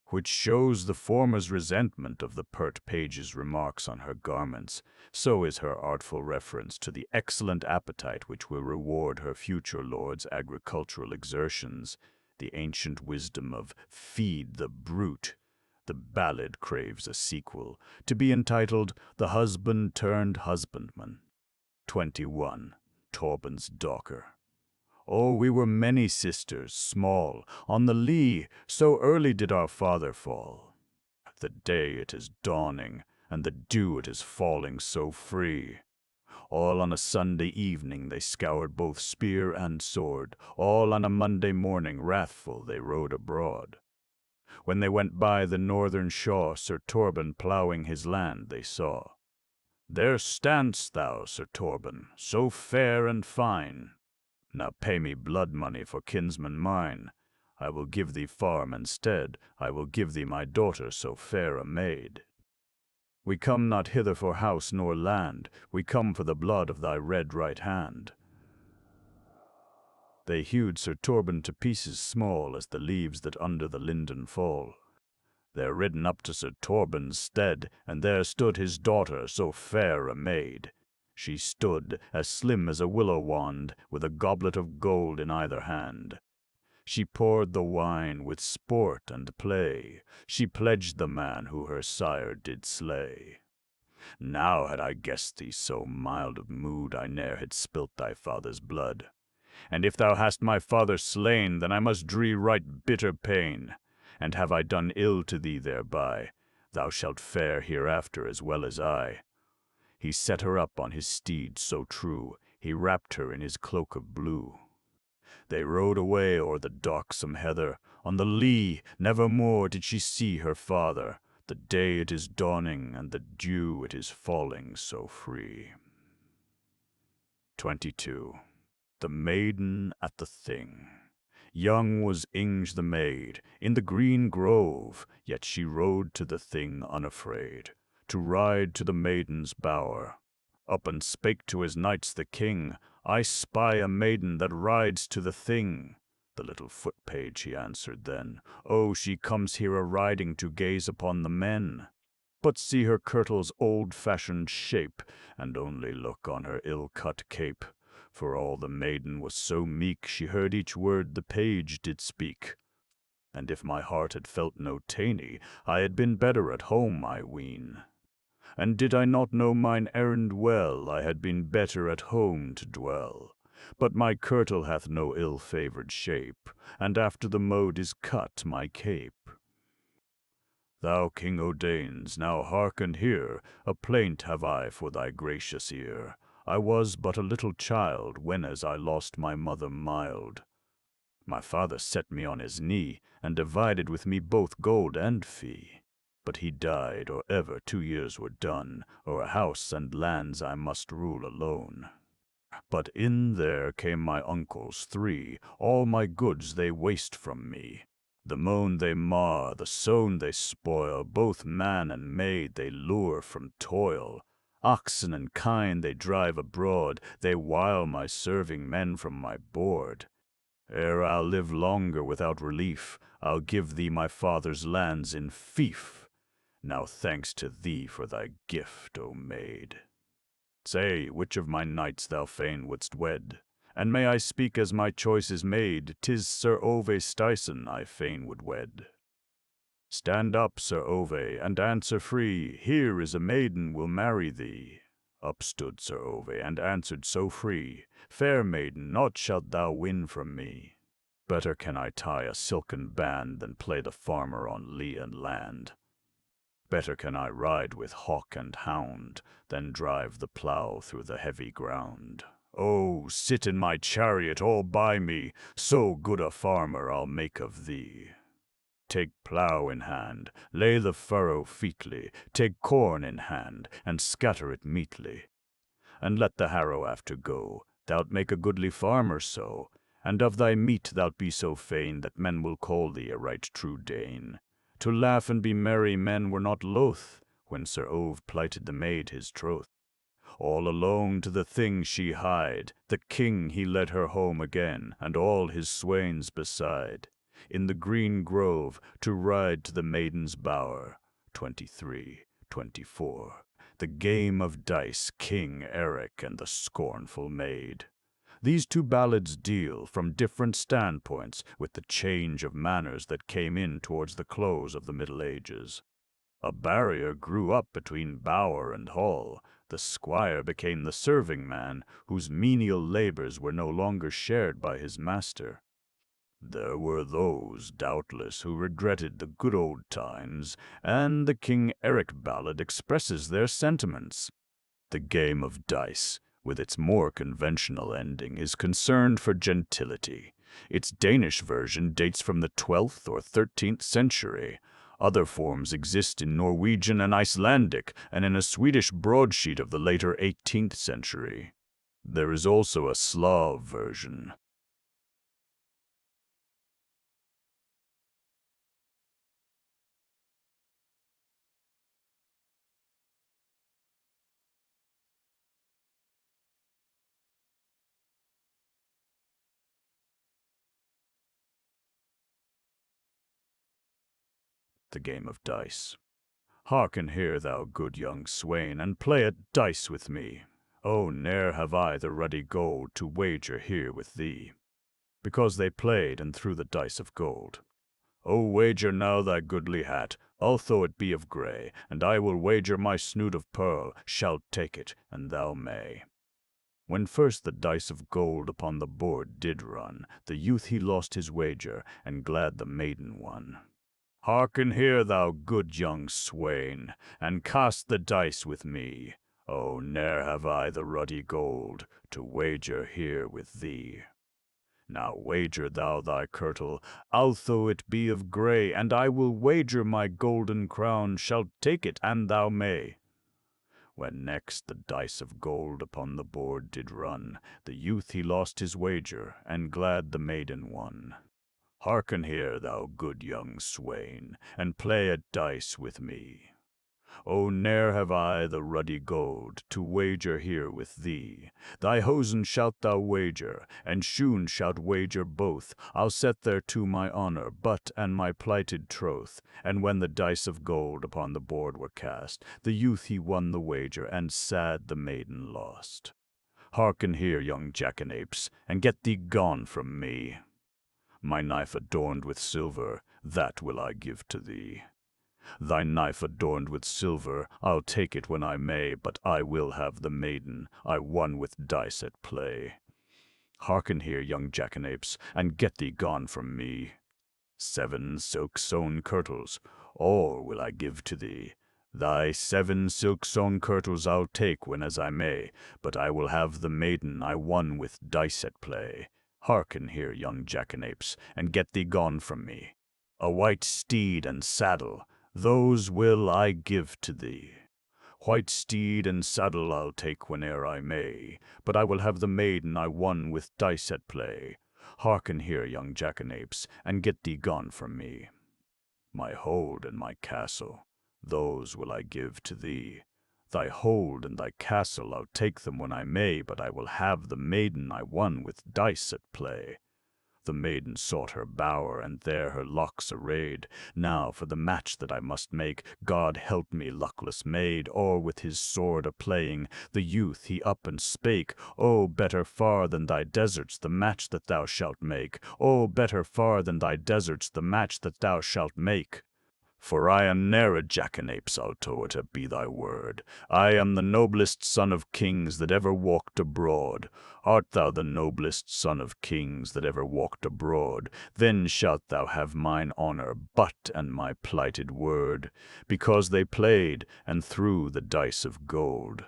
which shows the former's resentment of the pert page's remarks on her garments. So is her artful reference to the excellent appetite which will reward her future lord's agricultural exertions. The ancient wisdom of feed the brute. The ballad craves a sequel, to be entitled The Husband Turned Husbandman. 21. Torben's Daughter. Oh, we were many sisters, small, on the lea, so early did our father fall. The day it is dawning, and the dew it is falling so free. All on a Sunday evening they scoured both spear and sword. All on a Monday morning wrathful they rode abroad. When they went by the northern shore, Sir Torben ploughing his land they saw. There stand'st thou, Sir Torben, so fair and fine. Now pay me blood money for kinsman mine. I will give thee farm and stead, I will give thee my daughter so fair a maid. We come not hither for house nor land, we come for the blood of thy red right hand. They hewed Sir Torben to pieces small as the leaves that under the linden fall. They're ridden up to Sir Torben's stead, and there stood his daughter so fair a maid. She stood as slim as a willow wand, with a goblet of gold in either hand. She poured the wine with sport and play. She pledged the man who her sire did slay. Now had I guessed thee so mild of mood, I ne'er had spilt thy father's blood. And if thou hast my father slain, then I must dree right bitter pain. And have I done ill to thee thereby, thou shalt fare hereafter as well as I. He set her up on his steed so true, he wrapped her in his cloak of blue. They rode away o'er the darksome heather. On the lea never more did she see her father. The day it is dawning, and the dew it is falling so free. 22. The Maiden at the Thing. Young was Inge the maid, in the green grove, yet she rode to the Thing unafraid, to ride to the maiden's bower. Up and spake to his knights the king, I spy a maiden that rides to the Thing. The little foot-page he answered then, Oh, she comes here a-riding to gaze upon the men. But see her kirtle's old-fashioned shape, and only look on her ill-cut cape. For all the maiden was so meek, she heard each word the page did speak. And if my heart had felt no tainy, I had been better at home, I ween. And did I not know mine errand well, I had been better at home to dwell. But my kirtle hath no ill-favoured shape, and after the mode is cut my cape. Thou King O'Danes, now hark and hear, a plaint have I for thy gracious ear. I was but a little child, when as I lost my mother mild. My father set me on his knee, and divided with me both gold and fee. But he died, or ever 2 years were done, o'er house and lands I must rule alone. But in there came my uncles 3, all my goods they waste from me. The mown they mar, the sown they spoil, both man and maid they lure from toil. Oxen and kine they drive abroad, they wile my serving men from my board. Ere I'll live longer without relief, I'll give thee my father's lands in fief. Now thanks to thee for thy gift, O maid. Say, which of my knights thou fain wouldst wed? And may I speak as my choice is made, 'tis Sir Ove Styson I fain would wed. Stand up, Sir Ove, and answer free, here is a maiden will marry thee. Up stood Sir Ove, and answered so free, fair maiden, naught shalt thou win from me. Better can I tie a silken band than play the farmer on lea and land. Better can I ride with hawk and hound than drive the plough through the heavy ground. Oh, sit in my chariot all by me, so good a farmer I'll make of thee. Take plough in hand, lay the furrow featly, take corn in hand, and scatter it meetly. And let the harrow after go, thou'lt make a goodly farmer so, and of thy meat thou'lt be so fain that men will call thee a right true Dane. To laugh and be merry men were not loth, when Sir Ove plighted the maid his troth. All alone to the thing she hied, the king he led her home again, and all his swains beside, in the green grove to ride to the maiden's bower. 23, 24. The game of dice, King Eric and the scornful maid. These 2 ballads deal, from different standpoints, with the change of manners that came in towards the close of the Middle Ages. A barrier grew up between bower and hall. The squire became the serving man, whose menial labors were no longer shared by his master. There were those, doubtless, who regretted the good old times, and the King Eric ballad expresses their sentiments. The game of dice, with its more conventional ending, is concerned for gentility. Its Danish version dates from the 12th or 13th century. Other forms exist in Norwegian and Icelandic, and in a Swedish broadsheet of the later 18th century. There is also a Slav version. The game of dice. Hearken here, thou good young swain, and play at dice with me. Oh, ne'er have I the ruddy gold to wager here with thee. Because they played and threw the dice of gold. Oh, wager now thy goodly hat, although it be of grey, and I will wager my snoot of pearl, shalt take it, and thou may. When first the dice of gold upon the board did run, the youth he lost his wager, and glad the maiden won. Hearken here, thou good young swain, and cast the dice with me. Oh, ne'er have I the ruddy gold to wager here with thee. Now wager thou thy kirtle, although it be of grey, and I will wager my golden crown, shalt take it, and thou may. When next the dice of gold upon the board did run, the youth he lost his wager, and glad the maiden won. Hearken here, thou good young swain, and play at dice with me. Oh, ne'er have I the ruddy gold to wager here with thee. Thy hosen shalt thou wager, and shoon shalt wager both. I'll set thereto my honour, but and my plighted troth. And when the dice of gold upon the board were cast, the youth he won the wager, and sad the maiden lost. Hearken here, young jackanapes, and get thee gone from me. My knife adorned with silver, that will I give to thee. Thy knife adorned with silver, I'll take it when I may, but I will have the maiden I won with dice at play. Hearken here, young jackanapes, and get thee gone from me. 7 silk-sewn kirtles, or will I give to thee? Thy 7 silk-sewn kirtles I'll take whenas I may, but I will have the maiden I won with dice at play. Hearken here, young jackanapes, and get thee gone from me. A white steed and saddle, those will I give to thee. White steed and saddle I'll take whene'er I may, but I will have the maiden I won with dice at play. Hearken here, young jackanapes, and get thee gone from me. My hold and my castle, those will I give to thee. Thy hold and thy castle I'll take them when I may, but I will have the maiden I won with dice at play. The maiden sought her bower, and there her locks arrayed. Now for the match that I must make, God help me, luckless maid. Or with his sword a-playing, the youth he up and spake, O better far than thy deserts the match that thou shalt make. O better far than thy deserts the match that thou shalt make. For I am ne'er a jackanapes, Alto, be thy word. I am the noblest son of kings that ever walked abroad. Art thou the noblest son of kings that ever walked abroad? Then shalt thou have mine honor, but and my plighted word, because they played and threw the dice of gold.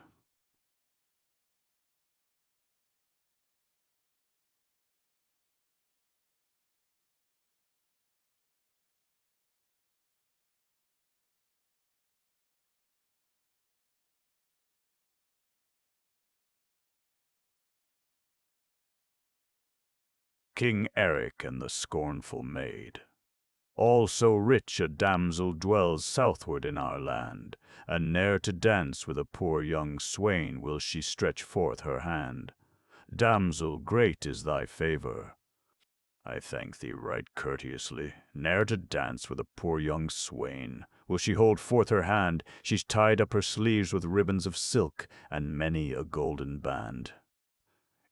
King Eric and the Scornful Maid. All so rich a damsel dwells southward in our land, and ne'er to dance with a poor young swain will she stretch forth her hand. Damsel, great is thy favor. I thank thee right courteously. Ne'er to dance with a poor young swain will she hold forth her hand. She's tied up her sleeves with ribbons of silk, and many a golden band.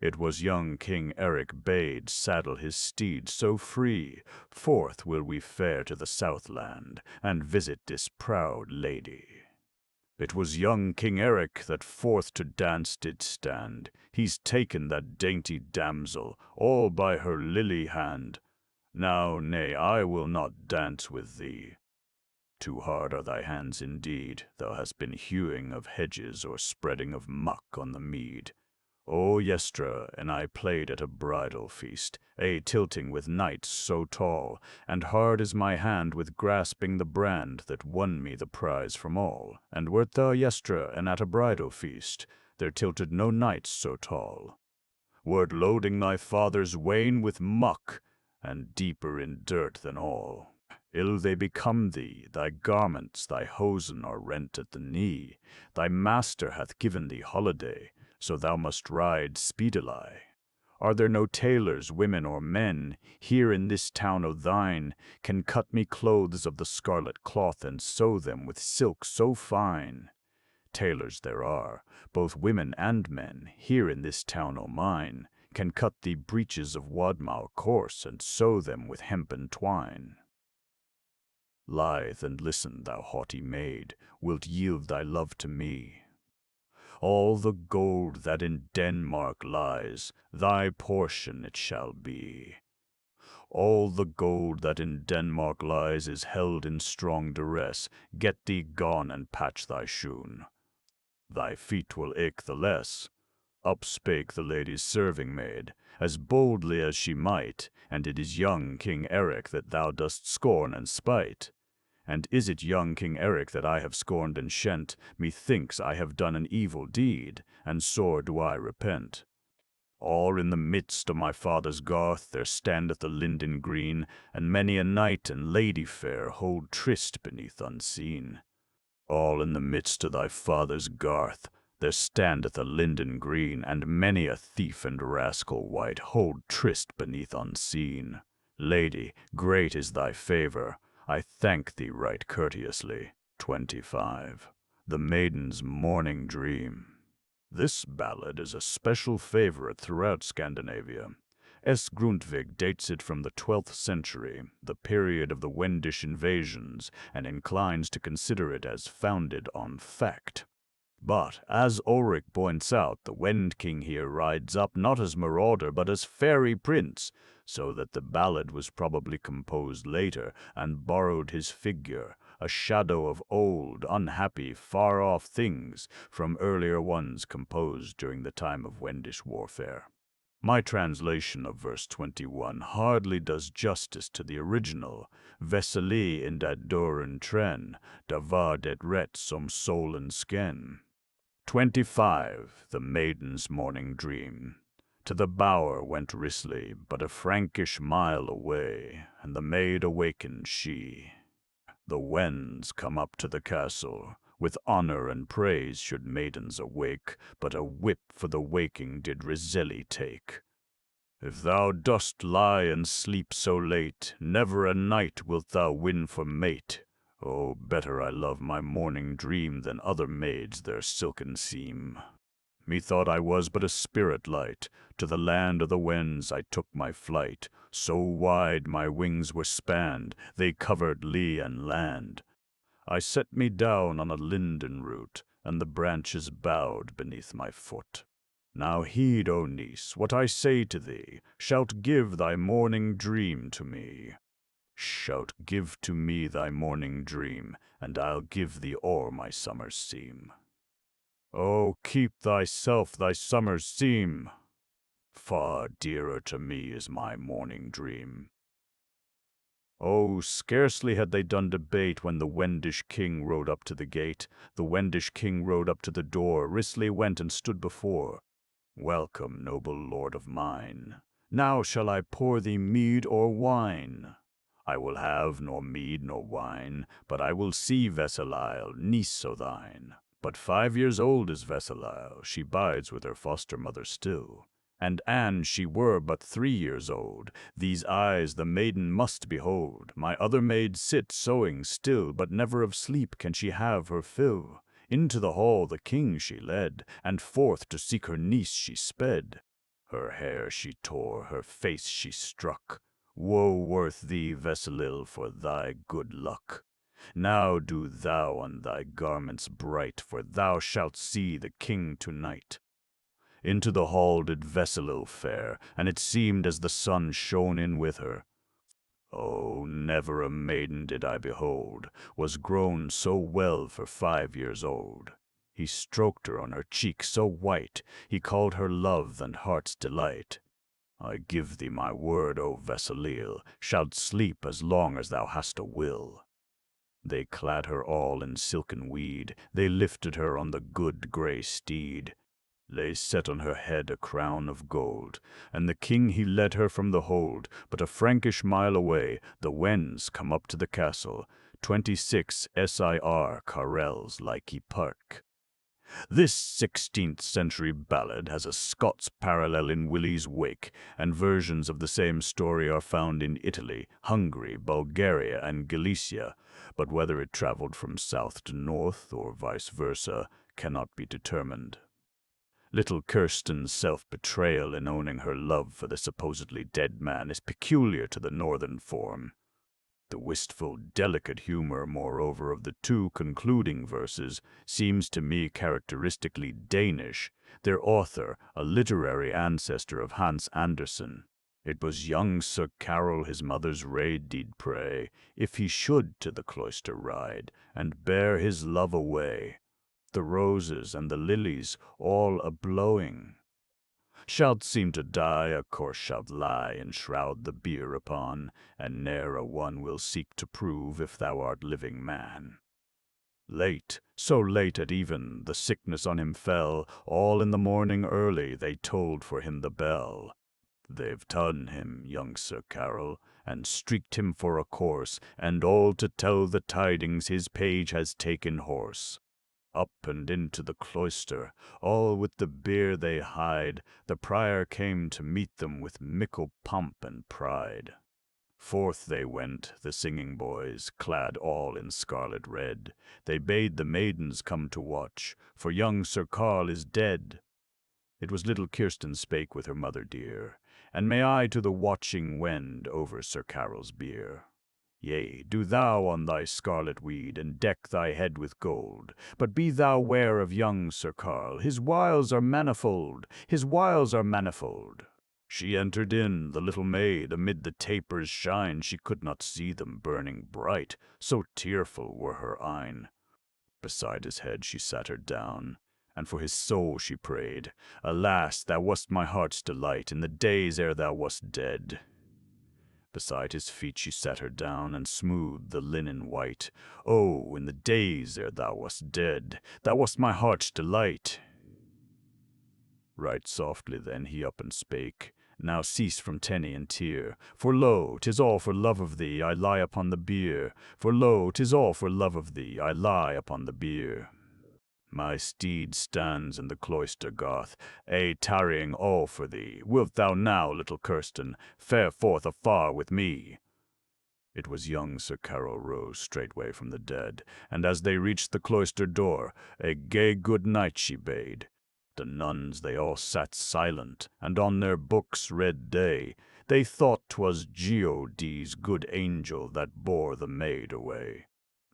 It was young King Eric bade saddle his steed so free. Forth will we fare to the Southland, and visit this proud lady. It was young King Eric that forth to dance did stand. He's taken that dainty damsel, all by her lily hand. Now, nay, I will not dance with thee. Too hard are thy hands indeed. Thou hast been hewing of hedges or spreading of muck on the mead. O yestra, and I played at a bridal feast, tilting with knights so tall, and hard is my hand with grasping the brand that won me the prize from all. And wert thou yestra, and at a bridal feast, there tilted no knights so tall. Wert loading thy father's wain with muck, and deeper in dirt than all. Ill they become thee, thy garments, thy hosen are rent at the knee. Thy master hath given thee holiday, so thou must ride speedily. Are there no tailors, women or men, here in this town of thine, can cut me clothes of the scarlet cloth and sew them with silk so fine? Tailors there are, both women and men, here in this town o' mine, can cut thee breeches of wadmau coarse and sew them with hempen twine. Lithe and listen, thou haughty maid, wilt yield thy love to me. All the gold that in Denmark lies, thy portion it shall be. All the gold that in Denmark lies is held in strong duress. Get thee gone and patch thy shoon. Thy feet will ache the less. Up spake the lady's serving maid, as boldly as she might, and it is young King Eric that thou dost scorn and spite. And is it young King Eric that I have scorned and shent? Methinks I have done an evil deed, and sore do I repent. All in the midst of my father's garth there standeth a linden green, and many a knight and lady fair hold tryst beneath unseen. All in the midst of thy father's garth there standeth a linden green, and many a thief and rascal wight hold tryst beneath unseen. Lady, great is thy favor. I thank thee right courteously. 25. The Maiden's Morning Dream. This ballad is a special favorite throughout Scandinavia. S. Grundtvig dates it from the 12th century, the period of the Wendish invasions, and inclines to consider it as founded on fact. But, as Ulrich points out, the Wend King here rides up not as marauder but as fairy prince, so that the ballad was probably composed later and borrowed his figure, a shadow of old, unhappy, far-off things from earlier ones composed during the time of Wendish warfare. My translation of verse 21 hardly does justice to the original. Vesely in dat doren tren, da var det ret som solen sken. 25. The Maiden's Morning Dream. To the bower went Risley, but a Frankish mile away, and the maid awakened she. The wens come up to the castle, with honor and praise should maidens awake, but a whip for the waking did Riselli take. If thou dost lie and sleep so late, never a knight wilt thou win for mate. Oh, better I love my morning dream than other maids their silken seam. Methought I was but a spirit light, to the land of the wens I took my flight. So wide my wings were spanned, they covered lea and land. I set me down on a linden root, and the branches bowed beneath my foot. Now heed, O niece, what I say to thee, shalt give thy morning dream to me. Shalt give to me thy morning dream, and I'll give thee o'er my summer's seam. Oh, keep thyself thy summer's seam. Far dearer to me is my morning dream. Oh, scarcely had they done debate when the Wendish king rode up to the gate. The Wendish king rode up to the door. Risley went and stood before. Welcome, noble lord of mine. Now shall I pour thee mead or wine? I will have nor mead nor wine, but I will see Veselile, niece o' thine. But 5 years old is Veselile, she bides with her foster mother still. And an she were but 3 years old, these eyes the maiden must behold. My other maid sits sewing still, but never of sleep can she have her fill. Into the hall the king she led, and forth to seek her niece she sped. Her hair she tore, her face she struck. Woe worth thee, Veselil, for thy good luck. Now do thou on thy garments bright, for thou shalt see the king tonight. Into the hall did Veselil fare, and it seemed as the sun shone in with her. Oh, never a maiden did I behold, was grown so well for 5 years old. He stroked her on her cheek so white, he called her love and heart's delight. I give thee my word, O Veselil, shalt sleep as long as thou hast a will. They clad her all in silken weed, they lifted her on the good grey steed. They set on her head a crown of gold, and the king he led her from the hold. But a Frankish mile away, the wens come up to the castle, 26 Sir Carrel's Likey Park. This 16th century ballad has a Scots parallel in Willie's Wake, and versions of the same story are found in Italy, Hungary, Bulgaria, and Galicia, but whether it traveled from south to north or vice versa cannot be determined. Little Kirsten's self-betrayal in owning her love for the supposedly dead man is peculiar to the northern form. The wistful, delicate humor, moreover, of the 2 concluding verses seems to me characteristically Danish, their author a literary ancestor of Hans Andersen. It was young Sir Carol his mother's raid did pray, if he should to the cloister ride, and bear his love away. The roses and the lilies all a-blowing. Shalt seem to die, a corse shalt lie, and shroud the bier upon, and ne'er a one will seek to prove if thou art living man. Late, so late at even, the sickness on him fell, all in the morning early they tolled for him the bell. They've ta'en him, young Sir Carol, and streaked him for a course, and all to tell the tidings his page has taken horse. Up and into the cloister, all with the bier they hide, the prior came to meet them with mickle pomp and pride. Forth they went, the singing boys, clad all in scarlet red. They bade the maidens come to watch, for young Sir Carl is dead. It was little Kirsten spake with her mother dear, and may I to the watching wend over Sir Carol's bier. Yea, do thou on thy scarlet weed, and deck thy head with gold. But be thou ware of young Sir Carl, his wiles are manifold, his wiles are manifold. She entered in, the little maid, amid the tapers' shine. She could not see them burning bright, so tearful were her eyne. Beside his head she sat her down, and for his soul she prayed. Alas, thou wast my heart's delight in the days ere thou wast dead. Beside his feet she sat her down, and smoothed the linen white. Oh, in the days ere thou wast dead, thou wast my heart's delight. Right softly then he up and spake, Now cease from tenny and tear, For lo, 'tis all for love of thee, I lie upon the bier. For lo, 'tis all for love of thee, I lie upon the bier. My steed stands in the cloister garth, tarrying all for thee. Wilt thou now, little Kirsten, fare forth afar with me? It was young Sir Carroll rose straightway from the dead, and as they reached the cloister door, a gay good night she bade. The nuns they all sat silent, and on their books read they. They thought 'twas Geode's good angel that bore the maid away.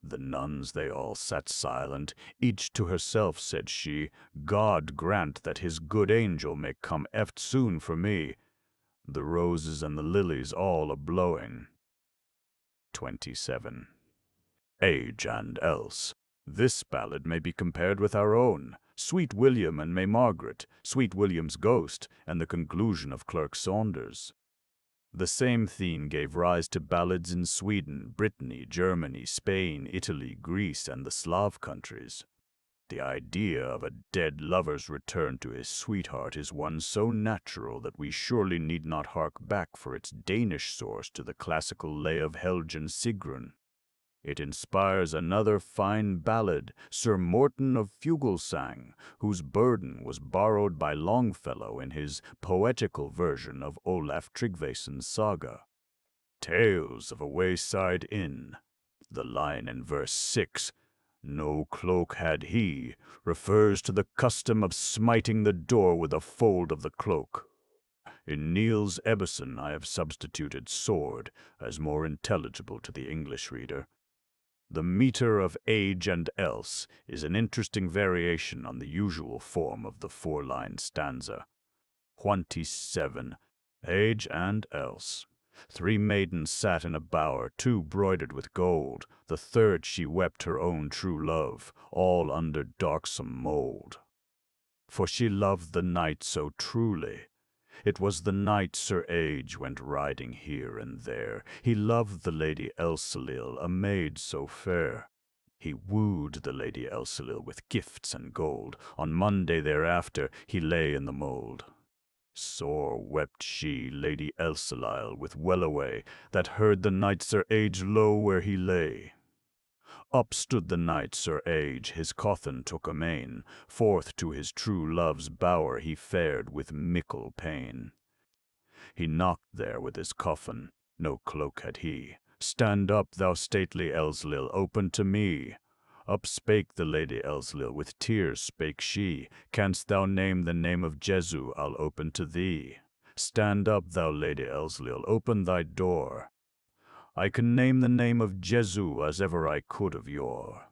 The nuns they all sat silent, each to herself said she, God grant that his good angel may come eftsoon for me. The roses and the lilies all a-blowing. 27. Age and Else. This ballad may be compared with our own, Sweet William and May Margaret, Sweet William's Ghost, and the conclusion of Clerk Saunders. The same theme gave rise to ballads in Sweden, Brittany, Germany, Spain, Italy, Greece, and the Slav countries. The idea of a dead lover's return to his sweetheart is one so natural that we surely need not hark back for its Danish source to the classical lay of Helge and Sigrun. It inspires another fine ballad, Sir Morten of Fuglesang, whose burden was borrowed by Longfellow in his poetical version of Olaf Tryggvason's saga. Tales of a Wayside Inn. The line in verse 6, No cloak had he, refers to the custom of smiting the door with a fold of the cloak. In Niels Ebbison I have substituted sword, as more intelligible to the English reader. The meter of Age and Else is an interesting variation on the usual form of the four-line stanza. 27. Age and Else. 3 maidens sat in a bower, 2 broidered with gold. The third she wept her own true love, all under darksome mould. For she loved the knight so truly. It was the night Sir Age went riding here and there. He loved the Lady Elsalil, a maid so fair. He wooed the Lady Elsalil with gifts and gold. On Monday thereafter he lay in the mould. Sore wept she, Lady Elsalil, with Wellaway, that heard the knight Sir Age low where he lay. Up stood the knight Sir Age, his coffin took amain, forth to his true love's bower he fared with mickle pain. He knocked there with his coffin, no cloak had he. Stand up, thou stately Elsalil, open to me. Up spake the Lady Elsalil, with tears spake she, Canst thou name the name of Jesu, I'll open to thee. Stand up, thou Lady Elsalil, open thy door. I can name the name of Jesu as ever I could of yore.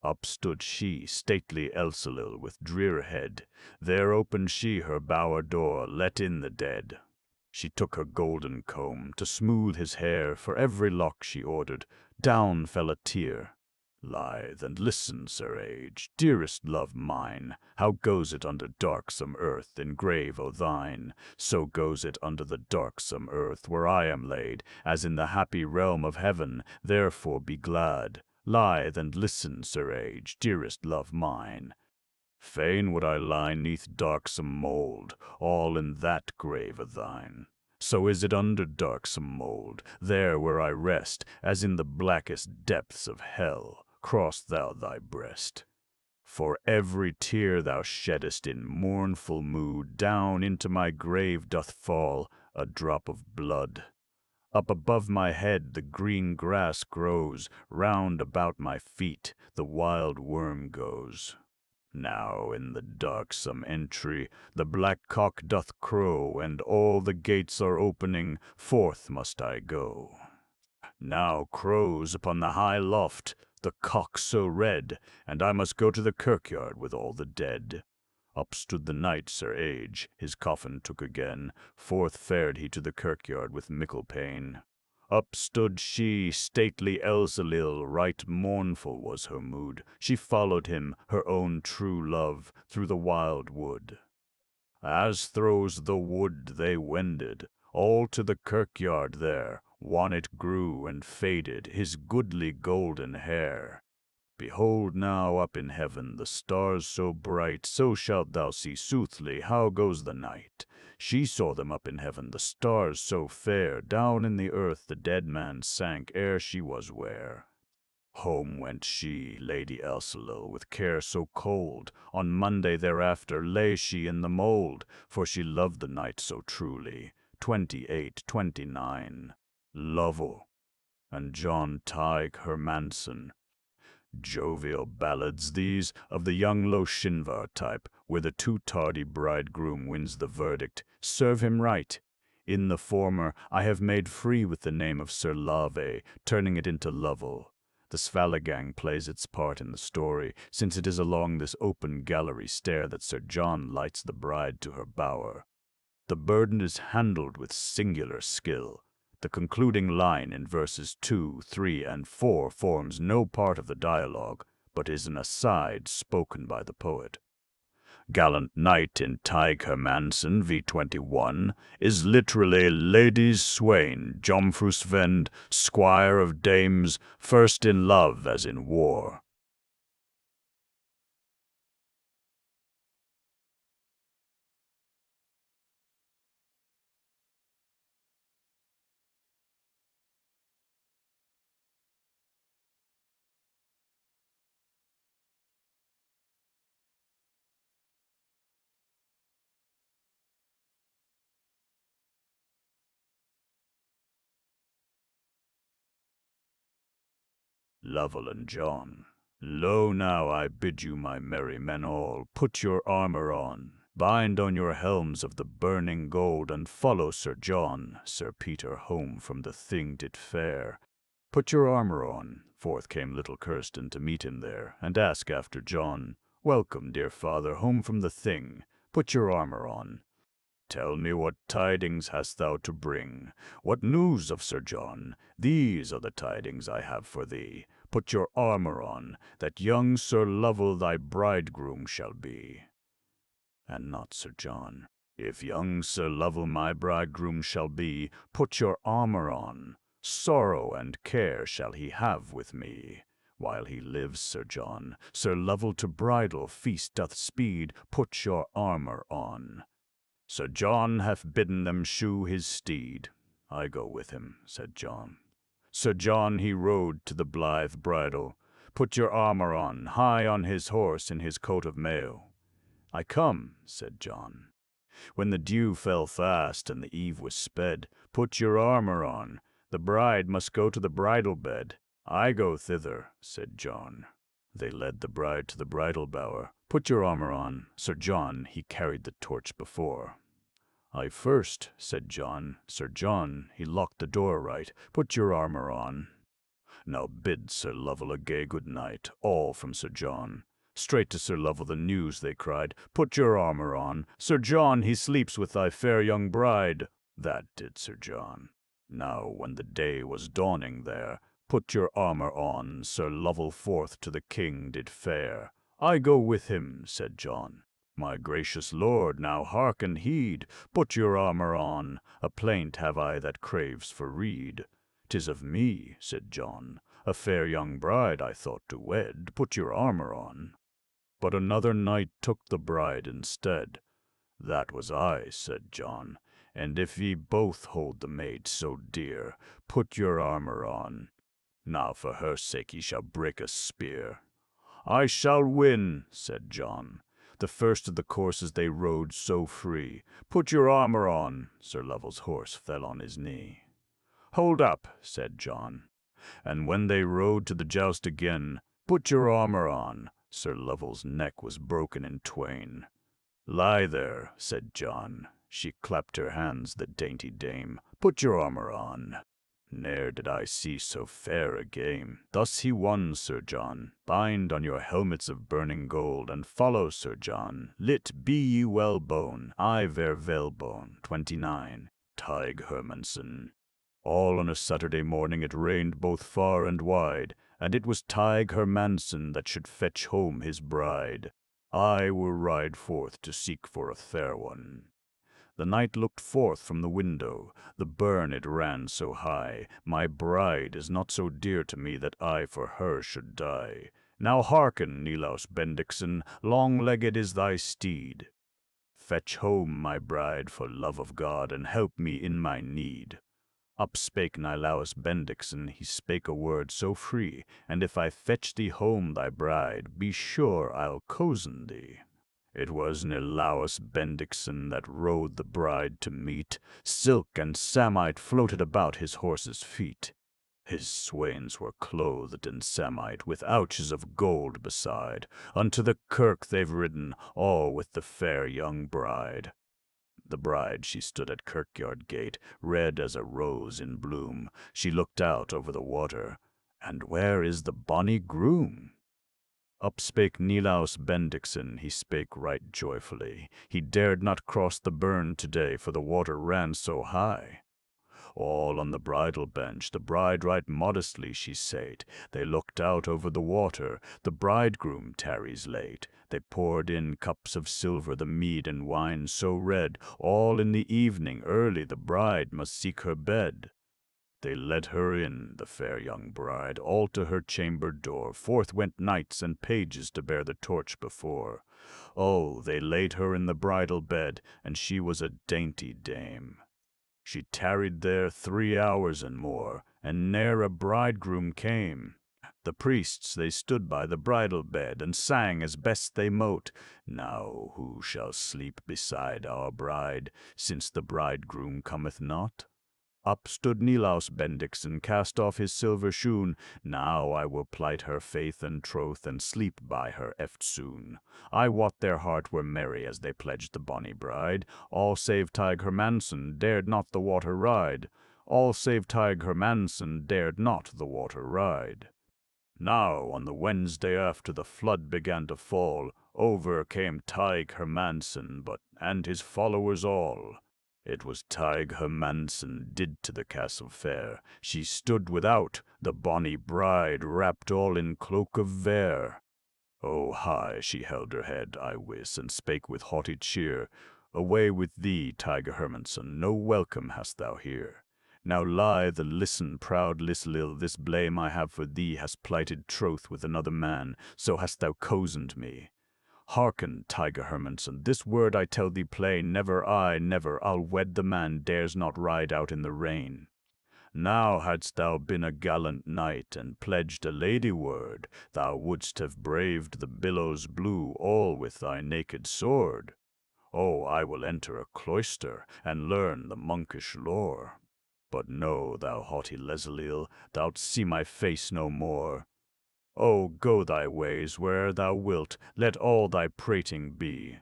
Up stood she, stately Elsalil, with drear head. There opened she her bower door, let in the dead. She took her golden comb to smooth his hair, for every lock she ordered. Down fell a tear. Lithe and listen, Sir Age, dearest love mine, how goes it under darksome earth in grave o' thine? So goes it under the darksome earth where I am laid, as in the happy realm of heaven, therefore be glad. Lithe and listen, Sir Age, dearest love mine. Fain would I lie neath darksome mould, all in that grave o' thine. So is it under darksome mould, there where I rest, as in the blackest depths of hell. Cross thou thy breast. For every tear thou sheddest in mournful mood, down into my grave doth fall a drop of blood. Up above my head the green grass grows, round about my feet the wild worm goes. Now in the darksome entry the black cock doth crow, and all the gates are opening, forth must I go. Now crows upon the high loft, the cock so red, and I must go to the kirkyard with all the dead. Up stood the knight Sir Age, his coffin took again, forth fared he to the kirkyard with mickle pain. Up stood she, stately Elsalil, right mournful was her mood. She followed him, her own true love, through the wild wood. As throws the wood they wended, all to the kirkyard there, wan it grew and faded, his goodly golden hair. Behold now up in heaven the stars so bright, so shalt thou see soothly how goes the night. She saw them up in heaven, the stars so fair, down in the earth the dead man sank ere she was ware. Home went she, Lady Elsalil, with care so cold. On Monday thereafter lay she in the mould, for she loved the knight so truly. 28, 29. Lovell and John Tig Hermanson. Jovial ballads these, of the young Loshinvar type, where the too tardy bridegroom wins the verdict. Serve him right. In the former, I have made free with the name of Sir Lave, turning it into Lovell. The Svalagang plays its part in the story, since it is along this open gallery stair that Sir John lights the bride to her bower. The burden is handled with singular skill. The concluding line in verses 2, 3, and 4 forms no part of the dialogue, but is an aside spoken by the poet. Gallant knight in Tig Hermanson v21 is literally lady's swain, Jomfrusvend, squire of dames, first in love as in war. Lovell and John. Lo now, I bid you, my merry men all, put your armor on, bind on your helms of the burning gold, and follow Sir John. Sir Peter home from the Thing did fare. Put your armor on. Forth came little Kirsten to meet him there, and ask after John. Welcome, dear father, home from the Thing. Put your armor on. Tell me what tidings hast thou to bring? What news of Sir John? These are the tidings I have for thee. Put your armor on, that young Sir Lovell thy bridegroom shall be. And not Sir John. If young Sir Lovell my bridegroom shall be, put your armor on. Sorrow and care shall he have with me. While he lives, Sir John, Sir Lovell to bridal feast doth speed. Put your armor on. Sir John hath bidden them shoe his steed. I go with him, said John. Sir John he rode to the blithe bridal. Put your armor on, high on his horse in his coat of mail. I come, said John. When the dew fell fast and the eve was sped, put your armor on. The bride must go to the bridal bed. I go thither, said John. They led the bride to the bridal bower. Put your armor on. Sir John he carried the torch before. I first, said John. Sir John he locked the door right. Put your armor on. Now bid Sir Lovell a gay good night, all from Sir John. Straight to Sir Lovell the news they cried. Put your armor on. Sir John he sleeps with thy fair young bride. That did Sir John. Now when the day was dawning there, put your armor on. Sir Lovell forth to the king did fare. I go with him, said John. My gracious lord, now hark and heed. Put your armor on. A plaint have I that craves for rede. 'Tis of me, said John. A fair young bride I thought to wed. Put your armor on. But another knight took the bride instead. That was I, said John. And if ye both hold the maid so dear, put your armor on. Now for her sake ye shall break a spear. I shall win, said John. The first of the courses they rode so free. Put your armor on. Sir Lovell's horse fell on his knee. Hold up, said John. And when they rode to the joust again, put your armor on. Sir Lovell's neck was broken in twain. Lie there, said John. She clapped her hands, the dainty dame. Put your armor on. Ne'er did I see so fair a game. Thus he won, Sir John. Bind on your helmets of burning gold, and follow, Sir John. Lit be ye well bone, I ver vel bone. 29. Tig Hermansen. All on a Saturday morning it rained both far and wide, and it was Tig Hermansen that should fetch home his bride. I will ride forth to seek for a fair one. The knight looked forth from the window, the burn it ran so high. My bride is not so dear to me that I for her should die. Now hearken, Nilaus Bendixen, long-legged is thy steed. Fetch home my bride for love of God, and help me in my need. Up spake Nilaus Bendixen, he spake a word so free, and if I fetch thee home thy bride, be sure I'll cozen thee. It was Nilaus Bendixen that rode the bride to meet. Silk and samite floated about his horse's feet. His swains were clothed in samite, with ouches of gold beside. Unto the kirk they've ridden, all with the fair young bride. The bride, she stood at kirkyard gate, red as a rose in bloom. She looked out over the water, and where is the bonny groom? Up spake Nilaus Bendixen, he spake right joyfully. He dared not cross the burn today, for the water ran so high. All on the bridal bench, the bride right modestly she sate. They looked out over the water, the bridegroom tarries late. They poured in cups of silver, the mead and wine so red. All in the evening early the bride must seek her bed. They led her in, the fair young bride, all to her chamber door. Forth went knights and pages to bear the torch before. Oh, they laid her in the bridal bed, and she was a dainty dame. She tarried there 3 hours and more, and ne'er a bridegroom came. The priests they stood by the bridal bed, and sang as best they mote, Now who shall sleep beside our bride, since the bridegroom cometh not? Up stood Nilaus Bendixen, cast off his silver shoon. Now I will plight her faith and troth, and sleep by her eftsoon. I wot their heart were merry as they pledged the bonny bride. All save Tig Hermansen dared not the water ride. All save Tig Hermansen dared not the water ride. Now on the Wednesday after the flood began to fall, over came Tig Hermansen, and his followers all. It was Tig Hermansen did to the castle fair. She stood without, the bonny bride, wrapped all in cloak of vair. Oh, high she held her head, I wis, and spake with haughty cheer, Away with thee, Tig Hermansen, no welcome hast thou here. Now lithe and listen, proud Lislil, this blame I have for thee hast plighted troth with another man, so hast thou cozened me. Hearken, Tig Hermansen, this word I tell thee plain, never I'll wed the man dares not ride out in the rain. Now hadst thou been a gallant knight, and pledged a lady word, thou wouldst have braved the billows blue, all with thy naked sword. Oh, I will enter a cloister, and learn the monkish lore. But know, thou haughty Leslil, thou'lt see my face no more. Oh, go thy ways where'er thou wilt, let all thy prating be.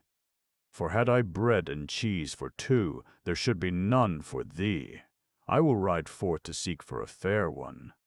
For had I bread and cheese for two, there should be none for thee. I will ride forth to seek for a fair one.